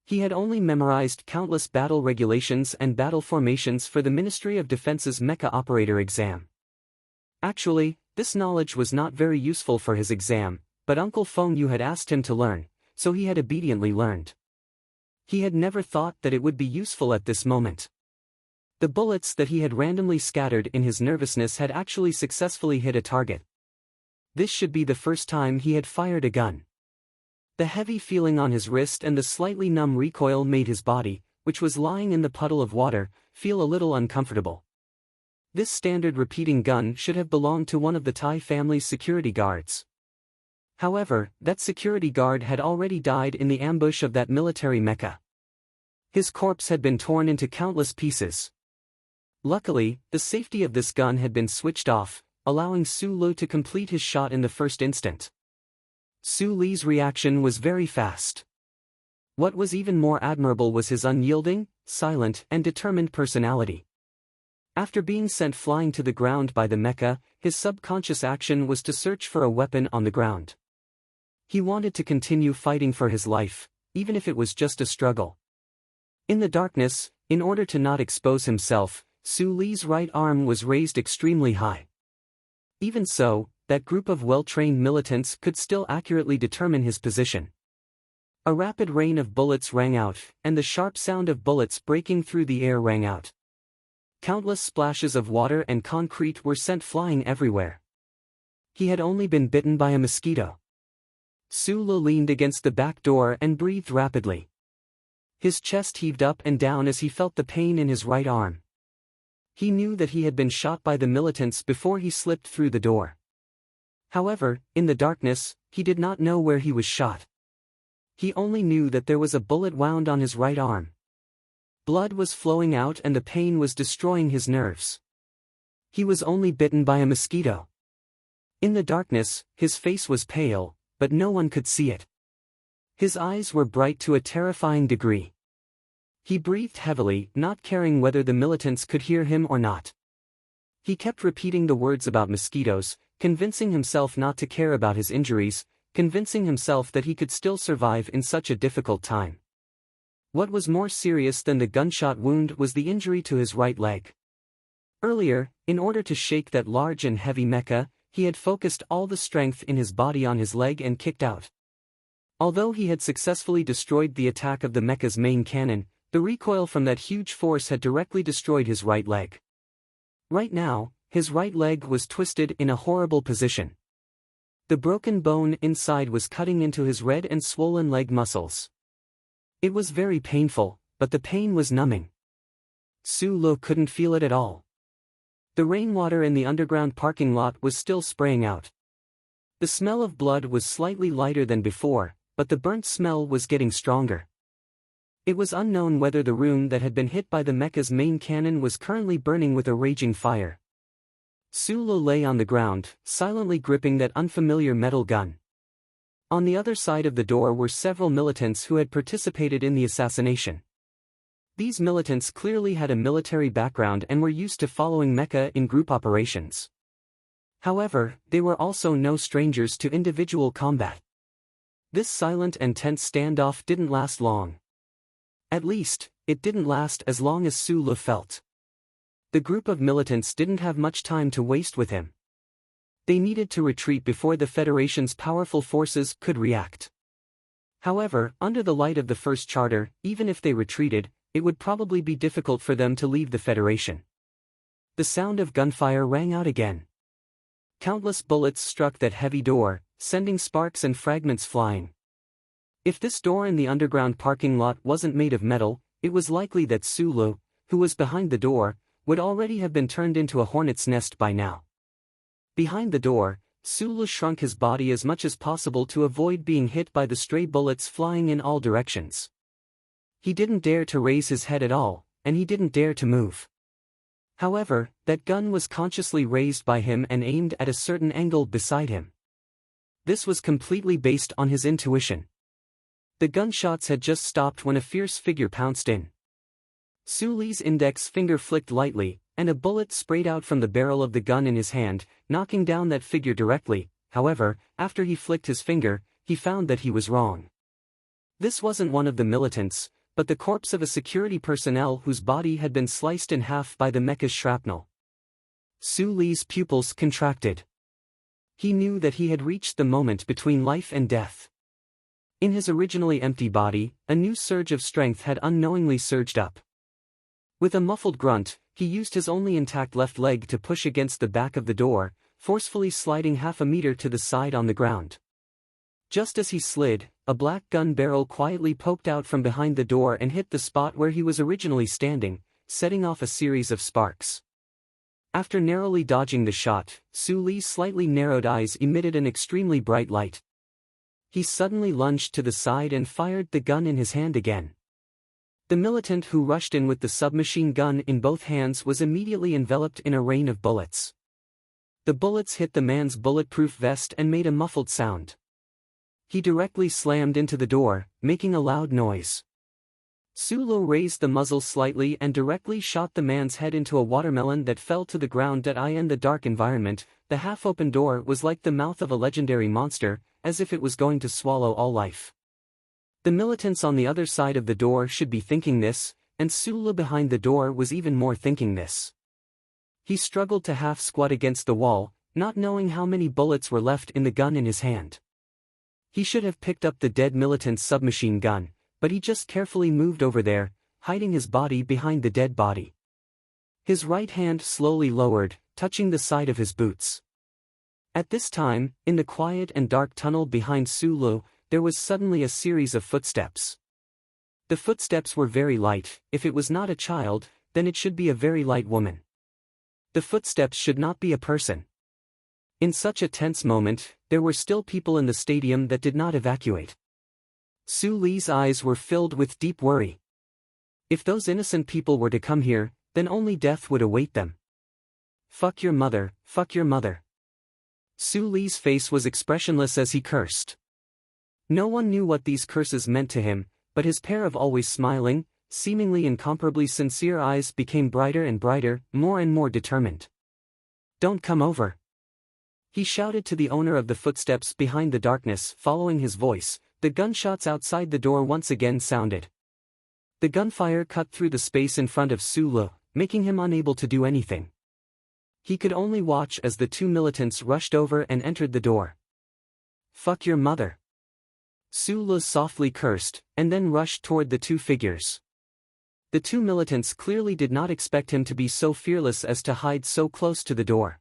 He had only memorized countless battle regulations and battle formations for the Ministry of Defense's Mecha Operator exam. Actually, this knowledge was not very useful for his exam, but Uncle Feng Yu had asked him to learn, so he had obediently learned. He had never thought that it would be useful at this moment. The bullets that he had randomly scattered in his nervousness had actually successfully hit a target. This should be the first time he had fired a gun. The heavy feeling on his wrist and the slightly numb recoil made his body, which was lying in the puddle of water, feel a little uncomfortable. This standard repeating gun should have belonged to one of the Tai family's security guards. However, that security guard had already died in the ambush of that military mecha. His corpse had been torn into countless pieces. Luckily, the safety of this gun had been switched off, allowing Su Le to complete his shot in the first instant. Su Le's reaction was very fast. What was even more admirable was his unyielding, silent, and determined personality. After being sent flying to the ground by the mecha, his subconscious action was to search for a weapon on the ground. He wanted to continue fighting for his life, even if it was just a struggle. In the darkness, in order to not expose himself, Su Le's right arm was raised extremely high. Even so, that group of well-trained militants could still accurately determine his position. A rapid rain of bullets rang out, and the sharp sound of bullets breaking through the air rang out. Countless splashes of water and concrete were sent flying everywhere. He had only been bitten by a mosquito. Su Le leaned against the back door and breathed rapidly. His chest heaved up and down as he felt the pain in his right arm. He knew that he had been shot by the militants before he slipped through the door. However, in the darkness, he did not know where he was shot. He only knew that there was a bullet wound on his right arm. Blood was flowing out and the pain was destroying his nerves. He was only bitten by a mosquito. In the darkness, his face was pale, but no one could see it. His eyes were bright to a terrifying degree. He breathed heavily, not caring whether the militants could hear him or not. He kept repeating the words about mosquitoes, convincing himself not to care about his injuries, convincing himself that he could still survive in such a difficult time. What was more serious than the gunshot wound was the injury to his right leg. Earlier, in order to shake that large and heavy mecha, he had focused all the strength in his body on his leg and kicked out. Although he had successfully destroyed the attack of the mecha's main cannon, the recoil from that huge force had directly destroyed his right leg. Right now, his right leg was twisted in a horrible position. The broken bone inside was cutting into his red and swollen leg muscles. It was very painful, but the pain was numbing. Su Le couldn't feel it at all. The rainwater in the underground parking lot was still spraying out. The smell of blood was slightly lighter than before, but the burnt smell was getting stronger. It was unknown whether the room that had been hit by the mecha's main cannon was currently burning with a raging fire. Sulu lay on the ground, silently gripping that unfamiliar metal gun. On the other side of the door were several militants who had participated in the assassination. These militants clearly had a military background and were used to following mecha in group operations. However, they were also no strangers to individual combat. This silent and tense standoff didn't last long. At least, it didn't last as long as Sulu felt. The group of militants didn't have much time to waste with him. They needed to retreat before the Federation's powerful forces could react. However, under the light of the First Charter, even if they retreated, it would probably be difficult for them to leave the Federation. The sound of gunfire rang out again. Countless bullets struck that heavy door, sending sparks and fragments flying. If this door in the underground parking lot wasn't made of metal, it was likely that Sulu, who was behind the door, would already have been turned into a hornet's nest by now. Behind the door, Sulu shrunk his body as much as possible to avoid being hit by the stray bullets flying in all directions. He didn't dare to raise his head at all, and he didn't dare to move. However, that gun was consciously raised by him and aimed at a certain angle beside him. This was completely based on his intuition. The gunshots had just stopped when a fierce figure pounced in. Suli's index finger flicked lightly, and a bullet sprayed out from the barrel of the gun in his hand, knocking down that figure directly. However, after he flicked his finger, he found that he was wrong. This wasn't one of the militants, but the corpse of a security personnel whose body had been sliced in half by the mecha's shrapnel. Suli's pupils contracted. He knew that he had reached the moment between life and death. In his originally empty body, a new surge of strength had unknowingly surged up. With a muffled grunt, he used his only intact left leg to push against the back of the door, forcefully sliding half a meter to the side on the ground. Just as he slid, a black gun barrel quietly poked out from behind the door and hit the spot where he was originally standing, setting off a series of sparks. After narrowly dodging the shot, Suli's slightly narrowed eyes emitted an extremely bright light. He suddenly lunged to the side and fired the gun in his hand again. The militant who rushed in with the submachine gun in both hands was immediately enveloped in a rain of bullets. The bullets hit the man's bulletproof vest and made a muffled sound. He directly slammed into the door, making a loud noise. Sulu raised the muzzle slightly and directly shot the man's head into a watermelon that fell to the ground. In the dark environment, the half-open door was like the mouth of a legendary monster, as if it was going to swallow all life. The militants on the other side of the door should be thinking this, and Sulu behind the door was even more thinking this. He struggled to half-squat against the wall, not knowing how many bullets were left in the gun in his hand. He should have picked up the dead militant's submachine gun, but he just carefully moved over there, hiding his body behind the dead body. His right hand slowly lowered, touching the side of his boots. At this time, in the quiet and dark tunnel behind Sulu, there was suddenly a series of footsteps. The footsteps were very light. If it was not a child, then it should be a very light woman. The footsteps should not be a person. In such a tense moment, there were still people in the stadium that did not evacuate. Suli's eyes were filled with deep worry. If those innocent people were to come here, then only death would await them. Fuck your mother, fuck your mother. Suli's face was expressionless as he cursed. No one knew what these curses meant to him, but his pair of always smiling, seemingly incomparably sincere eyes became brighter and brighter, more and more determined. Don't come over. He shouted to the owner of the footsteps behind the darkness. Following his voice, the gunshots outside the door once again sounded. The gunfire cut through the space in front of Sulu, making him unable to do anything. He could only watch as the two militants rushed over and entered the door. Fuck your mother. Sulu softly cursed, and then rushed toward the two figures. The two militants clearly did not expect him to be so fearless as to hide so close to the door.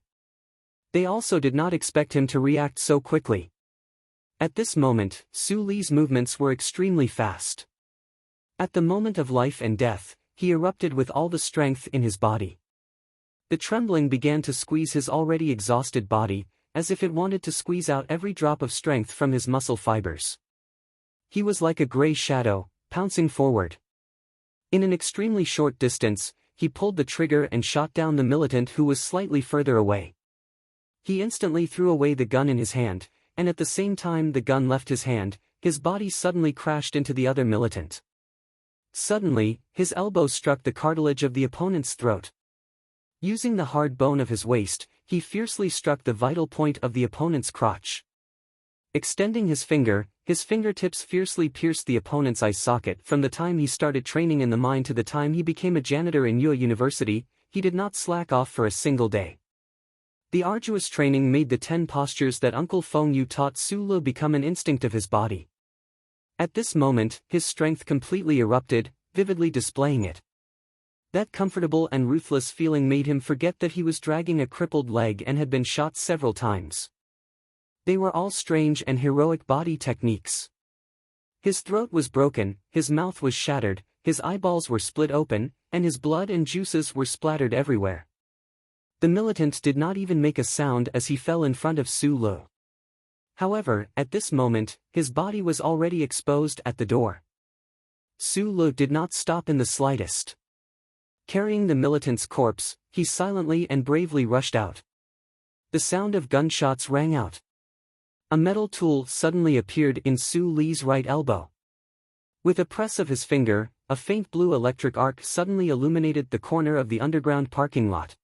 They also did not expect him to react so quickly. At this moment, Suli's movements were extremely fast. At the moment of life and death, he erupted with all the strength in his body. The trembling began to squeeze his already exhausted body, as if it wanted to squeeze out every drop of strength from his muscle fibers. He was like a gray shadow, pouncing forward. In an extremely short distance, he pulled the trigger and shot down the militant who was slightly further away. He instantly threw away the gun in his hand, and at the same time the gun left his hand, his body suddenly crashed into the other militant. Suddenly, his elbow struck the cartilage of the opponent's throat. Using the hard bone of his waist, he fiercely struck the vital point of the opponent's crotch. Extending his fingertips fiercely pierced the opponent's eye socket. From the time he started training in the mine to the time he became a janitor in Yue University, he did not slack off for a single day. The arduous training made the 10 postures that Uncle Feng Yu taught Su Le become an instinct of his body. At this moment, his strength completely erupted, vividly displaying it. That comfortable and ruthless feeling made him forget that he was dragging a crippled leg and had been shot several times. They were all strange and heroic body techniques. His throat was broken, his mouth was shattered, his eyeballs were split open, and his blood and juices were splattered everywhere. The militant did not even make a sound as he fell in front of Su Le. However, at this moment, his body was already exposed at the door. Su Le did not stop in the slightest. Carrying the militant's corpse, he silently and bravely rushed out. The sound of gunshots rang out. A metal tool suddenly appeared in Su Le's right elbow. With a press of his finger, a faint blue electric arc suddenly illuminated the corner of the underground parking lot.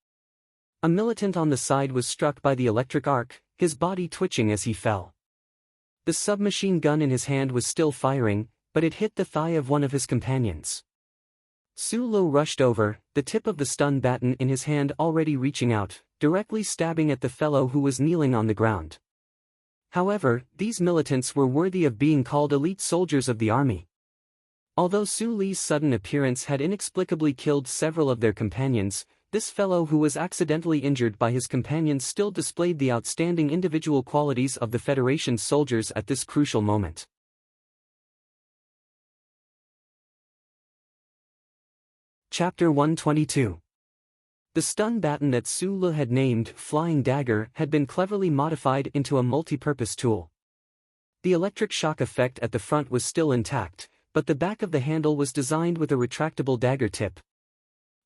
A militant on the side was struck by the electric arc, his body twitching as he fell. The submachine gun in his hand was still firing, but it hit the thigh of one of his companions. Su Le rushed over, the tip of the stun baton in his hand already reaching out, directly stabbing at the fellow who was kneeling on the ground. However, these militants were worthy of being called elite soldiers of the army. Although Su Le's sudden appearance had inexplicably killed several of their companions, this fellow who was accidentally injured by his companions still displayed the outstanding individual qualities of the Federation's soldiers at this crucial moment. Chapter 122. The stun baton that Su Le had named Flying Dagger had been cleverly modified into a multi-purpose tool. The electric shock effect at the front was still intact, but the back of the handle was designed with a retractable dagger tip.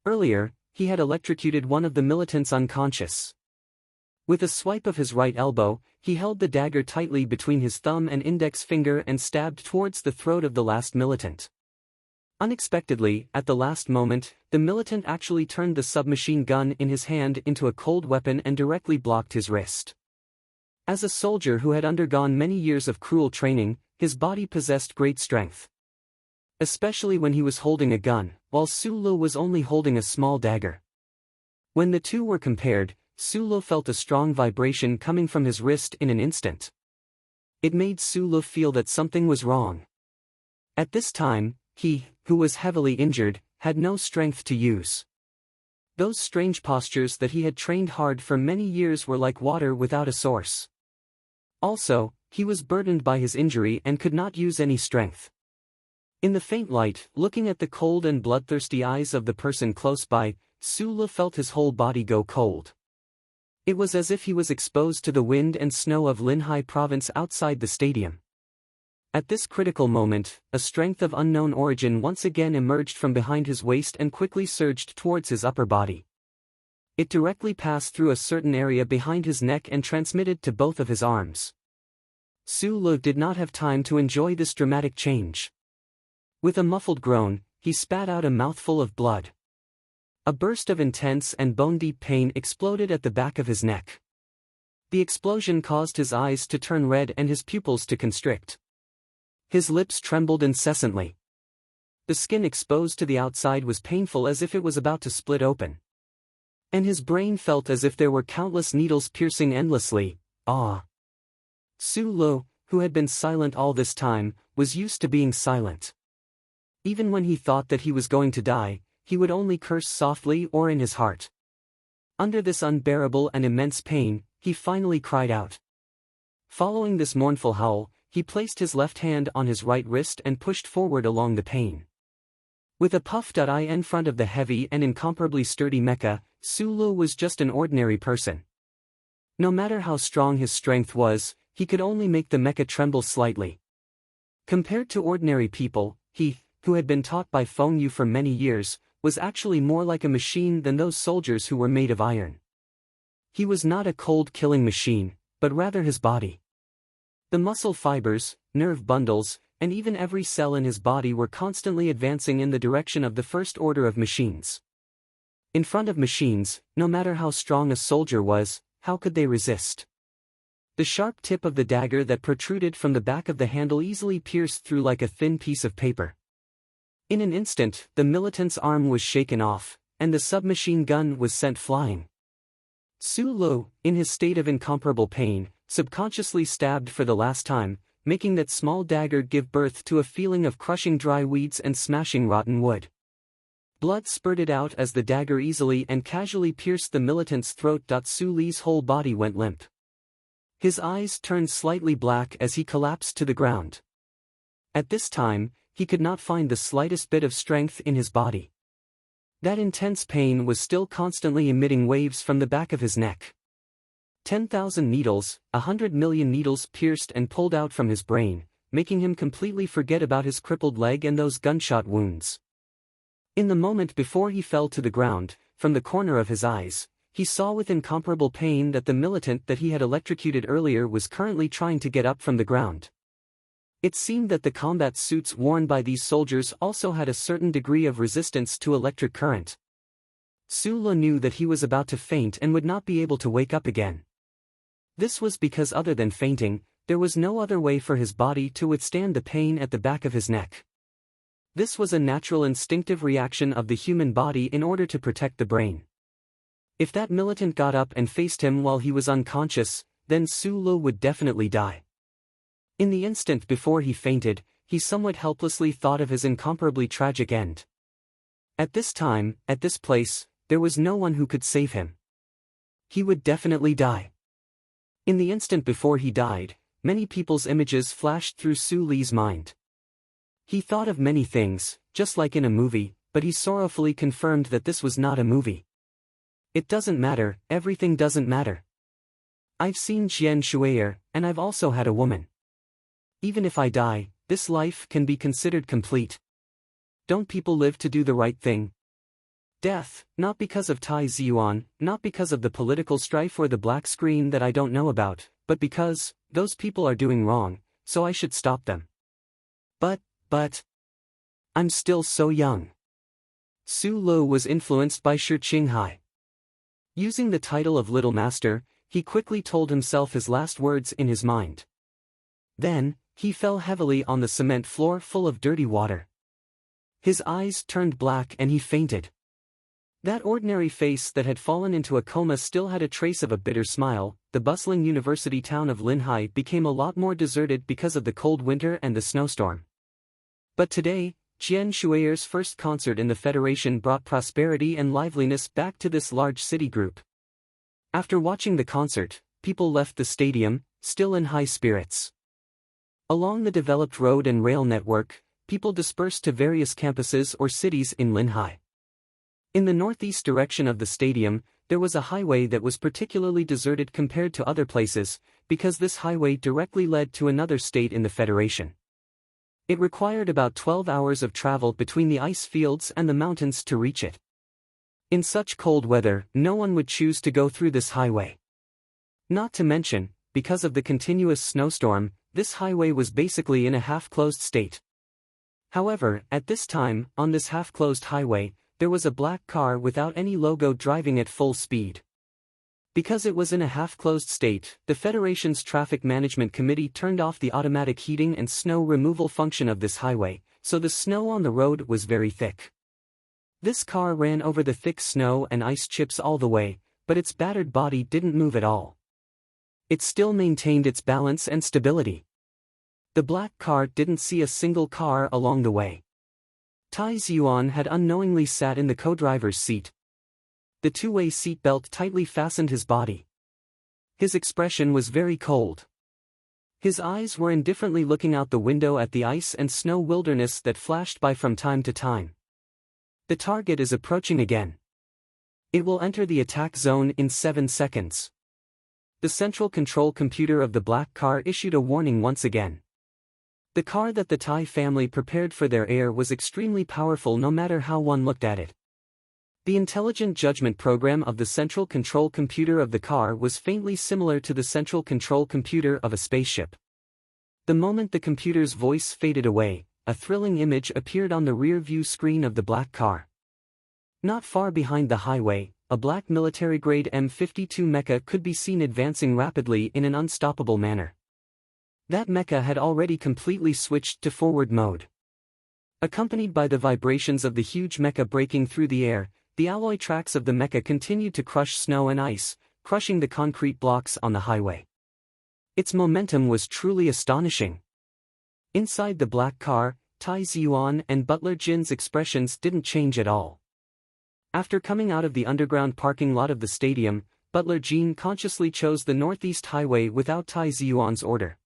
Earlier, he had electrocuted one of the militants unconscious. With a swipe of his right elbow, he held the dagger tightly between his thumb and index finger and stabbed towards the throat of the last militant. Unexpectedly, at the last moment, the militant actually turned the submachine gun in his hand into a cold weapon and directly blocked his wrist. As a soldier who had undergone many years of cruel training, his body possessed great strength. Especially when he was holding a gun, while Su Le was only holding a small dagger. When the two were compared, Su Le felt a strong vibration coming from his wrist in an instant. It made Su Le feel that something was wrong. At this time, he, who was heavily injured, had no strength to use. Those strange postures that he had trained hard for many years were like water without a source. Also, he was burdened by his injury and could not use any strength. In the faint light, looking at the cold and bloodthirsty eyes of the person close by, Su Le felt his whole body go cold. It was as if he was exposed to the wind and snow of Linhai province outside the stadium. At this critical moment, a strength of unknown origin once again emerged from behind his waist and quickly surged towards his upper body. It directly passed through a certain area behind his neck and transmitted to both of his arms. Su Le did not have time to enjoy this dramatic change. With a muffled groan, he spat out a mouthful of blood. A burst of intense and bone-deep pain exploded at the back of his neck. The explosion caused his eyes to turn red and his pupils to constrict. His lips trembled incessantly. The skin exposed to the outside was painful as if it was about to split open. And his brain felt as if there were countless needles piercing endlessly. Su Le, who had been silent all this time, was used to being silent. Even when he thought that he was going to die, he would only curse softly or in his heart. Under this unbearable and immense pain, he finally cried out. Following this mournful howl, he placed his left hand on his right wrist and pushed forward along the pain. With a puffed eye in front of the heavy and incomparably sturdy mecha, Su Le was just an ordinary person. No matter how strong his strength was, he could only make the mecha tremble slightly. Compared to ordinary people, he, who had been taught by Feng Yu for many years, was actually more like a machine than those soldiers who were made of iron. He was not a cold-killing machine, but rather his body. The muscle fibers, nerve bundles, and even every cell in his body were constantly advancing in the direction of the first order of machines. In front of machines, no matter how strong a soldier was, how could they resist? The sharp tip of the dagger that protruded from the back of the handle easily pierced through like a thin piece of paper. In an instant, the militant's arm was shaken off, and the submachine gun was sent flying. Su Lu, in his state of incomparable pain, subconsciously stabbed for the last time, making that small dagger give birth to a feeling of crushing dry weeds and smashing rotten wood. Blood spurted out as the dagger easily and casually pierced the militant's throat. Su Li's whole body went limp. His eyes turned slightly black as he collapsed to the ground. At this time, he could not find the slightest bit of strength in his body. That intense pain was still constantly emitting waves from the back of his neck. 10,000 needles, 100 million needles pierced and pulled out from his brain, making him completely forget about his crippled leg and those gunshot wounds. In the moment before he fell to the ground, from the corner of his eyes, he saw with incomparable pain that the militant that he had electrocuted earlier was currently trying to get up from the ground. It seemed that the combat suits worn by these soldiers also had a certain degree of resistance to electric current. Su Lu knew that he was about to faint and would not be able to wake up again. This was because other than fainting, there was no other way for his body to withstand the pain at the back of his neck. This was a natural instinctive reaction of the human body in order to protect the brain. If that militant got up and faced him while he was unconscious, then Su Lu would definitely die. In the instant before he fainted, he somewhat helplessly thought of his incomparably tragic end. At this time, at this place, there was no one who could save him. He would definitely die. In the instant before he died, many people's images flashed through Su Li's mind. He thought of many things, just like in a movie, but he sorrowfully confirmed that this was not a movie. It doesn't matter, everything doesn't matter. I've seen Jian Shuier, and I've also had a woman. Even if I die, this life can be considered complete. Don't people live to do the right thing? Death, not because of Tai Ziyuan, not because of the political strife or the black screen that I don't know about, but because, those people are doing wrong, so I should stop them. But, I'm still so young. Su Lu was influenced by Shi Qinghai. Using the title of Little Master, he quickly told himself his last words in his mind. Then, he fell heavily on the cement floor full of dirty water. His eyes turned black and he fainted. That ordinary face that had fallen into a coma still had a trace of a bitter smile. The bustling university town of Linhai became a lot more deserted because of the cold winter and the snowstorm. But today, Jian Shuiyer's first concert in the Federation brought prosperity and liveliness back to this large city group. After watching the concert, people left the stadium, still in high spirits. Along the developed road and rail network, people dispersed to various campuses or cities in Linhai. In the northeast direction of the stadium, there was a highway that was particularly deserted compared to other places, because this highway directly led to another state in the Federation. It required about 12 hours of travel between the ice fields and the mountains to reach it. In such cold weather, no one would choose to go through this highway. Not to mention, because of the continuous snowstorm, this highway was basically in a half-closed state. However, at this time, on this half-closed highway, there was a black car without any logo driving at full speed. Because it was in a half-closed state, the Federation's Traffic Management Committee turned off the automatic heating and snow removal function of this highway, so the snow on the road was very thick. This car ran over the thick snow and ice chips all the way, but its battered body didn't move at all. It still maintained its balance and stability. The black car didn't see a single car along the way. Tai Ziyuan had unknowingly sat in the co-driver's seat. The two-way seat belt tightly fastened his body. His expression was very cold. His eyes were indifferently looking out the window at the ice and snow wilderness that flashed by from time to time. The target is approaching again. It will enter the attack zone in 7 seconds. The central control computer of the black car issued a warning once again. The car that the Thai family prepared for their heir was extremely powerful no matter how one looked at it. The intelligent judgment program of the central control computer of the car was faintly similar to the central control computer of a spaceship. The moment the computer's voice faded away, a thrilling image appeared on the rear-view screen of the black car. Not far behind the highway, a black military-grade M52 mecha could be seen advancing rapidly in an unstoppable manner. That mecha had already completely switched to forward mode. Accompanied by the vibrations of the huge mecha breaking through the air, the alloy tracks of the mecha continued to crush snow and ice, crushing the concrete blocks on the highway. Its momentum was truly astonishing. Inside the black car, Tai Ziyuan and Butler Jin's expressions didn't change at all. After coming out of the underground parking lot of the stadium, Butler Jin consciously chose the Northeast Highway without Tai Ziyuan's order.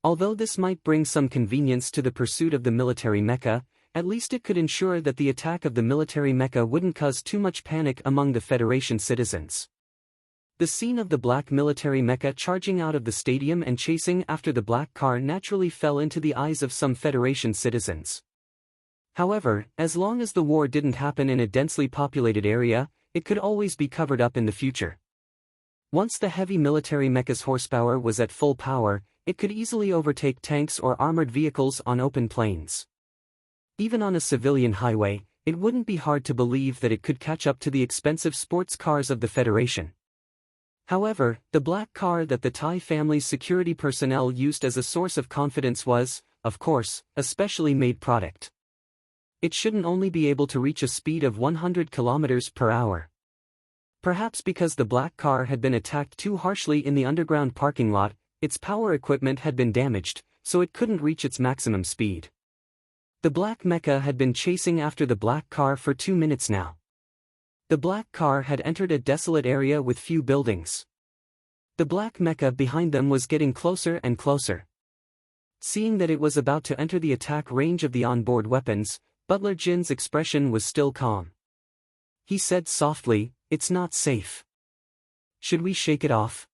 Although this might bring some convenience to the pursuit of the military mecha, at least it could ensure that the attack of the military mecha wouldn't cause too much panic among the Federation citizens. The scene of the black military mecha charging out of the stadium and chasing after the black car naturally fell into the eyes of some Federation citizens. However, as long as the war didn't happen in a densely populated area, it could always be covered up in the future. Once the heavy military mecha's horsepower was at full power, it could easily overtake tanks or armored vehicles on open plains. Even on a civilian highway, it wouldn't be hard to believe that it could catch up to the expensive sports cars of the Federation. However, the black car that the Thai family's security personnel used as a source of confidence was, of course, a specially made product. It shouldn't only be able to reach a speed of 100 km per hour. Perhaps because the black car had been attacked too harshly in the underground parking lot, its power equipment had been damaged, so it couldn't reach its maximum speed. The black mecha had been chasing after the black car for 2 minutes now. The black car had entered a desolate area with few buildings. The black mecha behind them was getting closer and closer. Seeing that it was about to enter the attack range of the onboard weapons, Butler Jin's expression was still calm. He said softly, "It's not safe. Should we shake it off?"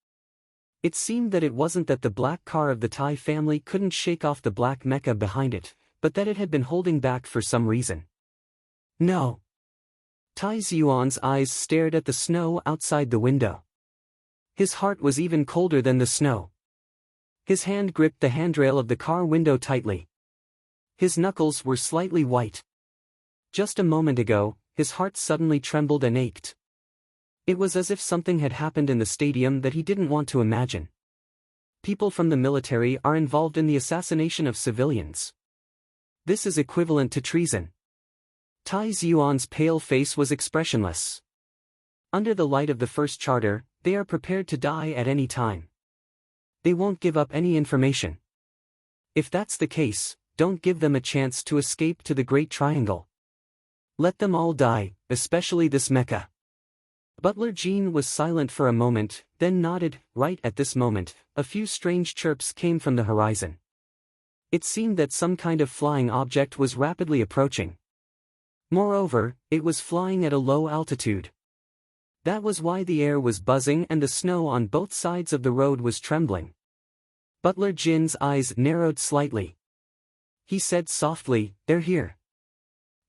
It seemed that it wasn't that the black car of the Thai family couldn't shake off the black mecha behind it, but that it had been holding back for some reason. No. Tai Ziyuan's eyes stared at the snow outside the window. His heart was even colder than the snow. His hand gripped the handrail of the car window tightly. His knuckles were slightly white. Just a moment ago, his heart suddenly trembled and ached. It was as if something had happened in the stadium that he didn't want to imagine. People from the military are involved in the assassination of civilians. This is equivalent to treason. Tai Ziyuan's pale face was expressionless. Under the light of the first charter, they are prepared to die at any time. They won't give up any information. If that's the case, don't give them a chance to escape to the Great Triangle. Let them all die, especially this mecha. Butler Jin was silent for a moment, then nodded. Right at this moment, a few strange chirps came from the horizon. It seemed that some kind of flying object was rapidly approaching. Moreover, it was flying at a low altitude. That was why the air was buzzing and the snow on both sides of the road was trembling. Butler Jin's eyes narrowed slightly. He said softly, "They're here."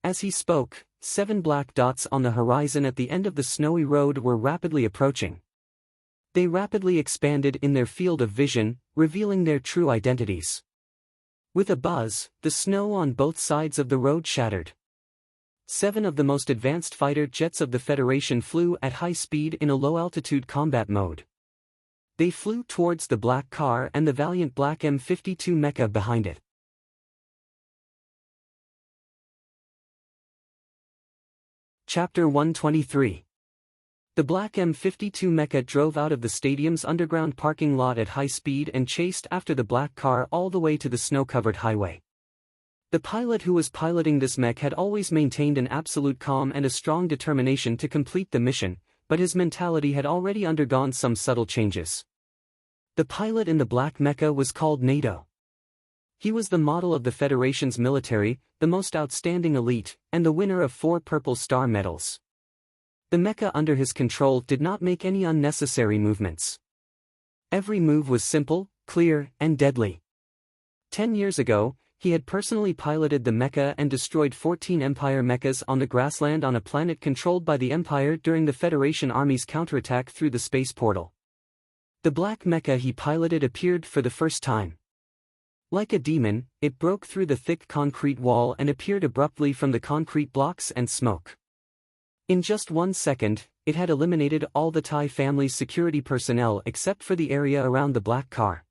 As he spoke, 7 black dots on the horizon at the end of the snowy road were rapidly approaching. They rapidly expanded in their field of vision, revealing their true identities. With a buzz, the snow on both sides of the road shattered. 7 of the most advanced fighter jets of the Federation flew at high speed in a low-altitude combat mode. They flew towards the black car and the valiant black M52 mecha behind it. Chapter 123. The black M52 mecha drove out of the stadium's underground parking lot at high speed and chased after the black car all the way to the snow-covered highway. The pilot who was piloting this mech had always maintained an absolute calm and a strong determination to complete the mission, but his mentality had already undergone some subtle changes. The pilot in the black mecha was called NATO. He was the model of the Federation's military, the most outstanding elite, and the winner of 4 Purple Star medals. The mecha under his control did not make any unnecessary movements. Every move was simple, clear, and deadly. 10 years ago, he had personally piloted the mecha and destroyed 14 Empire mechas on the grassland on a planet controlled by the Empire during the Federation Army's counterattack through the space portal. The black mecha he piloted appeared for the first time. Like a demon, it broke through the thick concrete wall and appeared abruptly from the concrete blocks and smoke. In just 1 second, it had eliminated all the Tai family's security personnel except for the area around the black car.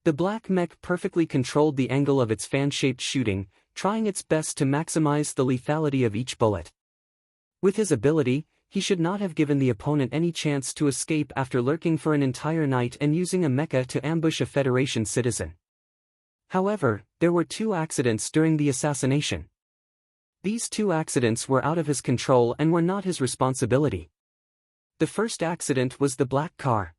The black mech perfectly controlled the angle of its fan-shaped shooting, trying its best to maximize the lethality of each bullet. With his ability, he should not have given the opponent any chance to escape after lurking for an entire night and using a mecha to ambush a Federation citizen. However, there were 2 accidents during the assassination. These 2 accidents were out of his control and were not his responsibility. The first accident was the black car.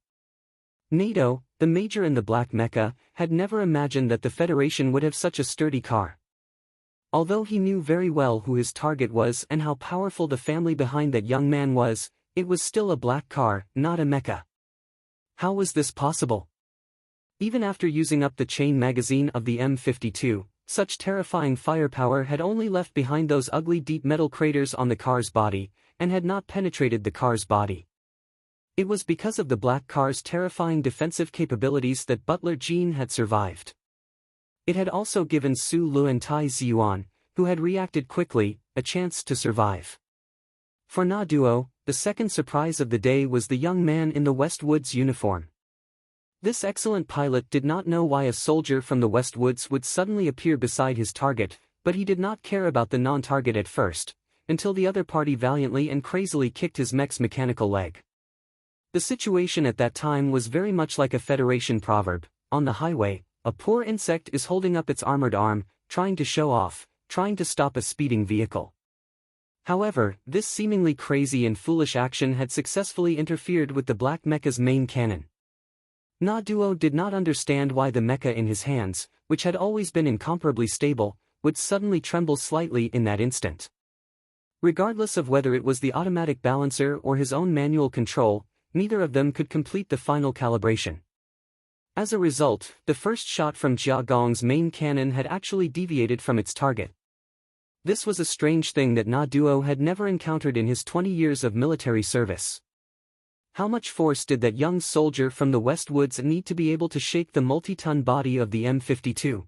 NATO, the major in the black mecha, had never imagined that the Federation would have such a sturdy car. Although he knew very well who his target was and how powerful the family behind that young man was, it was still a black car, not a mecha. How was this possible? Even after using up the chain magazine of the M52, such terrifying firepower had only left behind those ugly deep metal craters on the car's body, and had not penetrated the car's body. It was because of the black car's terrifying defensive capabilities that Butler Jean had survived. It had also given Su Lu and Tai Ziyuan, who had reacted quickly, a chance to survive. For Na Duo, the second surprise of the day was the young man in the West Woods uniform. This excellent pilot did not know why a soldier from the West Woods would suddenly appear beside his target, but he did not care about the non-target at first, until the other party valiantly and crazily kicked his mech's mechanical leg. The situation at that time was very much like a Federation proverb: on the highway, a poor insect is holding up its armored arm, trying to show off, trying to stop a speeding vehicle. However, this seemingly crazy and foolish action had successfully interfered with the black mecha's main cannon. Na Duo did not understand why the mecha in his hands, which had always been incomparably stable, would suddenly tremble slightly in that instant. Regardless of whether it was the automatic balancer or his own manual control, neither of them could complete the final calibration. As a result, the first shot from Jia Gong's main cannon had actually deviated from its target. This was a strange thing that Na Duo had never encountered in his 20 years of military service. How much force did that young soldier from the West Woods need to be able to shake the multi-ton body of the M52?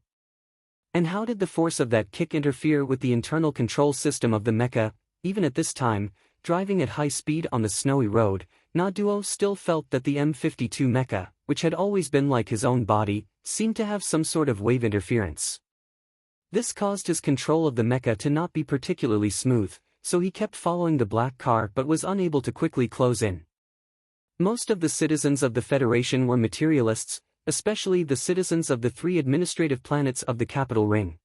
And how did the force of that kick interfere with the internal control system of the mecha? Even at this time, driving at high speed on the snowy road, Na Duo still felt that the M52 mecha, which had always been like his own body, seemed to have some sort of wave interference. This caused his control of the mecha to not be particularly smooth, so he kept following the black car but was unable to quickly close in. Most of the citizens of the Federation were materialists, especially the citizens of the 3 administrative planets of the capital ring.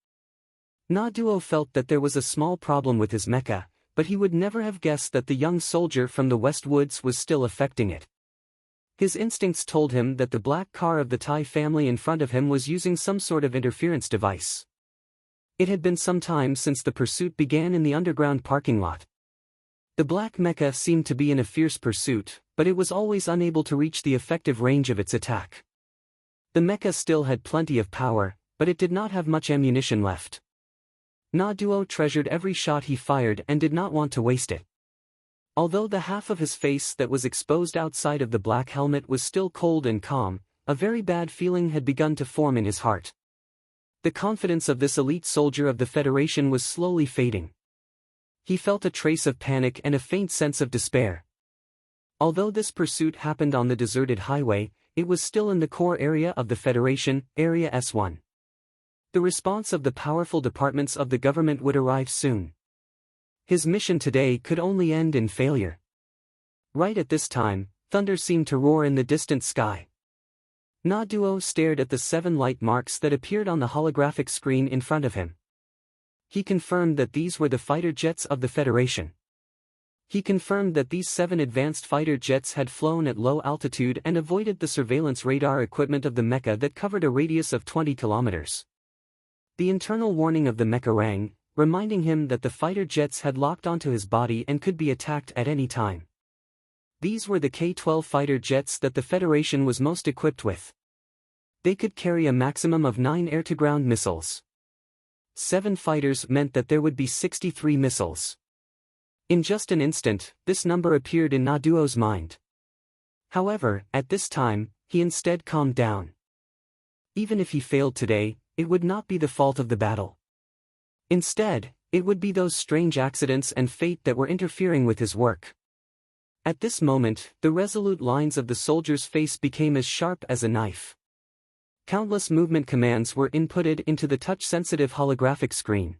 Na Duo felt that there was a small problem with his mecha, but he would never have guessed that the young soldier from the West Woods was still affecting it. His instincts told him that the black car of the Tai family in front of him was using some sort of interference device. It had been some time since the pursuit began in the underground parking lot. The black mecha seemed to be in a fierce pursuit, but it was always unable to reach the effective range of its attack. The mecha still had plenty of power, but it did not have much ammunition left. Na Duo treasured every shot he fired and did not want to waste it. Although the half of his face that was exposed outside of the black helmet was still cold and calm, a very bad feeling had begun to form in his heart. The confidence of this elite soldier of the Federation was slowly fading. He felt a trace of panic and a faint sense of despair. Although this pursuit happened on the deserted highway, it was still in the core area of the Federation, Area S1. The response of the powerful departments of the government would arrive soon. His mission today could only end in failure. Right at this time, thunder seemed to roar in the distant sky. Na Duo stared at the 7 light marks that appeared on the holographic screen in front of him. He confirmed that these were the fighter jets of the Federation. He confirmed that these 7 advanced fighter jets had flown at low altitude and avoided the surveillance radar equipment of the mecha that covered a radius of 20 kilometers. The internal warning of the mecha rang, reminding him that the fighter jets had locked onto his body and could be attacked at any time. These were the K-12 fighter jets that the Federation was most equipped with. They could carry a maximum of 9 air-to-ground missiles. 7 fighters meant that there would be 63 missiles. In just an instant, this number appeared in Na Duo's mind. However, at this time, he instead calmed down. Even if he failed today, it would not be the fault of the battle. Instead, it would be those strange accidents and fate that were interfering with his work. At this moment, the resolute lines of the soldier's face became as sharp as a knife. Countless movement commands were inputted into the touch-sensitive holographic screen.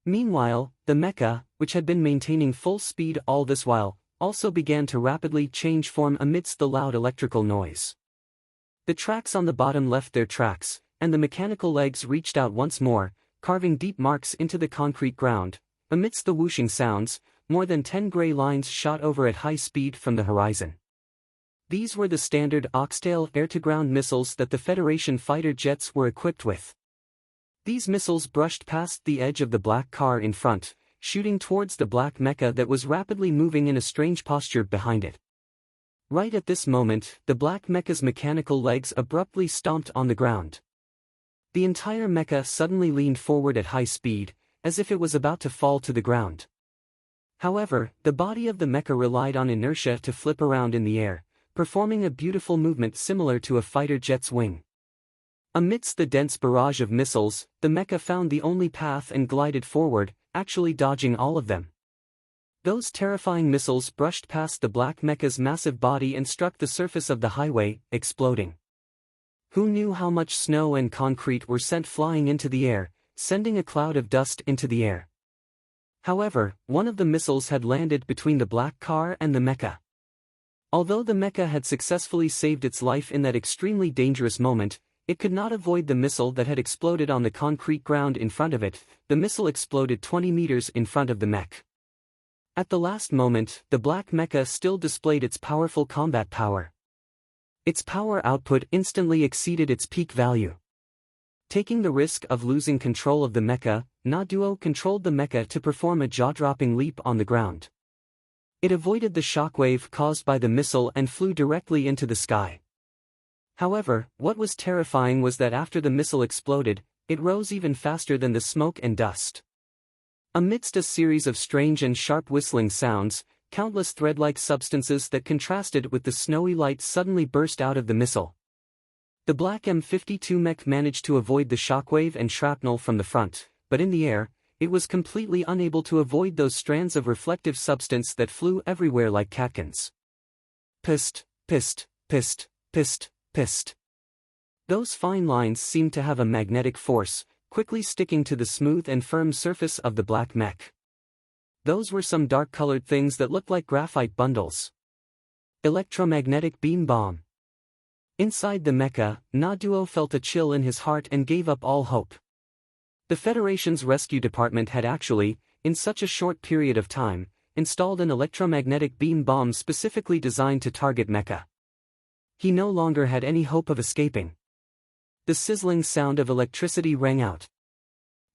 Meanwhile, the mecha, which had been maintaining full speed all this while, also began to rapidly change form amidst the loud electrical noise. The tracks on the bottom left their tracks, and the mechanical legs reached out once more, carving deep marks into the concrete ground. Amidst the whooshing sounds, more than 10 gray lines shot over at high speed from the horizon. These were the standard Oxtail air-to-ground missiles that the Federation fighter jets were equipped with. These missiles brushed past the edge of the black car in front, shooting towards the black mecha that was rapidly moving in a strange posture behind it. Right at this moment, the black mecha's mechanical legs abruptly stomped on the ground. The entire mecha suddenly leaned forward at high speed, as if it was about to fall to the ground. However, the body of the mecha relied on inertia to flip around in the air, performing a beautiful movement similar to a fighter jet's wing. Amidst the dense barrage of missiles, the mecha found the only path and glided forward, actually dodging all of them. Those terrifying missiles brushed past the black mecha's massive body and struck the surface of the highway, exploding. Who knew how much snow and concrete were sent flying into the air, sending a cloud of dust into the air? However, one of the missiles had landed between the black car and the mecha. Although the mecha had successfully saved its life in that extremely dangerous moment, it could not avoid the missile that had exploded on the concrete ground in front of it. The missile exploded 20 meters in front of the mech. At the last moment, the black mecha still displayed its powerful combat power. Its power output instantly exceeded its peak value. Taking the risk of losing control of the mecha, Na Duo controlled the mecha to perform a jaw-dropping leap on the ground. It avoided the shockwave caused by the missile and flew directly into the sky. However, what was terrifying was that after the missile exploded, it rose even faster than the smoke and dust. Amidst a series of strange and sharp whistling sounds, countless thread-like substances that contrasted with the snowy light suddenly burst out of the missile. The black M52 mech managed to avoid the shockwave and shrapnel from the front, but in the air, it was completely unable to avoid those strands of reflective substance that flew everywhere like catkins. Pist, pist, pist, pist, pist. Those fine lines seemed to have a magnetic force, quickly sticking to the smooth and firm surface of the black mech. Those were some dark-colored things that looked like graphite bundles. Electromagnetic beam bomb. Inside the mecha, Na Duo felt a chill in his heart and gave up all hope. The Federation's rescue department had actually, in such a short period of time, installed an electromagnetic beam bomb specifically designed to target mecha. He no longer had any hope of escaping. The sizzling sound of electricity rang out.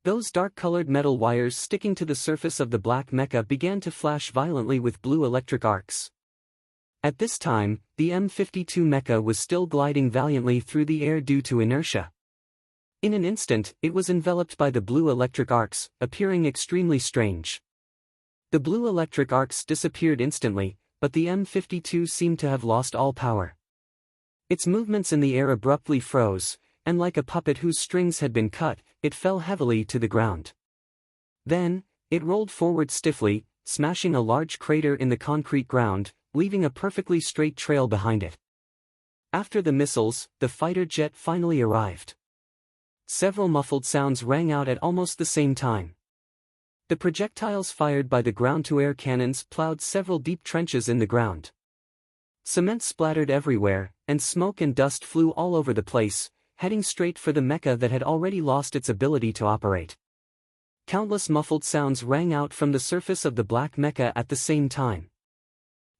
Those dark-colored metal wires sticking to the surface of the black mecha began to flash violently with blue electric arcs. At this time, the M52 mecha was still gliding valiantly through the air due to inertia. In an instant, it was enveloped by the blue electric arcs, appearing extremely strange. The blue electric arcs disappeared instantly, but the M52 seemed to have lost all power. Its movements in the air abruptly froze, and like a puppet whose strings had been cut, it fell heavily to the ground. Then, it rolled forward stiffly, smashing a large crater in the concrete ground, leaving a perfectly straight trail behind it. After the missiles, the fighter jet finally arrived. Several muffled sounds rang out at almost the same time. The projectiles fired by the ground-to-air cannons plowed several deep trenches in the ground. Cement splattered everywhere, and smoke and dust flew all over the place, heading straight for the mecha that had already lost its ability to operate. Countless muffled sounds rang out from the surface of the black mecha at the same time.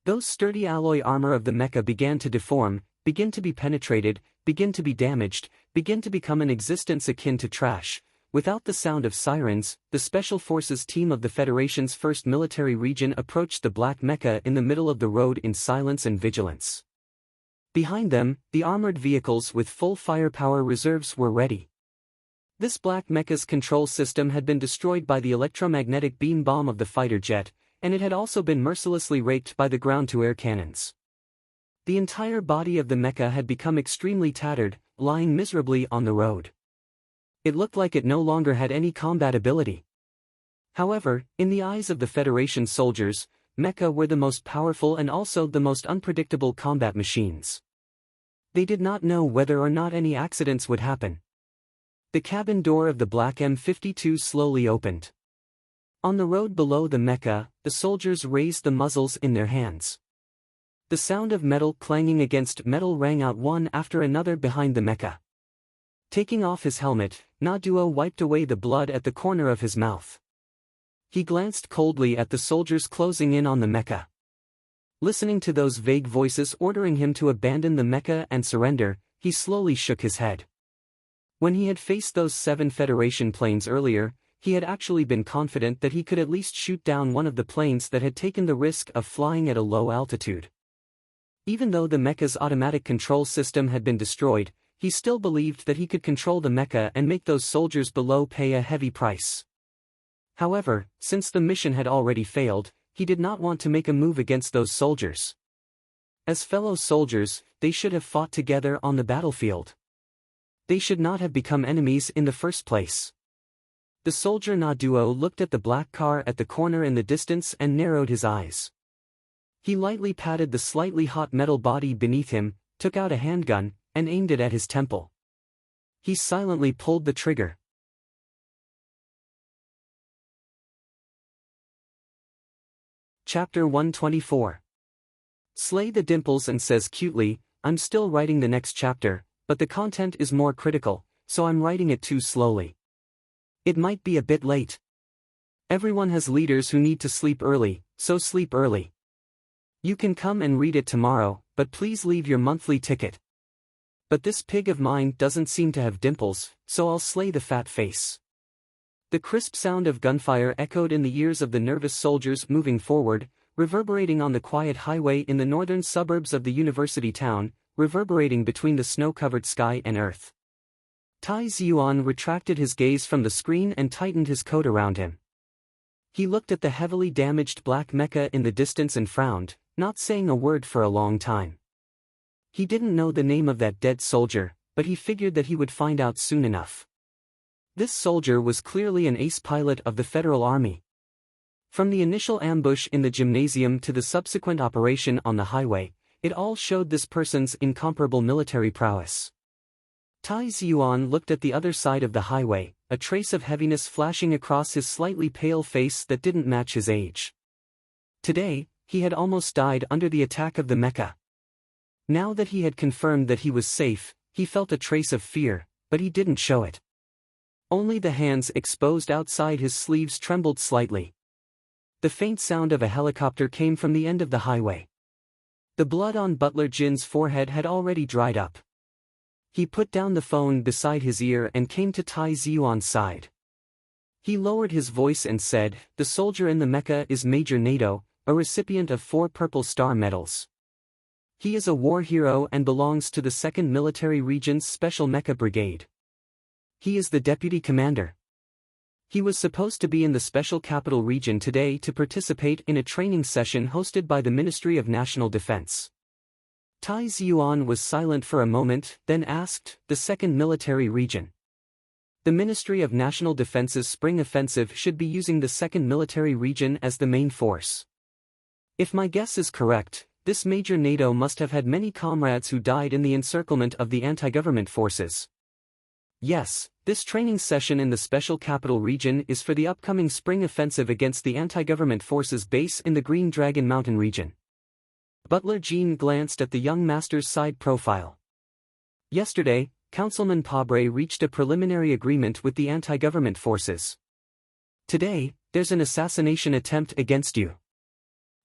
Those sturdy alloy armor of the mecha began to deform, begin to be penetrated, begin to be damaged, begin to become an existence akin to trash. Without the sound of sirens, the Special Forces team of the Federation's 1st Military Region approached the black mecha in the middle of the road in silence and vigilance. Behind them, the armored vehicles with full firepower reserves were ready. This black mecha's control system had been destroyed by the electromagnetic beam bomb of the fighter jet, and it had also been mercilessly raped by the ground-to-air cannons. The entire body of the mecha had become extremely tattered, lying miserably on the road. It looked like it no longer had any combat ability. However, in the eyes of the Federation soldiers, mecha were the most powerful and also the most unpredictable combat machines. They did not know whether or not any accidents would happen. The cabin door of the black M52 slowly opened. On the road below the mecha, the soldiers raised the muzzles in their hands. The sound of metal clanging against metal rang out one after another behind the mecha. Taking off his helmet, Naduo wiped away the blood at the corner of his mouth. He glanced coldly at the soldiers closing in on the mecha. Listening to those vague voices ordering him to abandon the mecha and surrender, he slowly shook his head. When he had faced those 7 Federation planes earlier, he had actually been confident that he could at least shoot down one of the planes that had taken the risk of flying at a low altitude. Even though the mecha's automatic control system had been destroyed, he still believed that he could control the mecha and make those soldiers below pay a heavy price. However, since the mission had already failed, he did not want to make a move against those soldiers. As fellow soldiers, they should have fought together on the battlefield. They should not have become enemies in the first place. The soldier Naduo looked at the black car at the corner in the distance and narrowed his eyes. He lightly patted the slightly hot metal body beneath him, took out a handgun, and aimed it at his temple. He silently pulled the trigger. Chapter 124. Slay the dimples and says cutely, I'm still writing the next chapter, but the content is more critical, so I'm writing it too slowly. It might be a bit late. Everyone has leaders who need to sleep early, so sleep early. You can come and read it tomorrow, but please leave your monthly ticket. But this pig of mine doesn't seem to have dimples, so I'll slay the fat face. The crisp sound of gunfire echoed in the ears of the nervous soldiers moving forward, reverberating on the quiet highway in the northern suburbs of the university town, reverberating between the snow-covered sky and earth. Tai Ziyuan retracted his gaze from the screen and tightened his coat around him. He looked at the heavily damaged black mecha in the distance and frowned, not saying a word for a long time. He didn't know the name of that dead soldier, but he figured that he would find out soon enough. This soldier was clearly an ace pilot of the Federal Army. From the initial ambush in the gymnasium to the subsequent operation on the highway, it all showed this person's incomparable military prowess. Tai Ziyuan looked at the other side of the highway, a trace of heaviness flashing across his slightly pale face that didn't match his age. Today, he had almost died under the attack of the mecha. Now that he had confirmed that he was safe, he felt a trace of fear, but he didn't show it. Only the hands exposed outside his sleeves trembled slightly. The faint sound of a helicopter came from the end of the highway. The blood on Butler Jin's forehead had already dried up. He put down the phone beside his ear and came to Tai Ziyuan's side. He lowered his voice and said, "The soldier in the mecha is Major Nato, a recipient of 4 Purple Star medals. He is a war hero and belongs to the 2nd Military Region's Special Mecha Brigade. He is the deputy commander. He was supposed to be in the Special Capital Region today to participate in a training session hosted by the Ministry of National Defense." Tai Ziyuan was silent for a moment, then asked, "The 2nd Military Region? The Ministry of National Defense's spring offensive should be using the 2nd Military Region as the main force. If my guess is correct, this Major Nato must have had many comrades who died in the encirclement of the anti-government forces. Yes, this training session in the Special Capital Region is for the upcoming spring offensive against the anti-government forces base in the Green Dragon Mountain region." Butler Jean glanced at the young master's side profile. Yesterday, Councilman Pabre reached a preliminary agreement with the anti-government forces. Today, there's an assassination attempt against you.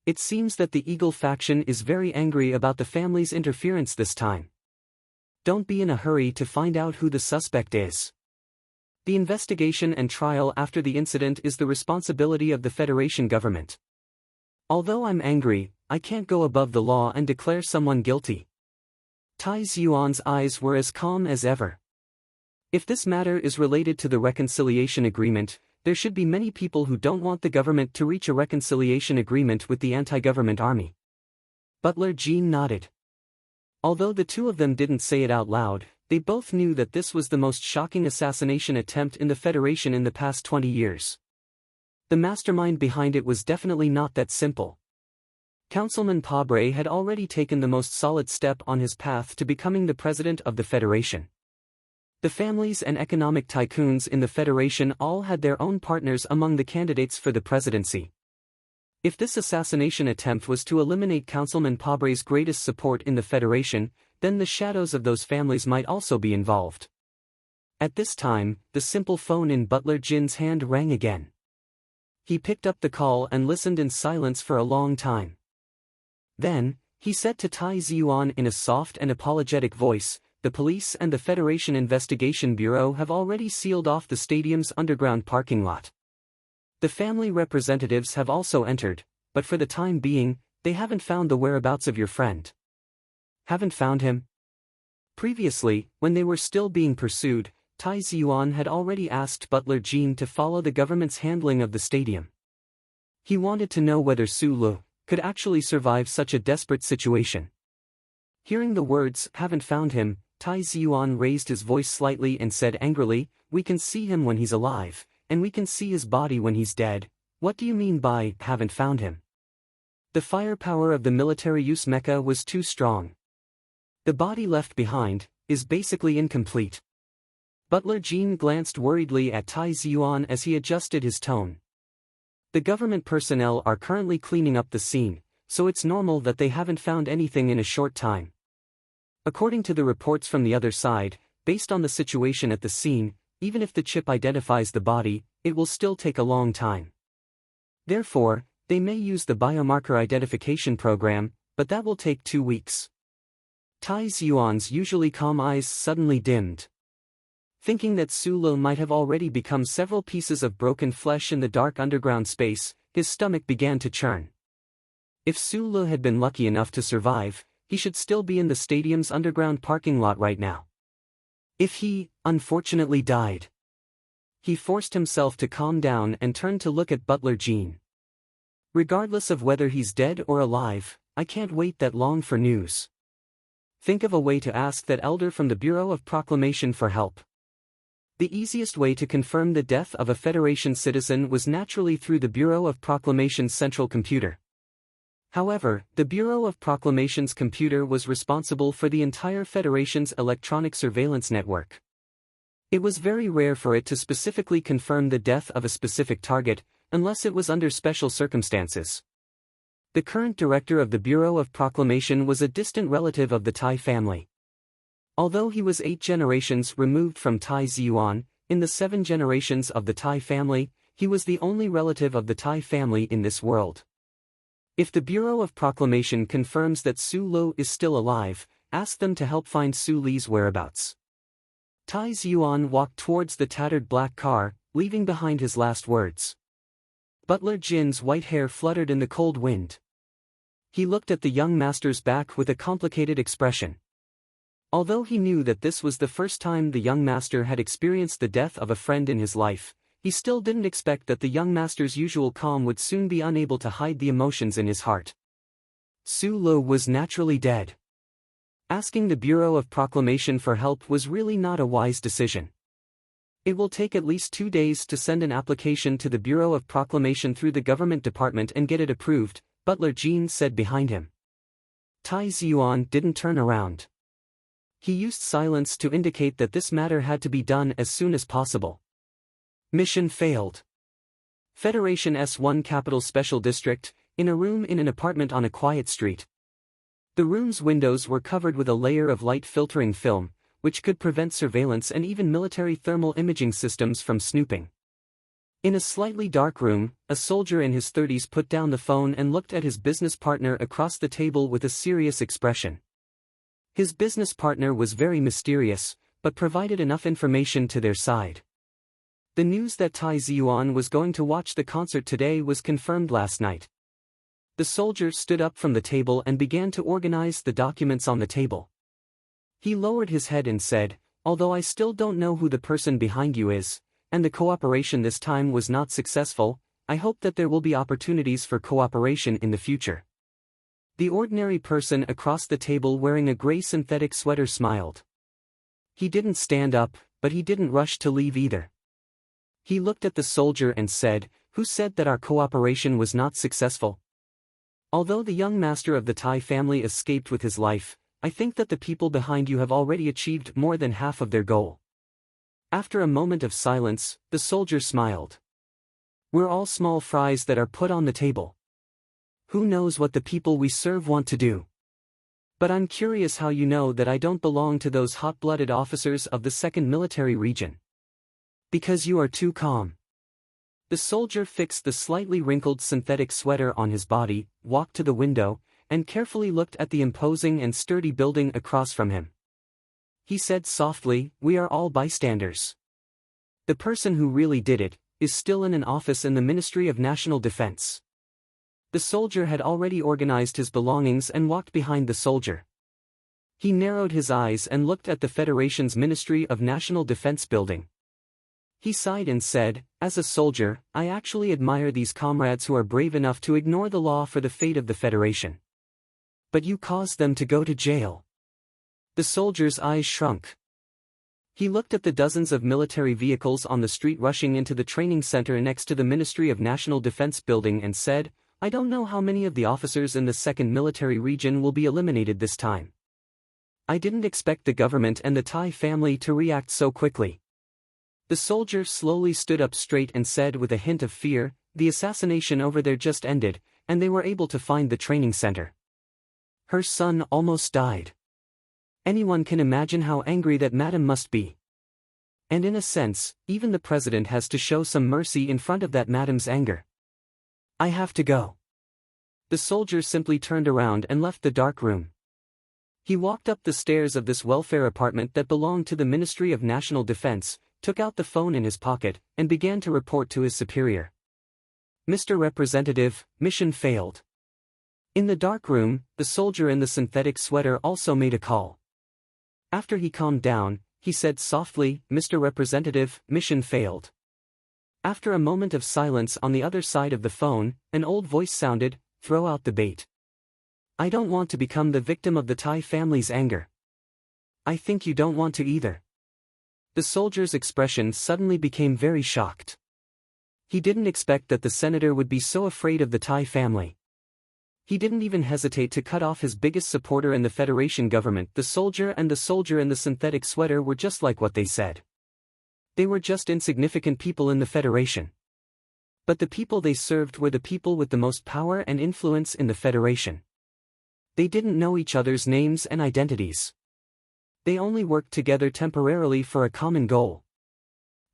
It seems that the Eagle faction is very angry about the family's interference this time. Don't be in a hurry to find out who the suspect is. The investigation and trial after the incident is the responsibility of the Federation government. Although I'm angry, I can't go above the law and declare someone guilty. Tai Ziyuan's eyes were as calm as ever. If this matter is related to the reconciliation agreement, there should be many people who don't want the government to reach a reconciliation agreement with the anti-government army. Butler Jean nodded. Although the two of them didn't say it out loud, they both knew that this was the most shocking assassination attempt in the Federation in the past 20 years. The mastermind behind it was definitely not that simple. Councilman Pabre had already taken the most solid step on his path to becoming the president of the Federation. The families and economic tycoons in the Federation all had their own partners among the candidates for the presidency. If this assassination attempt was to eliminate Councilman Pabre's greatest support in the Federation, then the shadows of those families might also be involved. At this time, the simple phone in Butler Jin's hand rang again. He picked up the call and listened in silence for a long time. Then, he said to Tai Ziyuan in a soft and apologetic voice, "The police and the Federation Investigation Bureau have already sealed off the stadium's underground parking lot. The family representatives have also entered, but for the time being, they haven't found the whereabouts of your friend." Haven't found him? Previously, when they were still being pursued, Tai Ziyuan had already asked Butler Jean to follow the government's handling of the stadium. He wanted to know whether Su Lu could actually survive such a desperate situation. Hearing the words, "haven't found him," Tai Ziyuan raised his voice slightly and said angrily, "We can see him when he's alive, and we can see his body when he's dead. What do you mean by, haven't found him?" The firepower of the military use mecha was too strong. The body left behind is basically incomplete. Butler Jean glanced worriedly at Tai Ziyuan as he adjusted his tone. The government personnel are currently cleaning up the scene, so it's normal that they haven't found anything in a short time. According to the reports from the other side, based on the situation at the scene, even if the chip identifies the body, it will still take a long time. Therefore, they may use the biomarker identification program, but that will take 2 weeks. Tai Ziyuan's usually calm eyes suddenly dimmed. Thinking that Su Lu might have already become several pieces of broken flesh in the dark underground space, his stomach began to churn. If Su Lu had been lucky enough to survive, he should still be in the stadium's underground parking lot right now. If he, unfortunately, died. He forced himself to calm down and turned to look at Butler Jean. "Regardless of whether he's dead or alive, I can't wait that long for news. Think of a way to ask that elder from the Bureau of Proclamation for help." The easiest way to confirm the death of a Federation citizen was naturally through the Bureau of Proclamation's central computer. However, the Bureau of Proclamation's computer was responsible for the entire Federation's electronic surveillance network. It was very rare for it to specifically confirm the death of a specific target, unless it was under special circumstances. The current director of the Bureau of Proclamation was a distant relative of the Tai family. Although he was 8 generations removed from Tai Ziyuan, in the 7 generations of the Tai family, he was the only relative of the Tai family in this world. If the Bureau of Proclamation confirms that Su Lu is still alive, ask them to help find Su Li's whereabouts. Tai Ziyuan walked towards the tattered black car, leaving behind his last words. Butler Jin's white hair fluttered in the cold wind. He looked at the young master's back with a complicated expression. Although he knew that this was the first time the young master had experienced the death of a friend in his life, he still didn't expect that the young master's usual calm would soon be unable to hide the emotions in his heart. Su Lu was naturally dead. Asking the Bureau of Proclamation for help was really not a wise decision. It will take at least 2 days to send an application to the Bureau of Proclamation through the government department and get it approved, Butler Jean said behind him. Tai Ziyuan didn't turn around. He used silence to indicate that this matter had to be done as soon as possible. Mission failed. Federation S1 Capital Special District, in a room in an apartment on a quiet street. The room's windows were covered with a layer of light-filtering film, which could prevent surveillance and even military thermal imaging systems from snooping. In a slightly dark room, a soldier in his 30s put down the phone and looked at his business partner across the table with a serious expression. His business partner was very mysterious, but provided enough information to their side. The news that Tai Ziyuan was going to watch the concert today was confirmed last night. The soldier stood up from the table and began to organize the documents on the table. He lowered his head and said, "Although I still don't know who the person behind you is, and the cooperation this time was not successful, I hope that there will be opportunities for cooperation in the future." The ordinary person across the table wearing a gray synthetic sweater smiled. He didn't stand up, but he didn't rush to leave either. He looked at the soldier and said, "Who said that our cooperation was not successful? Although the young master of the Thai family escaped with his life, I think that the people behind you have already achieved more than half of their goal." After a moment of silence, the soldier smiled. "We're all small fries that are put on the table. Who knows what the people we serve want to do? But I'm curious how you know that I don't belong to those hot-blooded officers of the 2nd Military Region. Because you are too calm." The soldier fixed the slightly wrinkled synthetic sweater on his body, walked to the window, and carefully looked at the imposing and sturdy building across from him. He said softly, "We are all bystanders. The person who really did it is still in an office in the Ministry of National Defense." The soldier had already organized his belongings and walked behind the soldier. He narrowed his eyes and looked at the Federation's Ministry of National Defense building. He sighed and said, "As a soldier, I actually admire these comrades who are brave enough to ignore the law for the fate of the Federation. But you caused them to go to jail." The soldier's eyes shrunk. He looked at the dozens of military vehicles on the street rushing into the training center next to the Ministry of National Defense building and said, "I don't know how many of the officers in the 2nd Military Region will be eliminated this time. I didn't expect the government and the Thai family to react so quickly." The soldier slowly stood up straight and said with a hint of fear, "The assassination over there just ended, and they were able to find the training center. Her son almost died. Anyone can imagine how angry that madam must be. And in a sense, even the president has to show some mercy in front of that madam's anger. I have to go." The soldier simply turned around and left the dark room. He walked up the stairs of this welfare apartment that belonged to the Ministry of National Defense, took out the phone in his pocket, and began to report to his superior. "Mr. Representative, mission failed." In the dark room, the soldier in the synthetic sweater also made a call. After he calmed down, he said softly, "Mr. Representative, mission failed." After a moment of silence on the other side of the phone, an old voice sounded, "Throw out the bait. I don't want to become the victim of the Thai family's anger." "I think you don't want to either." The soldier's expression suddenly became very shocked. He didn't expect that the senator would be so afraid of the Thai family. He didn't even hesitate to cut off his biggest supporter in the Federation government. The soldier and the soldier in the synthetic sweater were just like what they said. They were just insignificant people in the Federation. But the people they served were the people with the most power and influence in the Federation. They didn't know each other's names and identities. They only worked together temporarily for a common goal.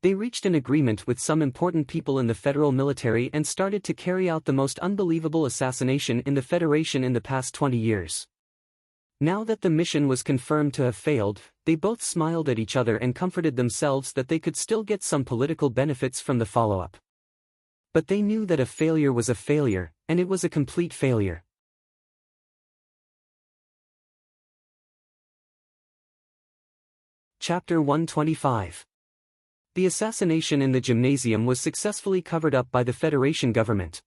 They reached an agreement with some important people in the federal military and started to carry out the most unbelievable assassination in the Federation in the past 20 years. Now that the mission was confirmed to have failed, they both smiled at each other and comforted themselves that they could still get some political benefits from the follow-up. But they knew that a failure was a failure, and it was a complete failure. Chapter 125. The assassination in the gymnasium was successfully covered up by the Federation government.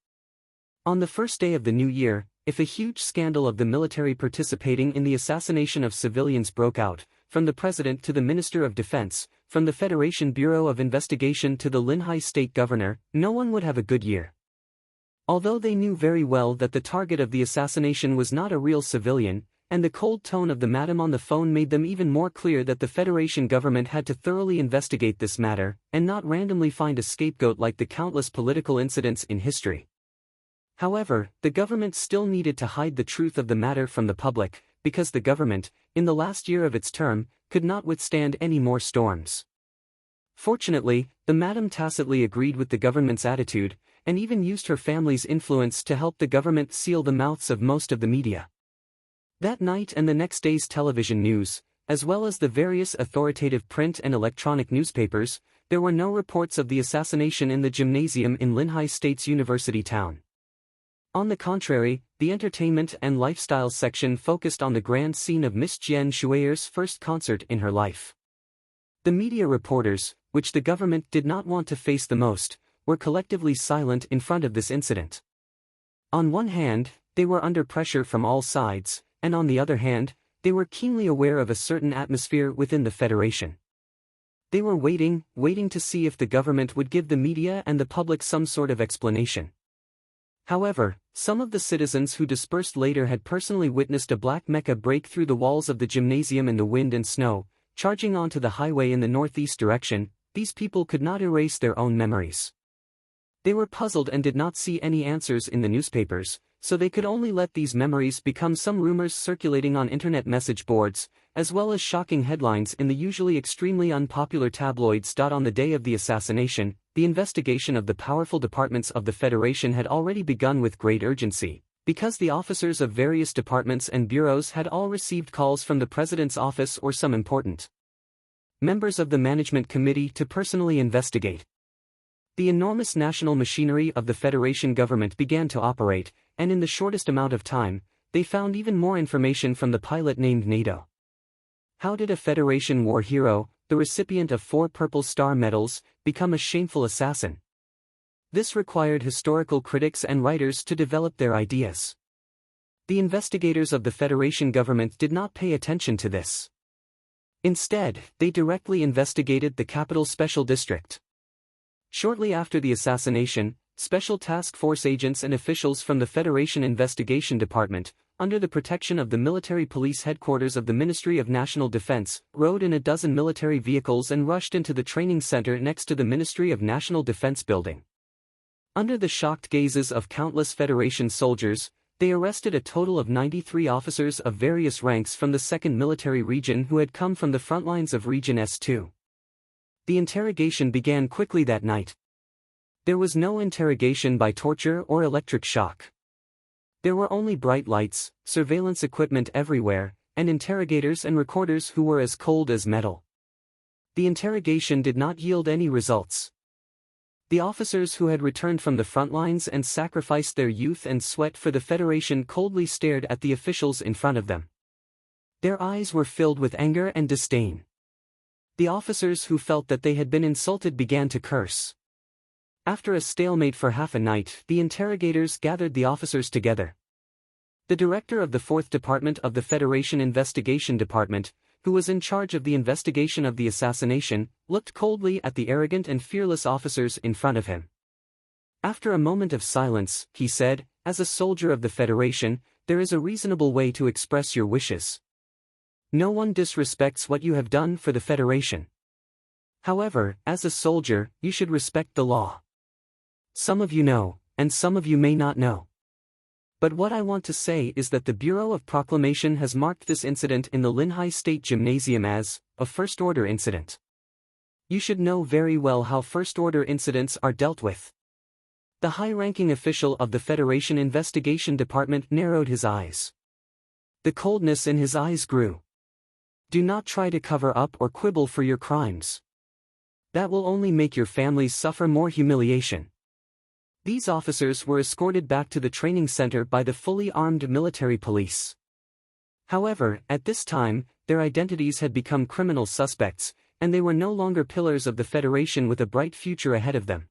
On the first day of the new year, if a huge scandal of the military participating in the assassination of civilians broke out, from the President to the Minister of Defense, from the Federation Bureau of Investigation to the Linhai State Governor, no one would have a good year. Although they knew very well that the target of the assassination was not a real civilian, and the cold tone of the madam on the phone made them even more clear that the Federation government had to thoroughly investigate this matter, and not randomly find a scapegoat like the countless political incidents in history. However, the government still needed to hide the truth of the matter from the public, because the government, in the last year of its term, could not withstand any more storms. Fortunately, the madam tacitly agreed with the government's attitude, and even used her family's influence to help the government seal the mouths of most of the media. That night and the next day's television news, as well as the various authoritative print and electronic newspapers, there were no reports of the assassination in the gymnasium in Linhai State's university town. On the contrary, the entertainment and lifestyle section focused on the grand scene of Miss Jian Shui's first concert in her life. The media reporters, which the government did not want to face the most, were collectively silent in front of this incident. On one hand, they were under pressure from all sides, and on the other hand, they were keenly aware of a certain atmosphere within the Federation. They were waiting to see if the government would give the media and the public some sort of explanation. However, some of the citizens who dispersed later had personally witnessed a black mecha break through the walls of the gymnasium in the wind and snow, charging onto the highway in the northeast direction. These people could not erase their own memories. They were puzzled and did not see any answers in the newspapers, so they could only let these memories become some rumors circulating on internet message boards, as well as shocking headlines in the usually extremely unpopular tabloids. On the day of the assassination, the investigation of the powerful departments of the Federation had already begun with great urgency, because the officers of various departments and bureaus had all received calls from the President's office or some important members of the Management Committee to personally investigate. The enormous national machinery of the Federation government began to operate, and in the shortest amount of time, they found even more information from the pilot named NATO. How did a Federation war hero, the recipient of 4 Purple Star medals, become a shameful assassin? This required historical critics and writers to develop their ideas. The investigators of the Federation government did not pay attention to this. Instead, they directly investigated the Capital Special District. Shortly after the assassination, Special Task Force agents and officials from the Federation Investigation Department, under the protection of the military police headquarters of the Ministry of National Defense, rode in a dozen military vehicles and rushed into the training center next to the Ministry of National Defense building. Under the shocked gazes of countless Federation soldiers, they arrested a total of 93 officers of various ranks from the 2nd Military Region who had come from the front lines of Region S2. The interrogation began quickly that night. There was no interrogation by torture or electric shock. There were only bright lights, surveillance equipment everywhere, and interrogators and recorders who were as cold as metal. The interrogation did not yield any results. The officers who had returned from the front lines and sacrificed their youth and sweat for the Federation coldly stared at the officials in front of them. Their eyes were filled with anger and disdain. The officers who felt that they had been insulted began to curse. After a stalemate for half a night, the interrogators gathered the officers together. The director of the 4th Department of the Federation Investigation Department, who was in charge of the investigation of the assassination, looked coldly at the arrogant and fearless officers in front of him. After a moment of silence, he said, "As a soldier of the Federation, there is a reasonable way to express your wishes. No one disrespects what you have done for the Federation. However, as a soldier, you should respect the law. Some of you know, and some of you may not know. But what I want to say is that the Bureau of Proclamation has marked this incident in the Linhai State Gymnasium as a first-order incident. You should know very well how first-order incidents are dealt with." The high-ranking official of the Federation Investigation Department narrowed his eyes. The coldness in his eyes grew. "Do not try to cover up or quibble for your crimes. That will only make your families suffer more humiliation." These officers were escorted back to the training center by the fully armed military police. However, at this time, their identities had become criminal suspects, and they were no longer pillars of the Federation with a bright future ahead of them.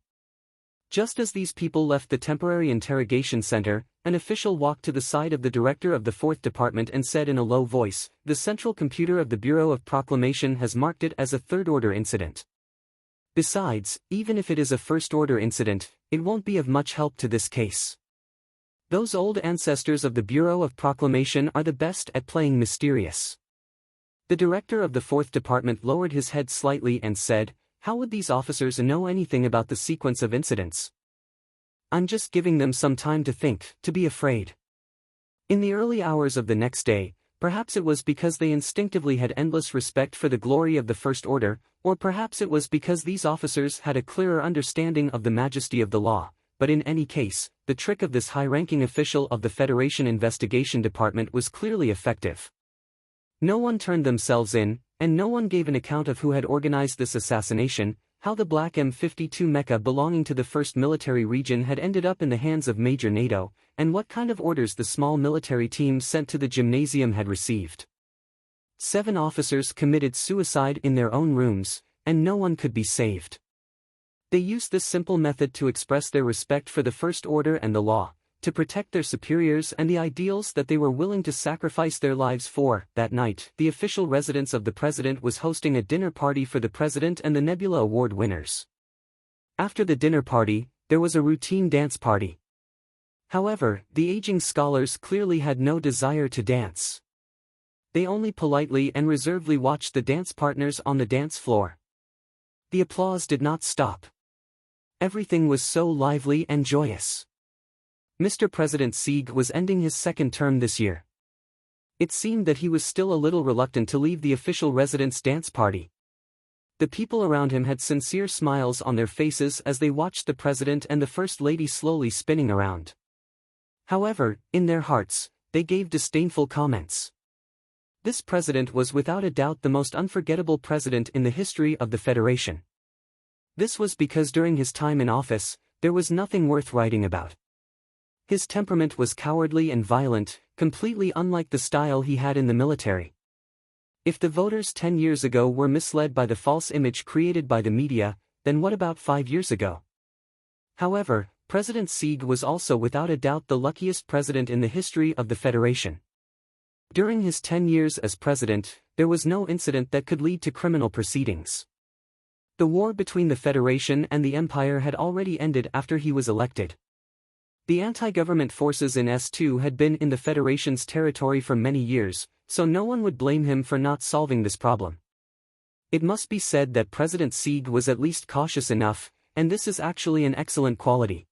Just as these people left the temporary interrogation center, an official walked to the side of the director of the 4th Department and said in a low voice, "The central computer of the Bureau of Proclamation has marked it as a third-order incident. Besides, even if it is a first-order incident, it won't be of much help to this case. Those old ancestors of the Bureau of Proclamation are the best at playing mysterious." The director of the 4th Department lowered his head slightly and said, "How would these officers know anything about the sequence of incidents? I'm just giving them some time to think, to be afraid." In the early hours of the next day, perhaps it was because they instinctively had endless respect for the glory of the First Order, or perhaps it was because these officers had a clearer understanding of the majesty of the law, but in any case, the trick of this high-ranking official of the Federation Investigation Department was clearly effective. No one turned themselves in, and no one gave an account of who had organized this assassination. How the black M52 mecha belonging to the 1st Military Region had ended up in the hands of Major NATO, and what kind of orders the small military team sent to the gymnasium had received. 7 officers committed suicide in their own rooms, and no one could be saved. They used this simple method to express their respect for the First Order and the law, to protect their superiors and the ideals that they were willing to sacrifice their lives for. That night, the official residence of the president was hosting a dinner party for the president and the Nebula Award winners. After the dinner party, there was a routine dance party. However, the aging scholars clearly had no desire to dance. They only politely and reservedly watched the dance partners on the dance floor. The applause did not stop. Everything was so lively and joyous. Mr. President Sieg was ending his 2nd term this year. It seemed that he was still a little reluctant to leave the official residence dance party. The people around him had sincere smiles on their faces as they watched the president and the first lady slowly spinning around. However, in their hearts, they gave disdainful comments. This president was without a doubt the most unforgettable president in the history of the Federation. This was because during his time in office, there was nothing worth writing about. His temperament was cowardly and violent, completely unlike the style he had in the military. If the voters 10 years ago were misled by the false image created by the media, then what about 5 years ago? However, President Sieg was also without a doubt the luckiest president in the history of the Federation. During his 10 years as president, there was no incident that could lead to criminal proceedings. The war between the Federation and the Empire had already ended after he was elected. The anti-government forces in S2 had been in the Federation's territory for many years, so no one would blame him for not solving this problem. It must be said that President Sieg was at least cautious enough, and this is actually an excellent quality.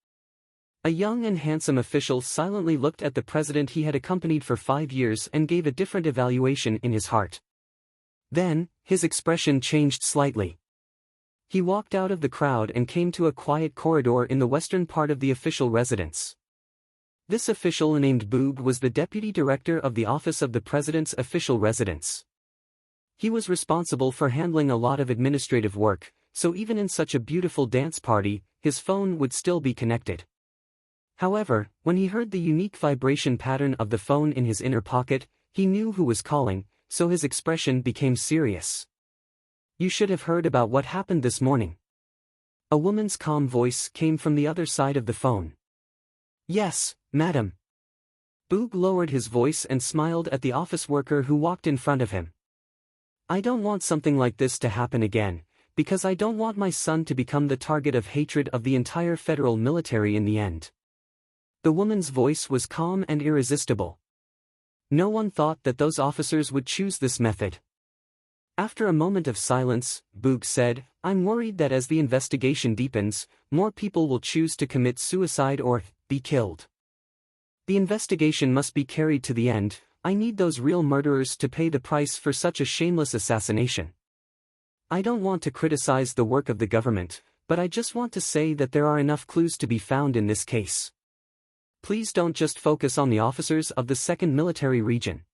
A young and handsome official silently looked at the president he had accompanied for 5 years and gave a different evaluation in his heart. Then, his expression changed slightly. He walked out of the crowd and came to a quiet corridor in the western part of the official residence. This official named Boog was the deputy director of the Office of the President's official residence. He was responsible for handling a lot of administrative work, so even in such a beautiful dance party, his phone would still be connected. However, when he heard the unique vibration pattern of the phone in his inner pocket, he knew who was calling, so his expression became serious. "You should have heard about what happened this morning." A woman's calm voice came from the other side of the phone. "Yes, madam." Boog lowered his voice and smiled at the office worker who walked in front of him. "I don't want something like this to happen again, because I don't want my son to become the target of hatred of the entire federal military in the end." The woman's voice was calm and irresistible. No one thought that those officers would choose this method. After a moment of silence, Boog said, "I'm worried that as the investigation deepens, more people will choose to commit suicide or be killed. The investigation must be carried to the end. I need those real murderers to pay the price for such a shameless assassination. I don't want to criticize the work of the government, but I just want to say that there are enough clues to be found in this case. Please don't just focus on the officers of the 2nd Military Region.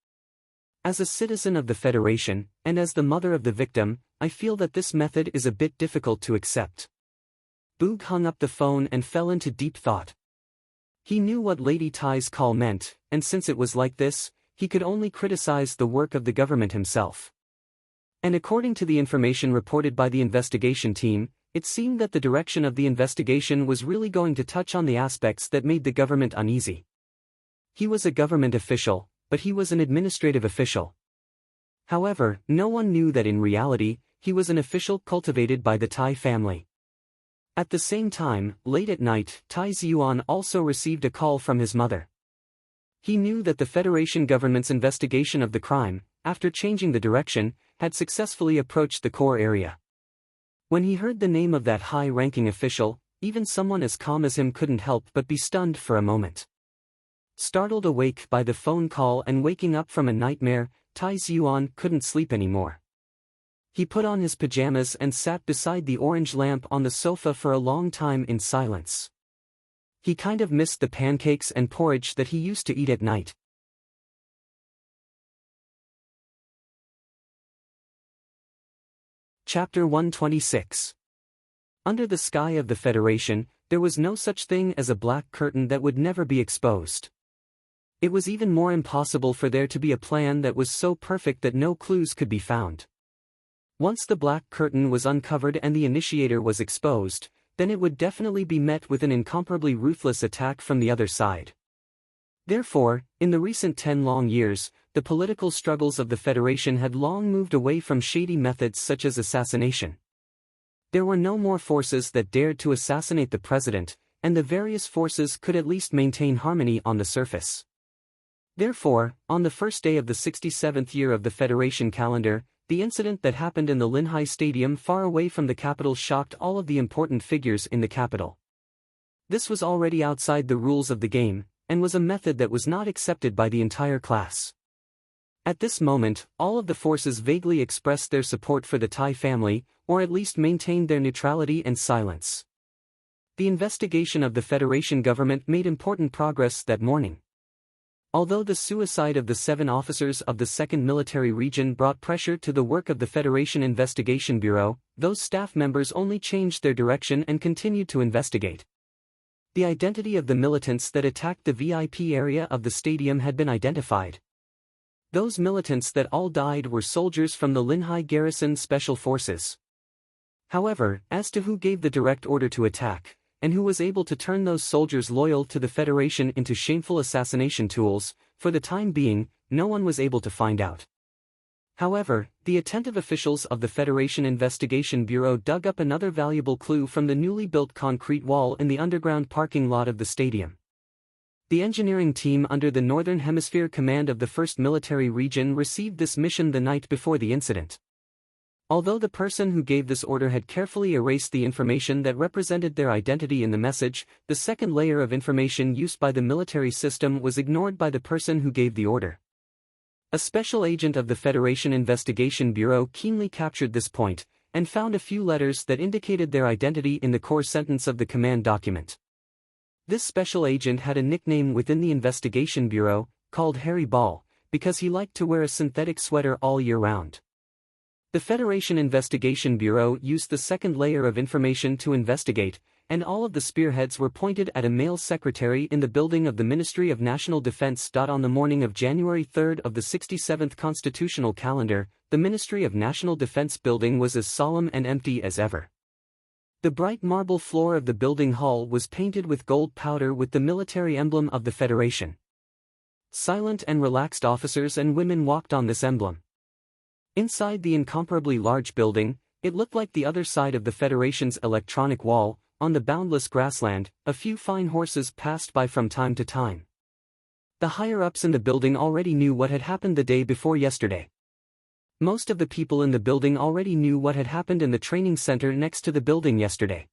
As a citizen of the Federation, and as the mother of the victim, I feel that this method is a bit difficult to accept." Boog hung up the phone and fell into deep thought. He knew what Lady Tai's call meant, and since it was like this, he could only criticize the work of the government himself. And according to the information reported by the investigation team, it seemed that the direction of the investigation was really going to touch on the aspects that made the government uneasy. He was a government official, but he was an administrative official. However, no one knew that in reality, he was an official cultivated by the Tai family. At the same time, late at night, Tai Ziyuan also received a call from his mother. He knew that the Federation government's investigation of the crime, after changing the direction, had successfully approached the core area. When he heard the name of that high-ranking official, even someone as calm as him couldn't help but be stunned for a moment. Startled awake by the phone call and waking up from a nightmare, Tai Ziyuan couldn't sleep anymore. He put on his pajamas and sat beside the orange lamp on the sofa for a long time in silence. He kind of missed the pancakes and porridge that he used to eat at night. Chapter 126. Under the sky of the Federation, there was no such thing as a black curtain that would never be exposed. It was even more impossible for there to be a plan that was so perfect that no clues could be found. Once the black curtain was uncovered and the initiator was exposed, then it would definitely be met with an incomparably ruthless attack from the other side. Therefore, in the recent 10 long years, the political struggles of the Federation had long moved away from shady methods such as assassination. There were no more forces that dared to assassinate the president, and the various forces could at least maintain harmony on the surface. Therefore, on the first day of the 67th year of the Federation calendar, the incident that happened in the Linhai Stadium far away from the capital shocked all of the important figures in the capital. This was already outside the rules of the game, and was a method that was not accepted by the entire class. At this moment, all of the forces vaguely expressed their support for the Tai family, or at least maintained their neutrality and silence. The investigation of the Federation government made important progress that morning. Although the suicide of the 7 officers of the 2nd Military Region brought pressure to the work of the Federation Investigation Bureau, those staff members only changed their direction and continued to investigate. The identity of the militants that attacked the VIP area of the stadium had been identified. Those militants that all died were soldiers from the Linhai Garrison Special Forces. However, as to who gave the direct order to attack, and who was able to turn those soldiers loyal to the Federation into shameful assassination tools, for the time being, no one was able to find out. However, the attentive officials of the Federation Investigation Bureau dug up another valuable clue from the newly built concrete wall in the underground parking lot of the stadium. The engineering team under the Northern Hemisphere Command of the 1st Military Region received this mission the night before the incident. Although the person who gave this order had carefully erased the information that represented their identity in the message, the second layer of information used by the military system was ignored by the person who gave the order. A special agent of the Federation Investigation Bureau keenly captured this point, and found a few letters that indicated their identity in the core sentence of the command document. This special agent had a nickname within the Investigation Bureau, called Harry Ball, because he liked to wear a synthetic sweater all year round. The Federation Investigation Bureau used the second layer of information to investigate, and all of the spearheads were pointed at a male secretary in the building of the Ministry of National Defense. On the morning of January 3 of the 67th constitutional calendar, the Ministry of National Defense building was as solemn and empty as ever. The bright marble floor of the building hall was painted with gold powder with the military emblem of the Federation. Silent and relaxed officers and women walked on this emblem. Inside the incomparably large building, it looked like the other side of the Federation's electronic wall. On the boundless grassland, a few fine horses passed by from time to time. The higher-ups in the building already knew what had happened the day before yesterday. Most of the people in the building already knew what had happened in the training center next to the building yesterday.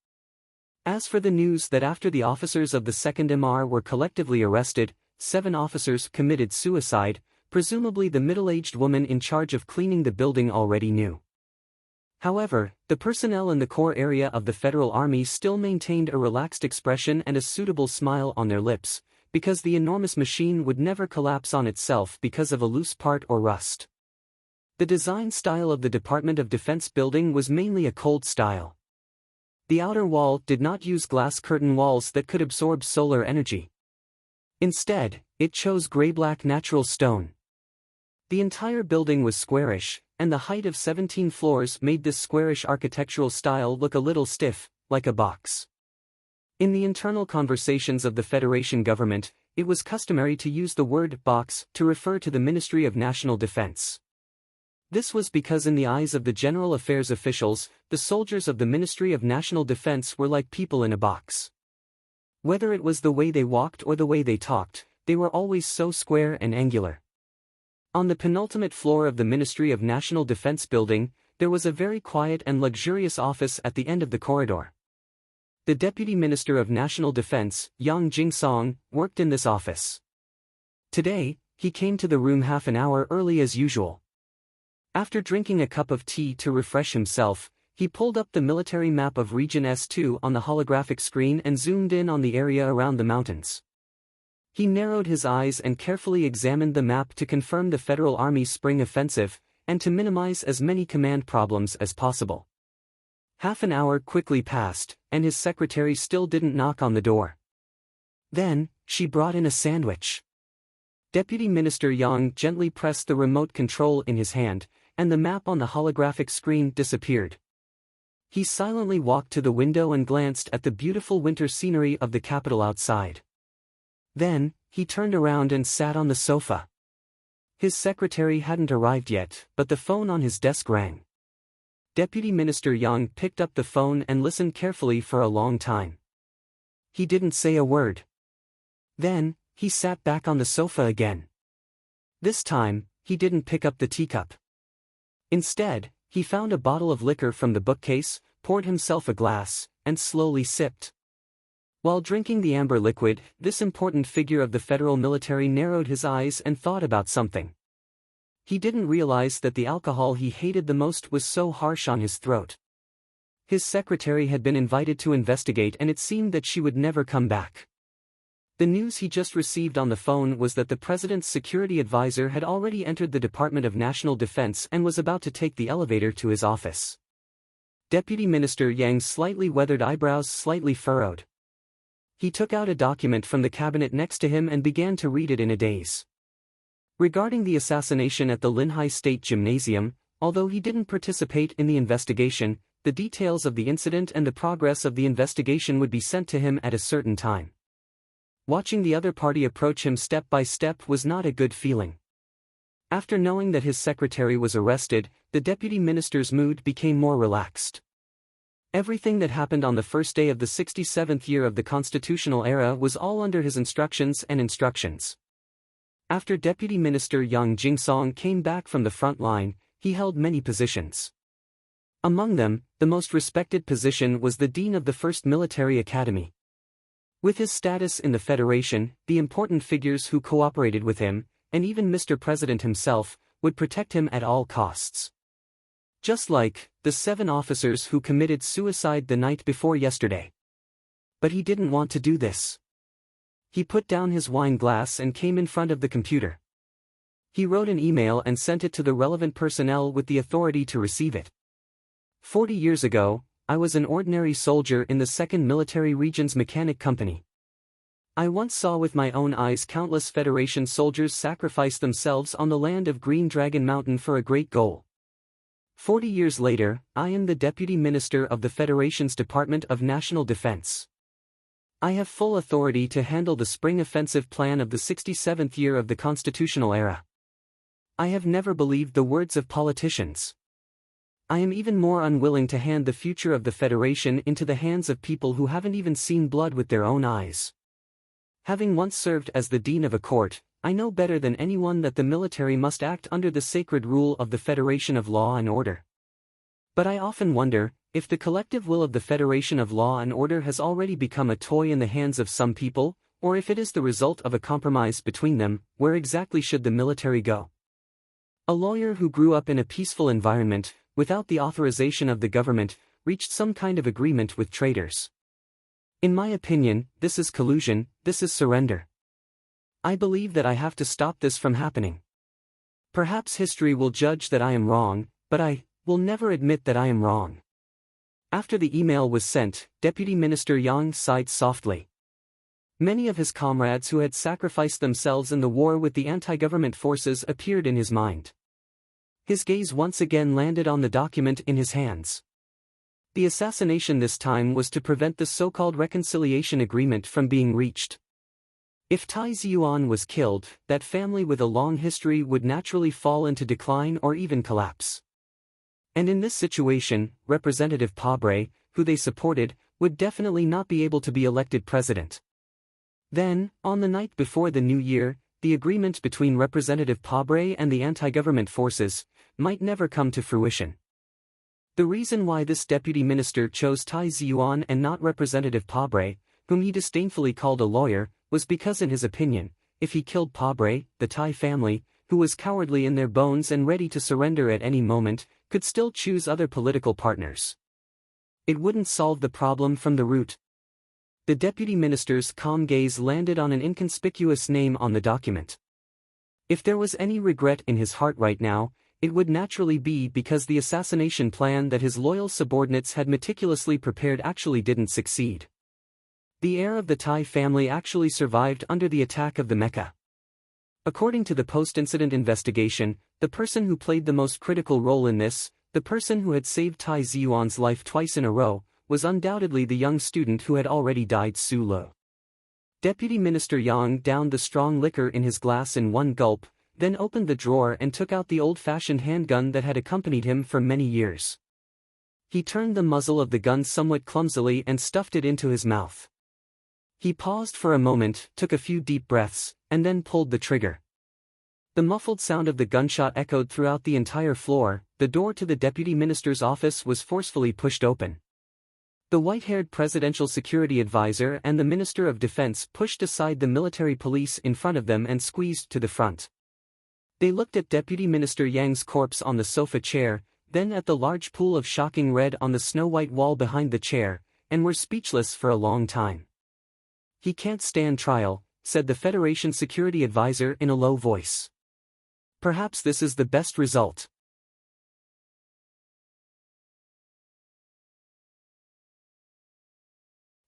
As for the news that after the officers of the 2nd MR were collectively arrested, 7 officers committed suicide, presumably the middle-aged woman in charge of cleaning the building already knew. However, the personnel in the core area of the Federal Army still maintained a relaxed expression and a suitable smile on their lips, because the enormous machine would never collapse on itself because of a loose part or rust. The design style of the Department of Defense building was mainly a cold style. The outer wall did not use glass curtain walls that could absorb solar energy. Instead, it chose gray-black natural stone. The entire building was squarish, and the height of 17 floors made this squarish architectural style look a little stiff, like a box. In the internal conversations of the Federation government, it was customary to use the word box to refer to the Ministry of National Defense. This was because in the eyes of the general affairs officials, the soldiers of the Ministry of National Defense were like people in a box. Whether it was the way they walked or the way they talked, they were always so square and angular. On the penultimate floor of the Ministry of National Defense building, there was a very quiet and luxurious office at the end of the corridor. The Deputy Minister of National Defense, Yang Jingsong, worked in this office. Today, he came to the room half an hour early as usual. After drinking a cup of tea to refresh himself, he pulled up the military map of Region S2 on the holographic screen and zoomed in on the area around the mountains. He narrowed his eyes and carefully examined the map to confirm the Federal Army's spring offensive, and to minimize as many command problems as possible. Half an hour quickly passed, and his secretary still didn't knock on the door. Then, she brought in a sandwich. Deputy Minister Yang gently pressed the remote control in his hand, and the map on the holographic screen disappeared. He silently walked to the window and glanced at the beautiful winter scenery of the capital outside. Then, he turned around and sat on the sofa. His secretary hadn't arrived yet, but the phone on his desk rang. Deputy Minister Yang picked up the phone and listened carefully for a long time. He didn't say a word. Then, he sat back on the sofa again. This time, he didn't pick up the teacup. Instead, he found a bottle of liquor from the bookcase, poured himself a glass, and slowly sipped. While drinking the amber liquid, this important figure of the federal military narrowed his eyes and thought about something. He didn't realize that the alcohol he hated the most was so harsh on his throat. His secretary had been invited to investigate, and it seemed that she would never come back. The news he just received on the phone was that the president's security advisor had already entered the Department of National Defense and was about to take the elevator to his office. Deputy Minister Yang's slightly weathered eyebrows slightly furrowed. He took out a document from the cabinet next to him and began to read it in a daze. Regarding the assassination at the Linhai State Gymnasium, although he didn't participate in the investigation, the details of the incident and the progress of the investigation would be sent to him at a certain time. Watching the other party approach him step by step was not a good feeling. After knowing that his secretary was arrested, the deputy minister's mood became more relaxed. Everything that happened on the first day of the 67th year of the constitutional era was all under his instructions. After Deputy Minister Yang Jingsong came back from the front line, he held many positions. Among them, the most respected position was the Dean of the First Military Academy. With his status in the Federation, the important figures who cooperated with him, and even Mr. President himself, would protect him at all costs. Just like the 7 officers who committed suicide the night before yesterday. But he didn't want to do this. He put down his wine glass and came in front of the computer. He wrote an email and sent it to the relevant personnel with the authority to receive it. 40 years ago, I was an ordinary soldier in the 2nd Military Region's Mechanic Company. I once saw with my own eyes countless Federation soldiers sacrifice themselves on the land of Green Dragon Mountain for a great goal. 40 years later, I am the Deputy Minister of the Federation's Department of National Defense. I have full authority to handle the spring offensive plan of the 67th year of the constitutional era. I have never believed the words of politicians. I am even more unwilling to hand the future of the Federation into the hands of people who haven't even seen blood with their own eyes. Having once served as the dean of a court, I know better than anyone that the military must act under the sacred rule of the Federation of Law and Order. But I often wonder, if the collective will of the Federation of Law and Order has already become a toy in the hands of some people, or if it is the result of a compromise between them, where exactly should the military go? A lawyer who grew up in a peaceful environment, without the authorization of the government, reached some kind of agreement with traitors. In my opinion, this is collusion, this is surrender. I believe that I have to stop this from happening. Perhaps history will judge that I am wrong, but I will never admit that I am wrong. After the email was sent, Deputy Minister Yang sighed softly. Many of his comrades who had sacrificed themselves in the war with the anti-government forces appeared in his mind. His gaze once again landed on the document in his hands. The assassination this time was to prevent the so-called reconciliation agreement from being reached. If Tai Ziyuan was killed, that family with a long history would naturally fall into decline or even collapse. And in this situation, Representative Pabre, who they supported, would definitely not be able to be elected president. Then, on the night before the new year, the agreement between Representative Pabre and the anti-government forces might never come to fruition. The reason why this deputy minister chose Tai Ziyuan and not Representative Pabre, whom he disdainfully called a lawyer, was because in his opinion, if he killed Pabre, the Tai family, who was cowardly in their bones and ready to surrender at any moment, could still choose other political partners. It wouldn't solve the problem from the root. The deputy minister's calm gaze landed on an inconspicuous name on the document. If there was any regret in his heart right now, it would naturally be because the assassination plan that his loyal subordinates had meticulously prepared actually didn't succeed. The heir of the Tai family actually survived under the attack of the mecha. According to the post-incident investigation, the person who played the most critical role in this, the person who had saved Tai Ziyuan's life twice in a row, was undoubtedly the young student who had already died, Su Lu. Deputy Minister Yang downed the strong liquor in his glass in one gulp, then opened the drawer and took out the old-fashioned handgun that had accompanied him for many years. He turned the muzzle of the gun somewhat clumsily and stuffed it into his mouth. He paused for a moment, took a few deep breaths, and then pulled the trigger. The muffled sound of the gunshot echoed throughout the entire floor. The door to the deputy minister's office was forcefully pushed open. The white-haired presidential security advisor and the Minister of Defense pushed aside the military police in front of them and squeezed to the front. They looked at Deputy Minister Yang's corpse on the sofa chair, then at the large pool of shocking red on the snow-white wall behind the chair, and were speechless for a long time. "He can't stand trial," said the Federation security advisor in a low voice. "Perhaps this is the best result."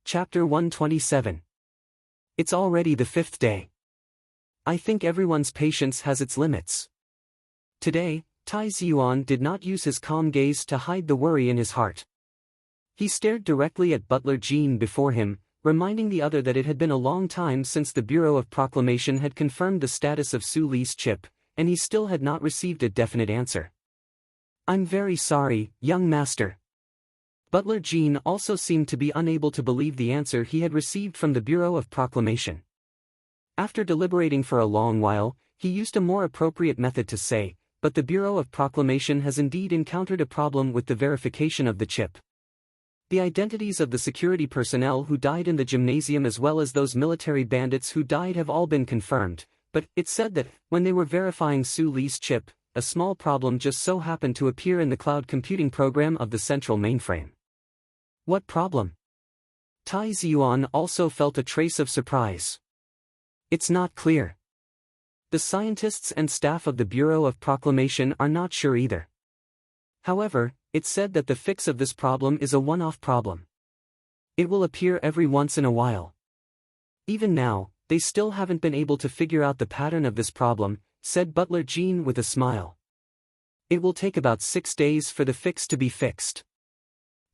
Chapter 127. It's already the 5th day. I think everyone's patience has its limits. Today, Tai Ziyuan did not use his calm gaze to hide the worry in his heart. He stared directly at Butler Jean before him, reminding the other that it had been a long time since the Bureau of Proclamation had confirmed the status of Su Li's chip, and he still had not received a definite answer. "I'm very sorry, young master." Butler Jean also seemed to be unable to believe the answer he had received from the Bureau of Proclamation. After deliberating for a long while, he used a more appropriate method to say, "But the Bureau of Proclamation has indeed encountered a problem with the verification of the chip. The identities of the security personnel who died in the gymnasium as well as those military bandits who died have all been confirmed, but it's said that, when they were verifying Su Li's chip, a small problem just so happened to appear in the cloud computing program of the central mainframe." "What problem?" Tai Ziyuan also felt a trace of surprise. "It's not clear. The scientists and staff of the Bureau of Proclamation are not sure either. However, it's said that the fix of this problem is a one-off problem. It will appear every once in a while. Even now, they still haven't been able to figure out the pattern of this problem," said Butler Jean with a smile. "It will take about 6 days for the fix to be fixed.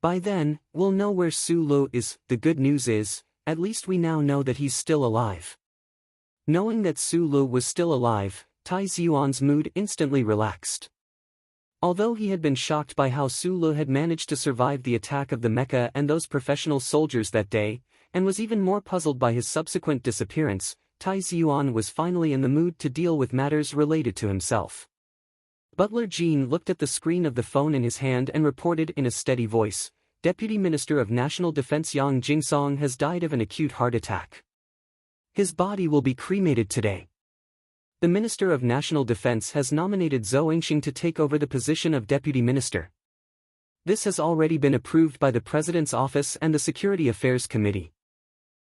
By then, we'll know where Su Lu is. The good news is, at least we now know that he's still alive." Knowing that Su Lu was still alive, Tai Ziyuan's mood instantly relaxed. Although he had been shocked by how Su Lu had managed to survive the attack of the mecha and those professional soldiers that day, and was even more puzzled by his subsequent disappearance, Tai Ziyuan was finally in the mood to deal with matters related to himself. Butler Jean looked at the screen of the phone in his hand and reported in a steady voice, "Deputy Minister of National Defense Yang Jingsong has died of an acute heart attack. His body will be cremated today. The Minister of National Defense has nominated Zhou Yingxing to take over the position of Deputy Minister. This has already been approved by the President's Office and the Security Affairs Committee."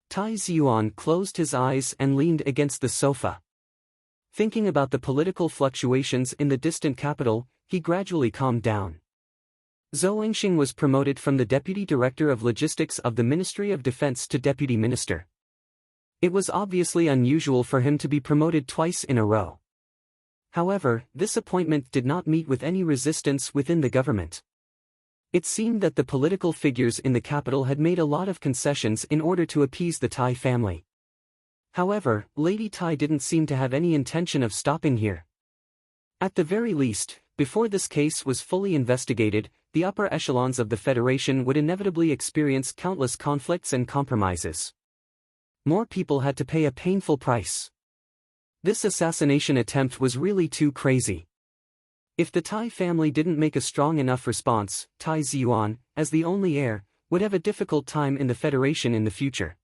Tai Ziyuan closed his eyes and leaned against the sofa. Thinking about the political fluctuations in the distant capital, he gradually calmed down. Zhou Yingxing was promoted from the Deputy Director of Logistics of the Ministry of Defense to Deputy Minister. It was obviously unusual for him to be promoted twice in a row. However, this appointment did not meet with any resistance within the government. It seemed that the political figures in the capital had made a lot of concessions in order to appease the Tai family. However, Lady Tai didn't seem to have any intention of stopping here. At the very least, before this case was fully investigated, the upper echelons of the Federation would inevitably experience countless conflicts and compromises. More people had to pay a painful price. This assassination attempt was really too crazy. If the Tai family didn't make a strong enough response, Tai Ziyuan, as the only heir, would have a difficult time in the Federation in the future.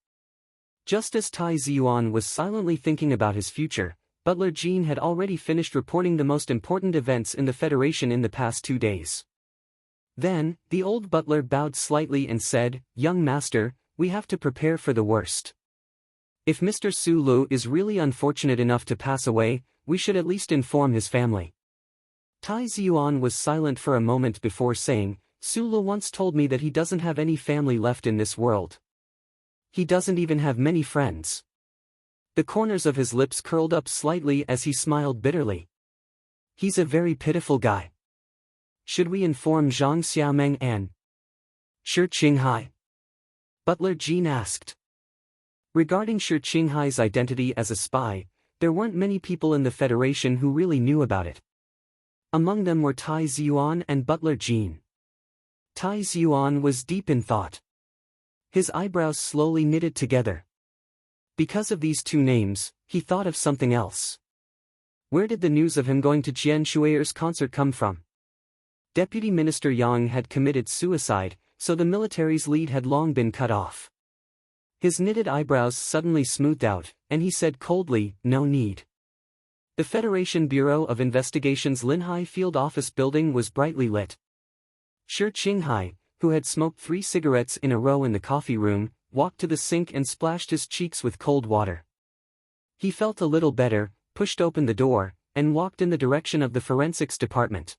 Just as Tai Ziyuan was silently thinking about his future, Butler Jean had already finished reporting the most important events in the Federation in the past 2 days. Then, the old butler bowed slightly and said, "Young master, we have to prepare for the worst. If Mr. Su Lu is really unfortunate enough to pass away, we should at least inform his family. Tai Ziyuan was silent for a moment before saying, Sulu once told me that he doesn't have any family left in this world. He doesn't even have many friends. The corners of his lips curled up slightly as he smiled bitterly. He's a very pitiful guy. Should we inform Zhang Xiaomeng and Shi Qinghai? Butler Jean asked. Regarding Shi Qinghai's identity as a spy, there weren't many people in the Federation who really knew about it. Among them were Tai Ziyuan and Butler Jean. Tai Ziyuan was deep in thought. His eyebrows slowly knitted together. Because of these two names, he thought of something else. Where did the news of him going to Jian Shui'er's concert come from? Deputy Minister Yang had committed suicide, so the military's lead had long been cut off. His knitted eyebrows suddenly smoothed out, and he said coldly, no need. The Federation Bureau of Investigation's Linhai Field Office building was brightly lit. Shi Qinghai, who had smoked 3 cigarettes in a row in the coffee room, walked to the sink and splashed his cheeks with cold water. He felt a little better, pushed open the door, and walked in the direction of the forensics department.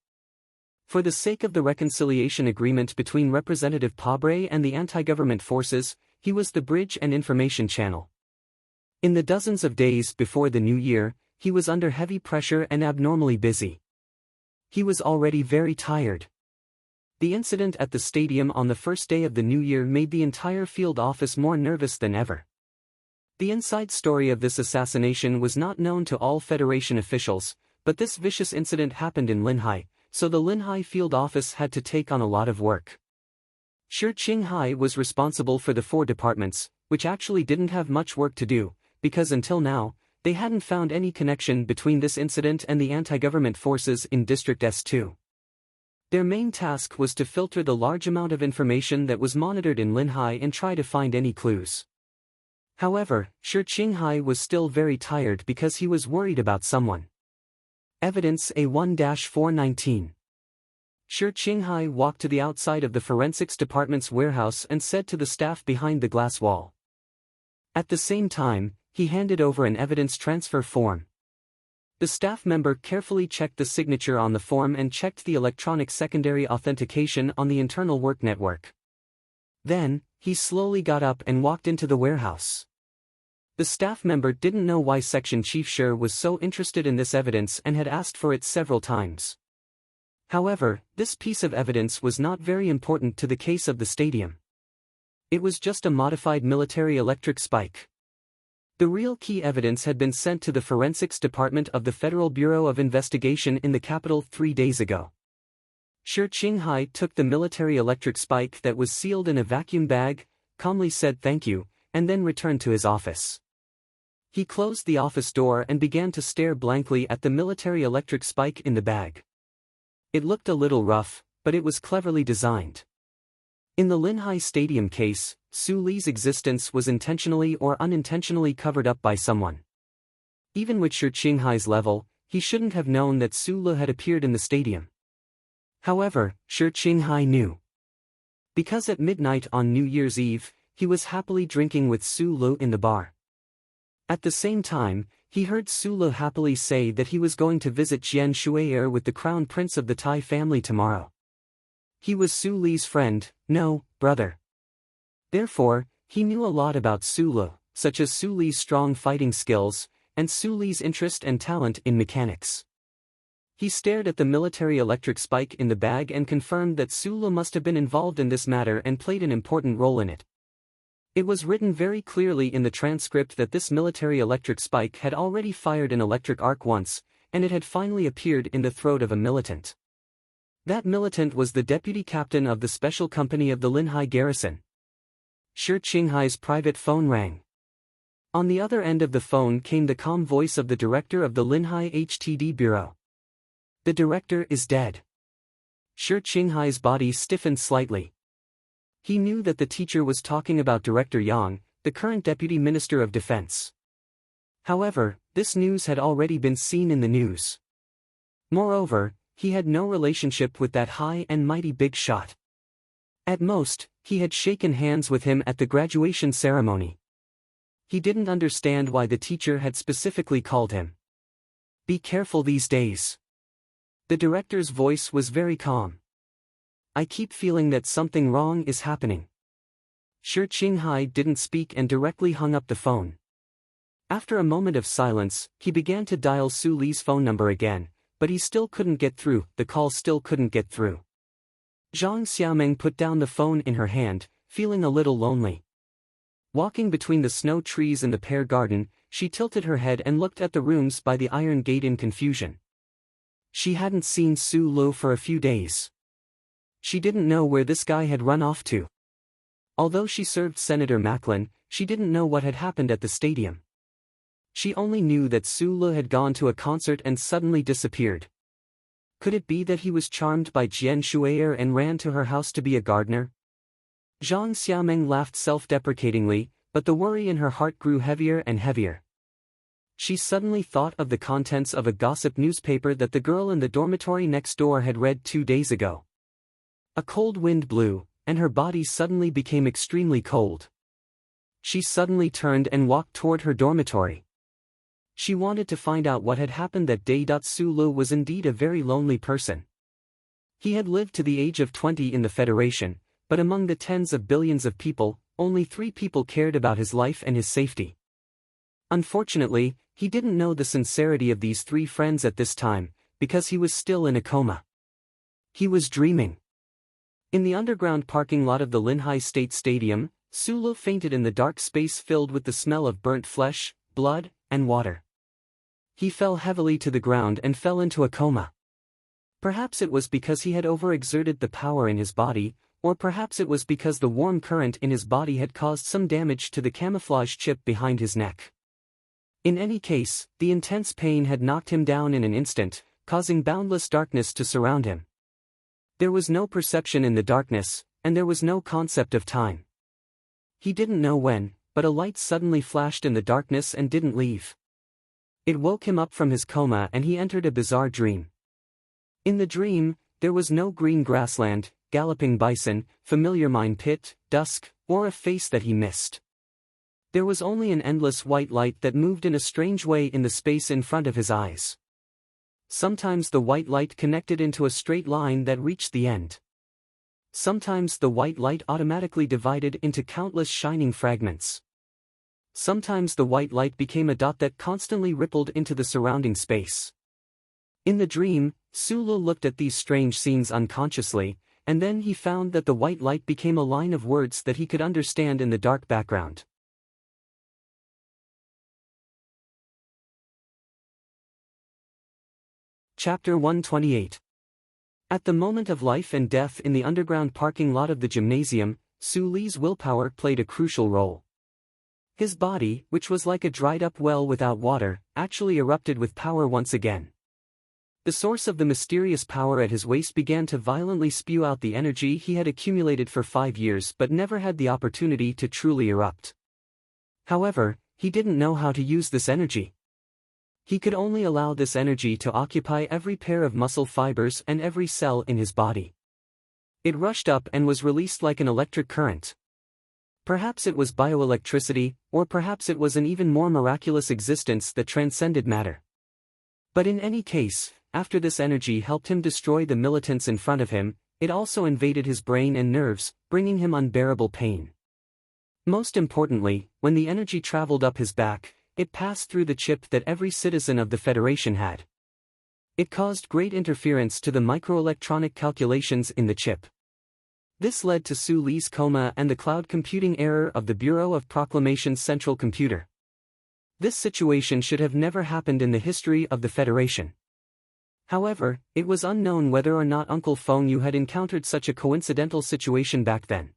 For the sake of the reconciliation agreement between Representative Pabre and the anti-government forces, he was the bridge and information channel. In the dozens of days before the new year, he was under heavy pressure and abnormally busy. He was already very tired. The incident at the stadium on the first day of the new year made the entire field office more nervous than ever. The inside story of this assassination was not known to all Federation officials, but this vicious incident happened in Linhai, so the Linhai field office had to take on a lot of work. Shi Qinghai was responsible for the 4 departments, which actually didn't have much work to do, because until now, they hadn't found any connection between this incident and the anti-government forces in District S2. Their main task was to filter the large amount of information that was monitored in Linhai and try to find any clues. However, Shi Qinghai was still very tired because he was worried about someone. Evidence A1-419. Shi Qinghai walked to the outside of the forensics department's warehouse and said to the staff behind the glass wall. At the same time, he handed over an evidence transfer form. The staff member carefully checked the signature on the form and checked the electronic secondary authentication on the internal work network. Then, he slowly got up and walked into the warehouse. The staff member didn't know why Section Chief Shi was so interested in this evidence and had asked for it several times. However, this piece of evidence was not very important to the case of the stadium. It was just a modified military electric spike. The real key evidence had been sent to the Forensics Department of the Federal Bureau of Investigation in the capital 3 days ago. Shi Qinghai took the military electric spike that was sealed in a vacuum bag, calmly said thank you, and then returned to his office. He closed the office door and began to stare blankly at the military electric spike in the bag. It looked a little rough, but it was cleverly designed. In the Linhai Stadium case, Su Li's existence was intentionally or unintentionally covered up by someone. Even with Shi Qinghai's level, he shouldn't have known that Su Li had appeared in the stadium. However, Shi Qinghai knew. Because at midnight on New Year's Eve, he was happily drinking with Su Li in the bar. At the same time, he heard Su Li happily say that he was going to visit Jian Shui'er with the crown prince of the Tai family tomorrow. He was Su Li's friend, no, brother. Therefore, he knew a lot about Su Li, such as Su Li's strong fighting skills, and Su Li's interest and talent in mechanics. He stared at the military electric spike in the bag and confirmed that Su Li must have been involved in this matter and played an important role in it. It was written very clearly in the transcript that this military electric spike had already fired an electric arc once, and it had finally appeared in the throat of a militant. That militant was the deputy captain of the special company of the Linhai garrison. Shi Qinghai's private phone rang. On the other end of the phone came the calm voice of the director of the Linhai HTD bureau. The director is dead. Shi Qinghai's body stiffened slightly. He knew that the teacher was talking about Director Yang, the current Deputy Minister of Defense. However, this news had already been seen in the news. Moreover, he had no relationship with that high and mighty big shot. At most, he had shaken hands with him at the graduation ceremony. He didn't understand why the teacher had specifically called him. Be careful these days. The director's voice was very calm. I keep feeling that something wrong is happening. Shi Qinghai didn't speak and directly hung up the phone. After a moment of silence, he began to dial Su Li's phone number again, but he still couldn't get through, the call still couldn't get through. Zhang Xiaoming put down the phone in her hand, feeling a little lonely. Walking between the snow trees and the pear garden, she tilted her head and looked at the rooms by the iron gate in confusion. She hadn't seen Su Lu for a few days. She didn't know where this guy had run off to. Although she served Senator Macklin, she didn't know what had happened at the stadium. She only knew that Su Lu had gone to a concert and suddenly disappeared. Could it be that he was charmed by Jian Shui'er and ran to her house to be a gardener? Zhang Xiaoming laughed self-deprecatingly, but the worry in her heart grew heavier and heavier. She suddenly thought of the contents of a gossip newspaper that the girl in the dormitory next door had read 2 days ago. A cold wind blew, and her body suddenly became extremely cold. She suddenly turned and walked toward her dormitory. She wanted to find out what had happened that day. Su Lu was indeed a very lonely person. He had lived to the age of 20 in the Federation, but among the tens of billions of people, only 3 people cared about his life and his safety. Unfortunately, he didn't know the sincerity of these 3 friends at this time, because he was still in a coma. He was dreaming. In the underground parking lot of the Linhai State Stadium, Su Lu fainted in the dark space filled with the smell of burnt flesh, blood, and water. He fell heavily to the ground and fell into a coma. Perhaps it was because he had overexerted the power in his body, or perhaps it was because the warm current in his body had caused some damage to the camouflage chip behind his neck. In any case, the intense pain had knocked him down in an instant, causing boundless darkness to surround him. There was no perception in the darkness, and there was no concept of time. He didn't know when, but a light suddenly flashed in the darkness and didn't leave. It woke him up from his coma and he entered a bizarre dream. In the dream, there was no green grassland, galloping bison, familiar mine pit, dusk, or a face that he missed. There was only an endless white light that moved in a strange way in the space in front of his eyes. Sometimes the white light connected into a straight line that reached the end. Sometimes the white light automatically divided into countless shining fragments. Sometimes the white light became a dot that constantly rippled into the surrounding space. In the dream, Su Lu looked at these strange scenes unconsciously, and then he found that the white light became a line of words that he could understand in the dark background. Chapter 128. At the moment of life and death in the underground parking lot of the gymnasium, Su Li's willpower played a crucial role. His body, which was like a dried-up well without water, actually erupted with power once again. The source of the mysterious power at his waist began to violently spew out the energy he had accumulated for 5 years but never had the opportunity to truly erupt. However, he didn't know how to use this energy. He could only allow this energy to occupy every pair of muscle fibers and every cell in his body. It rushed up and was released like an electric current. Perhaps it was bioelectricity, or perhaps it was an even more miraculous existence that transcended matter. But in any case, after this energy helped him destroy the militants in front of him, it also invaded his brain and nerves, bringing him unbearable pain. Most importantly, when the energy traveled up his back, it passed through the chip that every citizen of the Federation had. It caused great interference to the microelectronic calculations in the chip. This led to Su Li's coma and the cloud computing error of the Bureau of Proclamation's central computer. This situation should have never happened in the history of the Federation. However, it was unknown whether or not Uncle Feng Yu had encountered such a coincidental situation back then.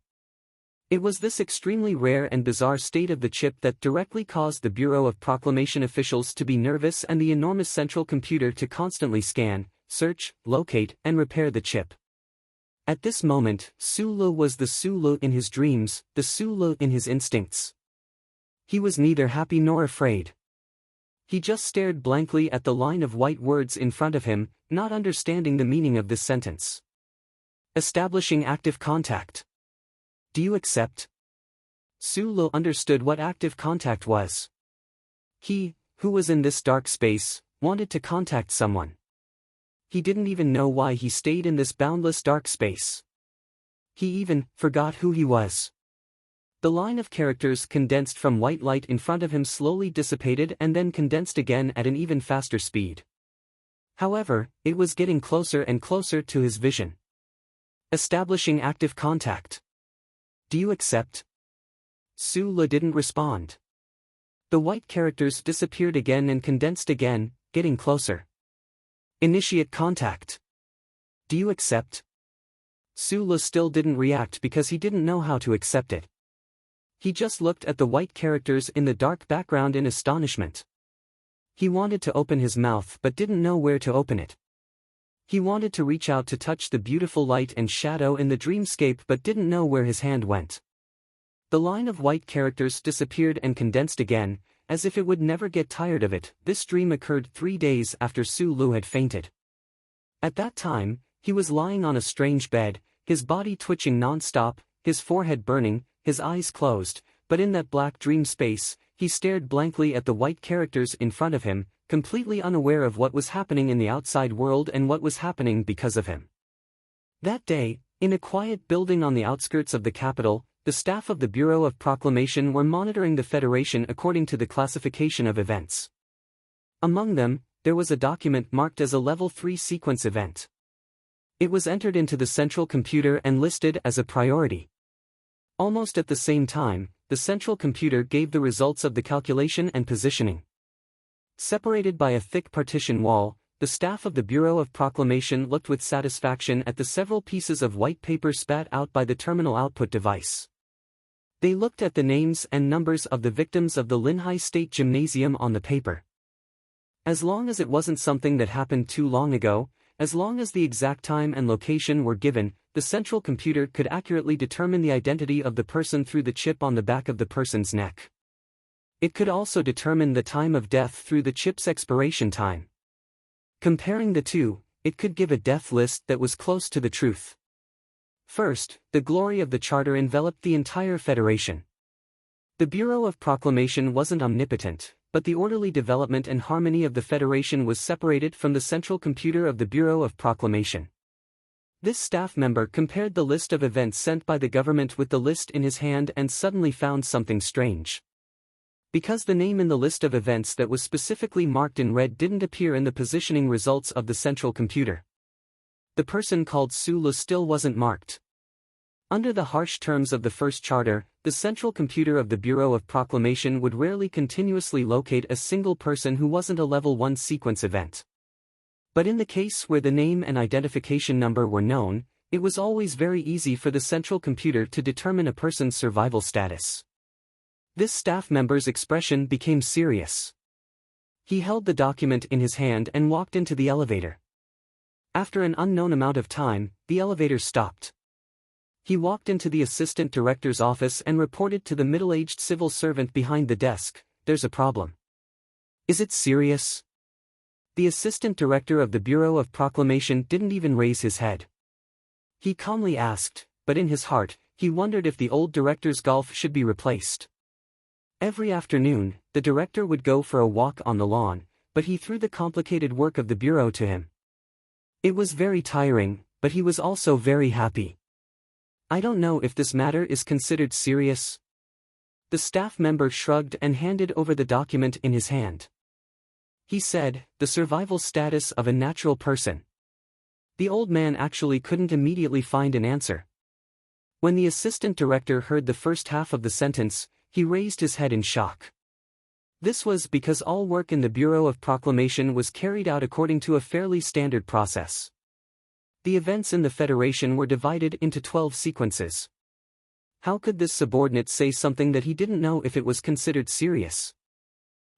It was this extremely rare and bizarre state of the chip that directly caused the Bureau of Proclamation officials to be nervous and the enormous central computer to constantly scan, search, locate, and repair the chip. At this moment, Su Lu was the Su Lu in his dreams, the Su Lu in his instincts. He was neither happy nor afraid. He just stared blankly at the line of white words in front of him, not understanding the meaning of this sentence. Establishing active contact. Do you accept? Su Lu understood what active contact was. He, who was in this dark space, wanted to contact someone. he didn't even know why he stayed in this boundless dark space. He even forgot who he was. The line of characters condensed from white light in front of him slowly dissipated and then condensed again at an even faster speed. However, it was getting closer and closer to his vision. Establishing active contact. Do you accept? Su-la didn't respond. The white characters disappeared again and condensed again, getting closer. Initiate contact. Do you accept? Su-la still didn't react because he didn't know how to accept it. He just looked at the white characters in the dark background in astonishment. He wanted to open his mouth but didn't know where to open it. He wanted to reach out to touch the beautiful light and shadow in the dreamscape but didn't know where his hand went. The line of white characters disappeared and condensed again, as if it would never get tired of it. This dream occurred 3 days after Su-la had fainted. At that time, he was lying on a strange bed, his body twitching non-stop, his forehead burning, his eyes closed, but in that black dream space, he stared blankly at the white characters in front of him, completely unaware of what was happening in the outside world and what was happening because of him. That day, in a quiet building on the outskirts of the capital, the staff of the Bureau of Proclamation were monitoring the Federation according to the classification of events. Among them, there was a document marked as a Level 3 sequence event. It was entered into the central computer and listed as a priority. Almost at the same time, the central computer gave the results of the calculation and positioning. Separated by a thick partition wall, the staff of the Bureau of Proclamation looked with satisfaction at the several pieces of white paper spat out by the terminal output device. They looked at the names and numbers of the victims of the Linhai State Gymnasium on the paper. As long as it wasn't something that happened too long ago, as long as the exact time and location were given, the central computer could accurately determine the identity of the person through the chip on the back of the person's neck. It could also determine the time of death through the chip's expiration time. Comparing the two, it could give a death list that was close to the truth. First, the glory of the charter enveloped the entire Federation. The Bureau of Proclamation wasn't omnipotent, but the orderly development and harmony of the Federation was separated from the central computer of the Bureau of Proclamation. This staff member compared the list of events sent by the government with the list in his hand and suddenly found something strange. Because the name in the list of events that was specifically marked in red didn't appear in the positioning results of the central computer. The person called Su-la still wasn't marked. Under the harsh terms of the first charter, the central computer of the Bureau of Proclamation would rarely continuously locate a single person who wasn't a Level 1 sequence event. But in the case where the name and identification number were known, it was always very easy for the central computer to determine a person's survival status. This staff member's expression became serious. He held the document in his hand and walked into the elevator. After an unknown amount of time, the elevator stopped. He walked into the assistant director's office and reported to the middle-aged civil servant behind the desk, "There's a problem." "Is it serious?" The assistant director of the Bureau of Proclamation didn't even raise his head. He calmly asked, but in his heart, he wondered if the old director's golf should be replaced. Every afternoon, the director would go for a walk on the lawn, but he threw the complicated work of the bureau to him. It was very tiring, but he was also very happy. "I don't know if this matter is considered serious." The staff member shrugged and handed over the document in his hand. He said, "The survival status of a natural person." The old man actually couldn't immediately find an answer. When the assistant director heard the first half of the sentence, he raised his head in shock. This was because all work in the Bureau of Proclamation was carried out according to a fairly standard process. The events in the Federation were divided into 12 sequences. How could this subordinate say something that he didn't know if it was considered serious?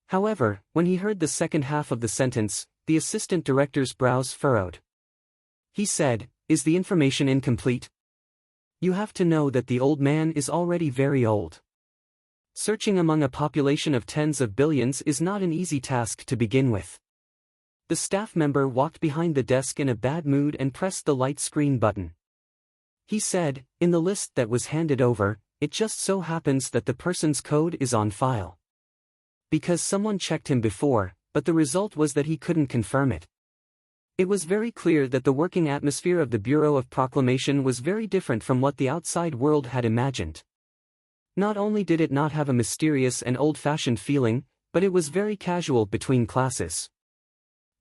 However, when he heard the second half of the sentence, the assistant director's brows furrowed. He said, "Is the information incomplete? You have to know that the old man is already very old. Searching among a population of tens of billions is not an easy task to begin with." The staff member walked behind the desk in a bad mood and pressed the light screen button. He said, "In the list that was handed over, it just so happens that the person's code is on file. Because someone checked him before, but the result was that he couldn't confirm it. It was very clear that the working atmosphere of the Bureau of Proclamation was very different from what the outside world had imagined. Not only did it not have a mysterious and old-fashioned feeling, but it was very casual between classes.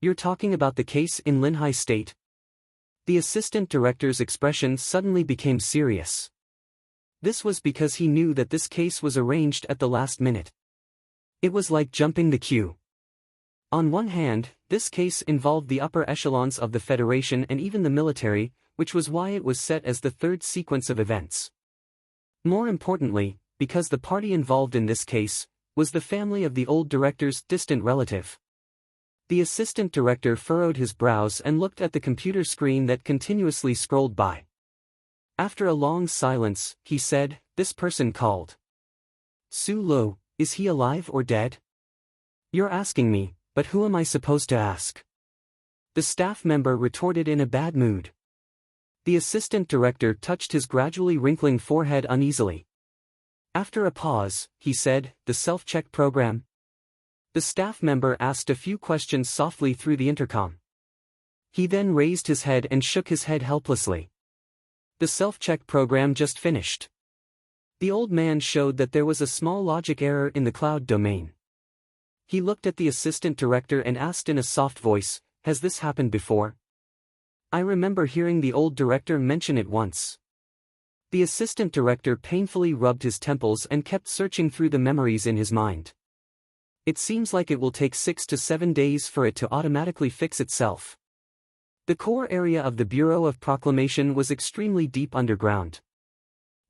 "You're talking about the case in Linhai State?" The assistant director's expression suddenly became serious. This was because he knew that this case was arranged at the last minute. It was like jumping the queue. On one hand, this case involved the upper echelons of the Federation and even the military, which was why it was set as the third sequence of events. More importantly, because the party involved in this case was the family of the old director's distant relative. The assistant director furrowed his brows and looked at the computer screen that continuously scrolled by. After a long silence, he said, "This person called Su Lo, is he alive or dead?" "You're asking me, but who am I supposed to ask?" The staff member retorted in a bad mood. The assistant director touched his gradually wrinkling forehead uneasily. After a pause, he said, "The self-check program?" The staff member asked a few questions softly through the intercom. He then raised his head and shook his head helplessly. "The self-check program just finished." The old man showed that there was a small logic error in the cloud domain. He looked at the assistant director and asked in a soft voice, "Has this happened before?" "I remember hearing the old director mention it once." The assistant director painfully rubbed his temples and kept searching through the memories in his mind. "It seems like it will take 6 to 7 days for it to automatically fix itself." The core area of the Bureau of Proclamation was extremely deep underground.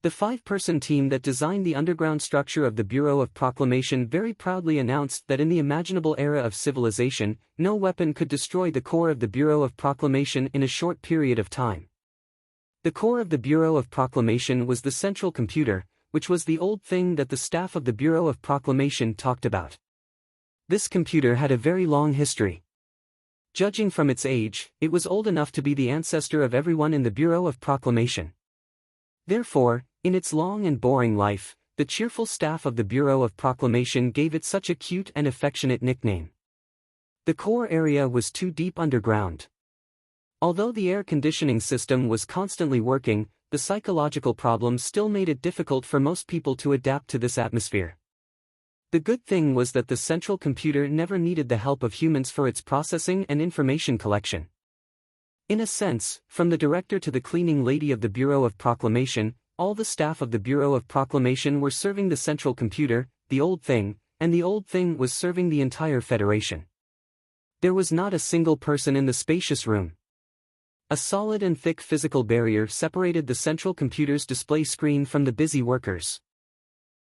The 5-person team that designed the underground structure of the Bureau of Proclamation very proudly announced that in the imaginable era of civilization, no weapon could destroy the core of the Bureau of Proclamation in a short period of time. The core of the Bureau of Proclamation was the central computer, which was the old thing that the staff of the Bureau of Proclamation talked about. This computer had a very long history. Judging from its age, it was old enough to be the ancestor of everyone in the Bureau of Proclamation. Therefore, in its long and boring life, the cheerful staff of the Bureau of Proclamation gave it such a cute and affectionate nickname. The core area was too deep underground. Although the air conditioning system was constantly working, the psychological problems still made it difficult for most people to adapt to this atmosphere. The good thing was that the central computer never needed the help of humans for its processing and information collection. In a sense, from the director to the cleaning lady of the Bureau of Proclamation, all the staff of the Bureau of Proclamation were serving the central computer, the old thing, and the old thing was serving the entire Federation. There was not a single person in the spacious room. A solid and thick physical barrier separated the central computer's display screen from the busy workers.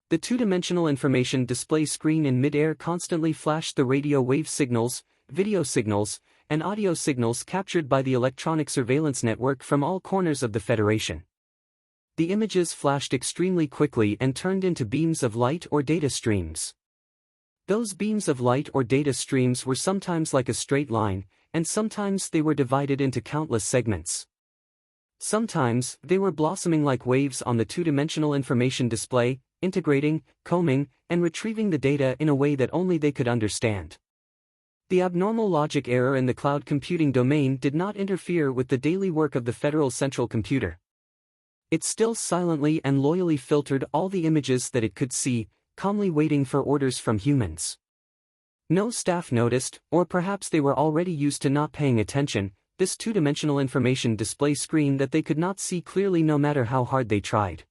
The two-dimensional information display screen in mid-air constantly flashed the radio wave signals, video signals, and audio signals captured by the electronic surveillance network from all corners of the Federation. The images flashed extremely quickly and turned into beams of light or data streams. Those beams of light or data streams were sometimes like a straight line, and sometimes they were divided into countless segments. Sometimes, they were blossoming like waves on the two-dimensional information display, integrating, combing, and retrieving the data in a way that only they could understand. The abnormal logic error in the cloud computing domain did not interfere with the daily work of the Federal Central Computer. It still silently and loyally filtered all the images that it could see, calmly waiting for orders from humans. No staff noticed, or perhaps they were already used to not paying attention, this two-dimensional information display screen that they could not see clearly no matter how hard they tried.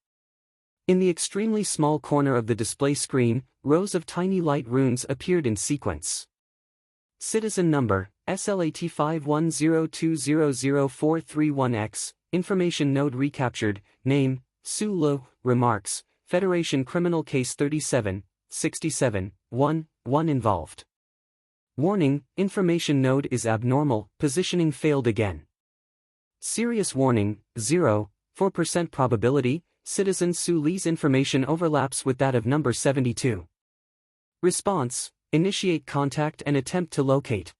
In the extremely small corner of the display screen, rows of tiny light runes appeared in sequence. Citizen number, SLAT 510200431X, information node recaptured, name, Su Lo, remarks, Federation Criminal Case 37, 67, 1 involved. Warning, information node is abnormal, positioning failed again. Serious warning, 0.4% probability, Citizen Su Lee's information overlaps with that of number 72. Response, initiate contact and attempt to locate.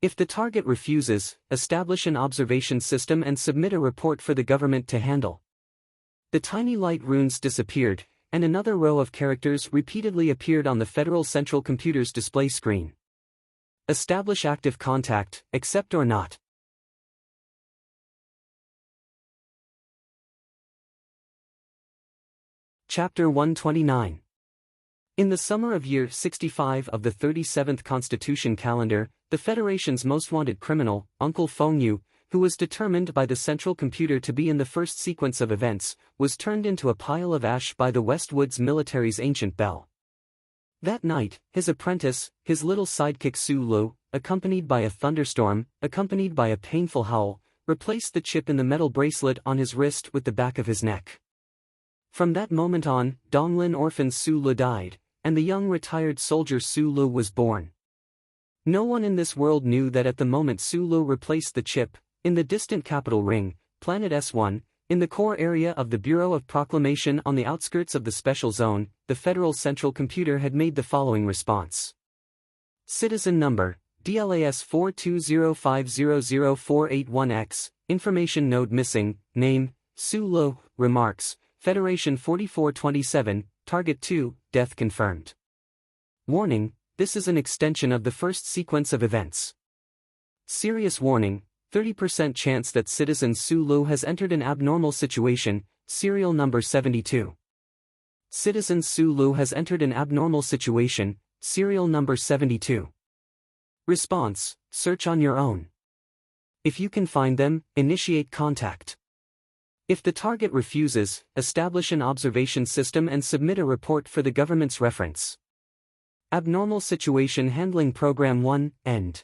If the target refuses, establish an observation system and submit a report for the government to handle. The tiny light runes disappeared, and another row of characters repeatedly appeared on the Federal Central Computer's display screen. Establish active contact, accept or not. Chapter 129. In the summer of year 65 of the 37th Constitution calendar, the Federation's most wanted criminal, Uncle Fengyu, who was determined by the central computer to be in the first sequence of events, was turned into a pile of ash by the Westwoods military's ancient bell. That night, his apprentice, his little sidekick Su Lu, accompanied by a thunderstorm, accompanied by a painful howl, replaced the chip in the metal bracelet on his wrist with the back of his neck. From that moment on, Donglin orphan Su Lu died, and the young retired soldier Su Lu was born. No one in this world knew that at the moment Su Lu replaced the chip, in the distant capital ring, planet S1, in the core area of the Bureau of Proclamation on the outskirts of the Special Zone, the Federal Central Computer had made the following response. Citizen number, DLAS 420500481X, information node missing, name, Su Lu, remarks, Federation 4427, Target 2, death confirmed. Warning, this is an extension of the first sequence of events. Serious warning, 30% chance that citizen Su Lu has entered an abnormal situation, serial number 72. Citizen Su Lu has entered an abnormal situation, serial number 72. Response, search on your own. If you can find them, initiate contact. If the target refuses, establish an observation system and submit a report for the government's reference. Abnormal Situation Handling Program 1, end.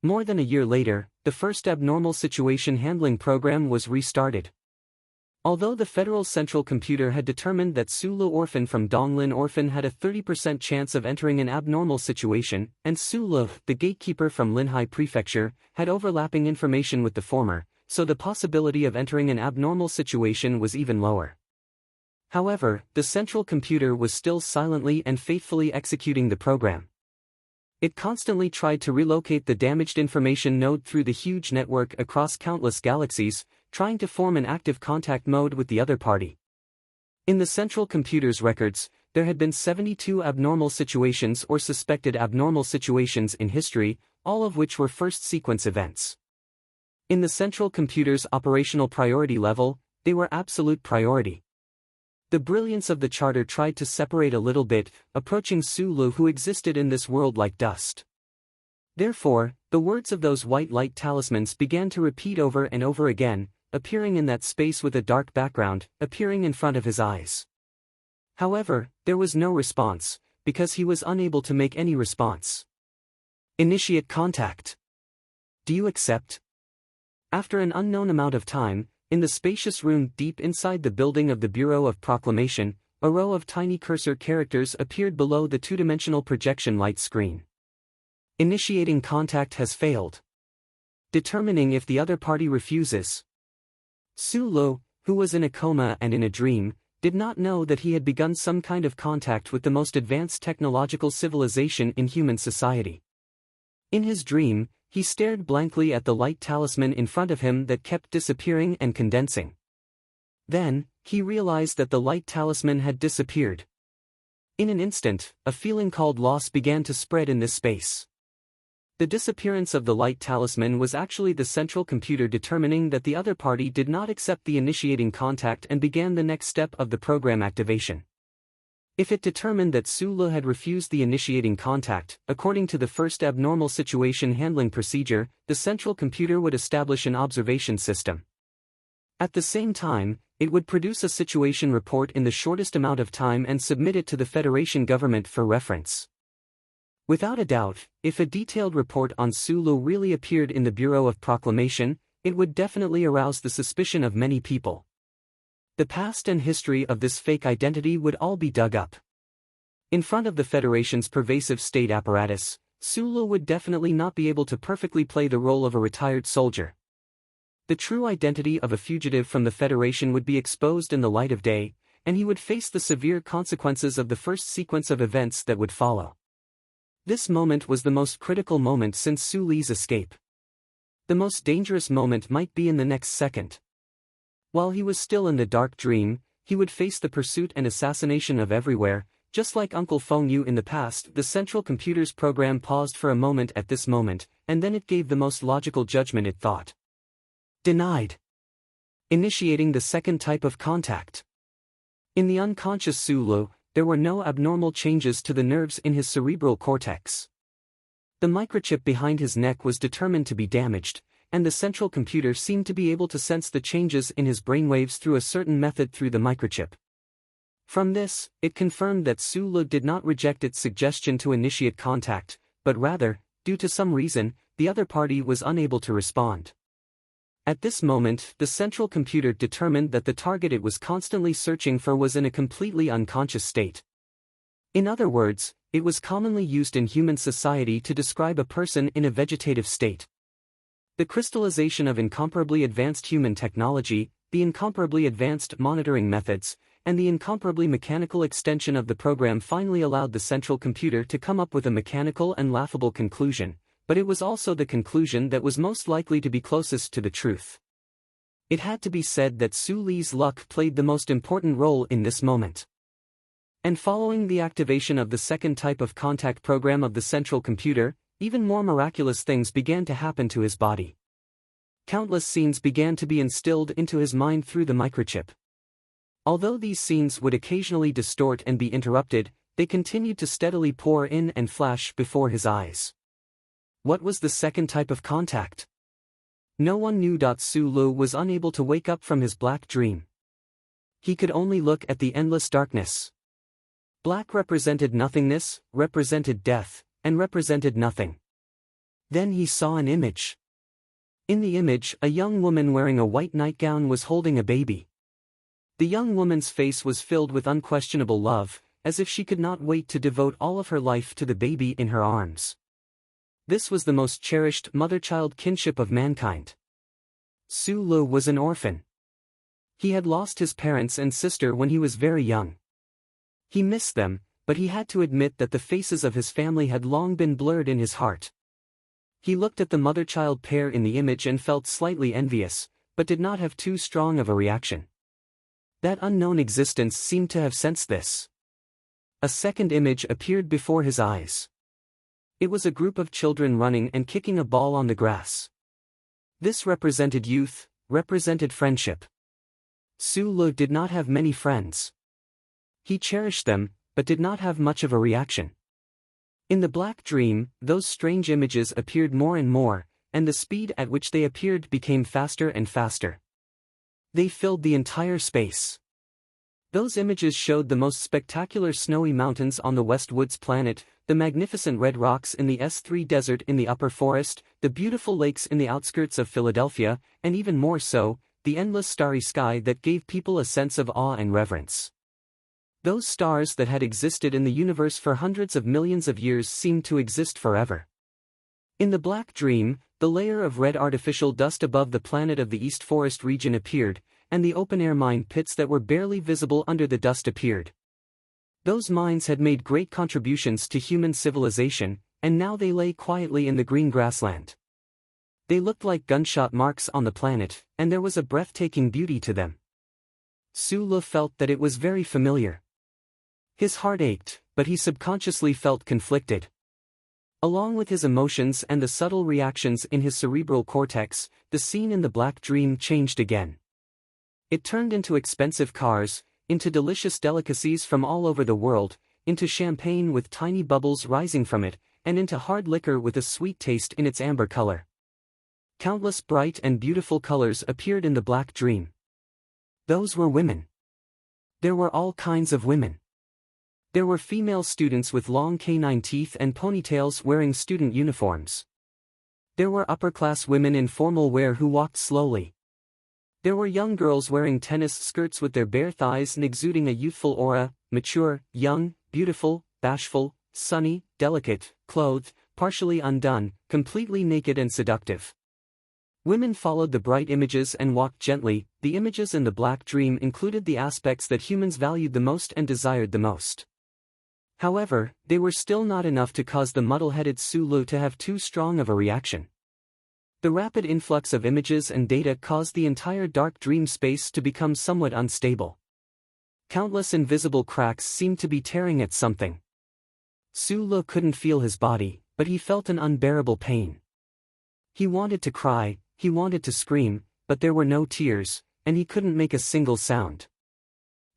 More than a year later, the first Abnormal Situation Handling Program was restarted. Although the Federal Central Computer had determined that Su Lu orphan from Donglin orphan had a 30% chance of entering an abnormal situation, and Su Lu, the gatekeeper from Linhai Prefecture, had overlapping information with the former, so the possibility of entering an abnormal situation was even lower. However, the central computer was still silently and faithfully executing the program. It constantly tried to relocate the damaged information node through the huge network across countless galaxies, trying to form an active contact mode with the other party. In the central computer's records, there had been 72 abnormal situations or suspected abnormal situations in history, all of which were first sequence events. In the central computer's operational priority level, they were absolute priority. The brilliance of the charter tried to separate a little bit, approaching Su Lu who existed in this world like dust. Therefore, the words of those white light talismans began to repeat over and over again, appearing in that space with a dark background, appearing in front of his eyes. However, there was no response, because he was unable to make any response. Initiate contact. Do you accept? After an unknown amount of time, in the spacious room deep inside the building of the Bureau of Proclamation, a row of tiny cursor characters appeared below the two-dimensional projection light screen. Initiating contact has failed. Determining if the other party refuses. Su Lu, who was in a coma and in a dream, did not know that he had begun some kind of contact with the most advanced technological civilization in human society. In his dream, he stared blankly at the light talisman in front of him that kept disappearing and condensing. Then, he realized that the light talisman had disappeared. In an instant, a feeling called loss began to spread in this space. The disappearance of the light talisman was actually the central computer determining that the other party did not accept the initiating contact and began the next step of the program activation. If it determined that Su Lu had refused the initiating contact, according to the first abnormal situation handling procedure, the central computer would establish an observation system. At the same time, it would produce a situation report in the shortest amount of time and submit it to the Federation government for reference. Without a doubt, if a detailed report on Su Lu really appeared in the Bureau of Proclamation, it would definitely arouse the suspicion of many people. The past and history of this fake identity would all be dug up. In front of the Federation's pervasive state apparatus, Su Lu would definitely not be able to perfectly play the role of a retired soldier. The true identity of a fugitive from the Federation would be exposed in the light of day, and he would face the severe consequences of the first sequence of events that would follow. This moment was the most critical moment since Su Li's escape. The most dangerous moment might be in the next second. While he was still in the dark dream, he would face the pursuit and assassination of everywhere, Just like Uncle phoned you in the past, the central computer's program paused for a moment at this moment, and then it gave the most logical judgment it thought. Denied. Initiating the second type of contact. In the unconscious Sulu, there were no abnormal changes to the nerves in his cerebral cortex. The microchip behind his neck was determined to be damaged, and the central computer seemed to be able to sense the changes in his brainwaves through a certain method through the microchip. From this, it confirmed that Sulu did not reject its suggestion to initiate contact, but rather, due to some reason, the other party was unable to respond. At this moment, the central computer determined that the target it was constantly searching for was in a completely unconscious state. In other words, it was commonly used in human society to describe a person in a vegetative state. The crystallization of incomparably advanced human technology, the incomparably advanced monitoring methods, and the incomparably mechanical extension of the program finally allowed the central computer to come up with a mechanical and laughable conclusion, but it was also the conclusion that was most likely to be closest to the truth. It had to be said that Su Li's luck played the most important role in this moment. And following the activation of the second type of contact program of the central computer, even more miraculous things began to happen to his body. Countless scenes began to be instilled into his mind through the microchip. Although these scenes would occasionally distort and be interrupted, they continued to steadily pour in and flash before his eyes. What was the second type of contact? No one knew. Sulu was unable to wake up from his black dream. He could only look at the endless darkness. Black represented nothingness, represented death, and represented nothing. Then he saw an image. In the image, a young woman wearing a white nightgown was holding a baby. The young woman's face was filled with unquestionable love, as if she could not wait to devote all of her life to the baby in her arms. This was the most cherished mother-child kinship of mankind. Sulu was an orphan. He had lost his parents and sister when he was very young. He missed them, but he had to admit that the faces of his family had long been blurred in his heart. He looked at the mother-child pair in the image and felt slightly envious, but did not have too strong of a reaction. That unknown existence seemed to have sensed this. A second image appeared before his eyes. It was a group of children running and kicking a ball on the grass. This represented youth, represented friendship. Sulu did not have many friends. He cherished them, but did not have much of a reaction. In the black dream, those strange images appeared more and more, and the speed at which they appeared became faster and faster. They filled the entire space. Those images showed the most spectacular snowy mountains on the West Woods planet, the magnificent red rocks in the S3 desert in the upper forest, the beautiful lakes in the outskirts of Philadelphia, and even more so, the endless starry sky that gave people a sense of awe and reverence. Those stars that had existed in the universe for hundreds of millions of years seemed to exist forever. In the black dream, the layer of red artificial dust above the planet of the East Forest region appeared, and the open-air mine pits that were barely visible under the dust appeared. Those mines had made great contributions to human civilization, and now they lay quietly in the green grassland. They looked like gunshot marks on the planet, and there was a breathtaking beauty to them. Sulu felt that it was very familiar. His heart ached, but he subconsciously felt conflicted. Along with his emotions and the subtle reactions in his cerebral cortex, the scene in the black dream changed again. It turned into expensive cars, into delicious delicacies from all over the world, into champagne with tiny bubbles rising from it, and into hard liquor with a sweet taste in its amber color. Countless bright and beautiful colors appeared in the black dream. Those were women. There were all kinds of women. There were female students with long canine teeth and ponytails wearing student uniforms. There were upper-class women in formal wear who walked slowly. There were young girls wearing tennis skirts with their bare thighs and exuding a youthful aura, mature, young, beautiful, bashful, sunny, delicate, clothed, partially undone, completely naked and seductive. Women followed the bright images and walked gently. The images in the black dream included the aspects that humans valued the most and desired the most. However, they were still not enough to cause the muddle-headed Sulu to have too strong of a reaction. The rapid influx of images and data caused the entire dark dream space to become somewhat unstable. Countless invisible cracks seemed to be tearing at something. Su-lo couldn't feel his body, but he felt an unbearable pain. He wanted to cry, he wanted to scream, but there were no tears, and he couldn't make a single sound.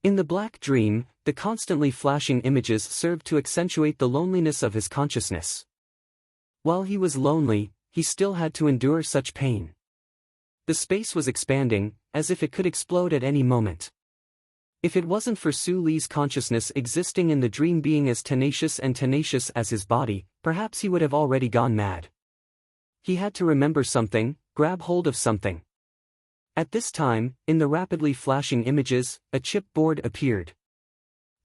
In the black dream, the constantly flashing images served to accentuate the loneliness of his consciousness. While he was lonely, he still had to endure such pain. The space was expanding, as if it could explode at any moment. If it wasn't for Su Li's consciousness existing in the dream being as tenacious as his body, perhaps he would have already gone mad. He had to remember something, grab hold of something. At this time, in the rapidly flashing images, a chipboard appeared.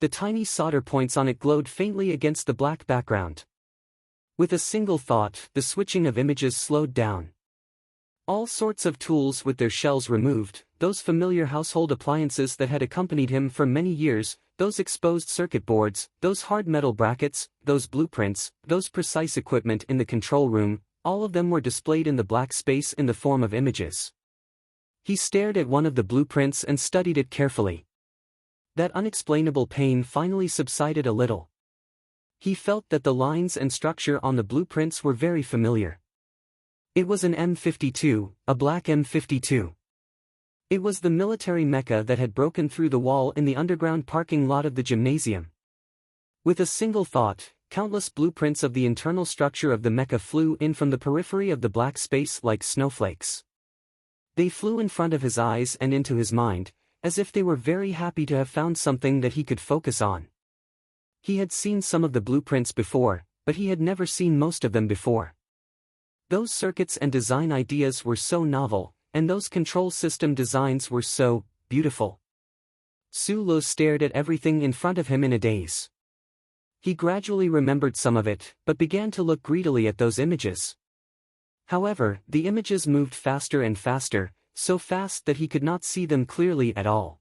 The tiny solder points on it glowed faintly against the black background. With a single thought, the switching of images slowed down. All sorts of tools with their shells removed, those familiar household appliances that had accompanied him for many years, those exposed circuit boards, those hard metal brackets, those blueprints, those precise equipment in the control room, all of them were displayed in the black space in the form of images. He stared at one of the blueprints and studied it carefully. That unexplainable pain finally subsided a little. He felt that the lines and structure on the blueprints were very familiar. It was an M52, a black M52. It was the military mecha that had broken through the wall in the underground parking lot of the gymnasium. With a single thought, countless blueprints of the internal structure of the mecha flew in from the periphery of the black space like snowflakes. They flew in front of his eyes and into his mind, as if they were very happy to have found something that he could focus on. He had seen some of the blueprints before, but he had never seen most of them before. Those circuits and design ideas were so novel, and those control system designs were so beautiful. Su-lo stared at everything in front of him in a daze. He gradually remembered some of it, but began to look greedily at those images. However, the images moved faster and faster, so fast that he could not see them clearly at all.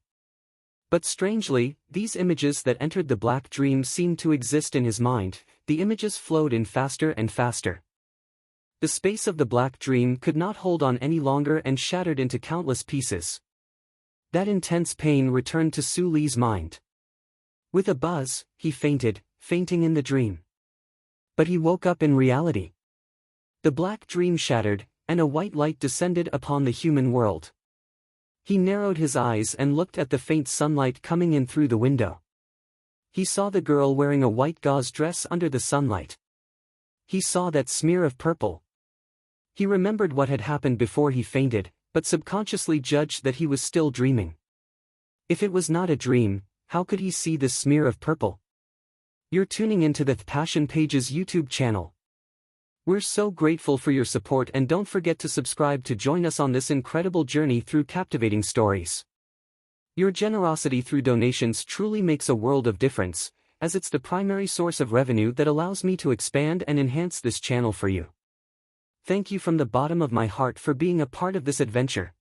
But strangely, these images that entered the black dream seemed to exist in his mind, the images flowed in faster and faster. The space of the black dream could not hold on any longer and shattered into countless pieces. That intense pain returned to Su Li's mind. With a buzz, he fainted, fainting in the dream. But he woke up in reality. The black dream shattered, and a white light descended upon the human world. He narrowed his eyes and looked at the faint sunlight coming in through the window. He saw the girl wearing a white gauze dress under the sunlight. He saw that smear of purple. He remembered what had happened before he fainted, but subconsciously judged that he was still dreaming. If it was not a dream, how could he see this smear of purple? You're tuning into the Passion Pages YouTube channel. We're so grateful for your support, and don't forget to subscribe to join us on this incredible journey through captivating stories. Your generosity through donations truly makes a world of difference, as it's the primary source of revenue that allows me to expand and enhance this channel for you. Thank you from the bottom of my heart for being a part of this adventure.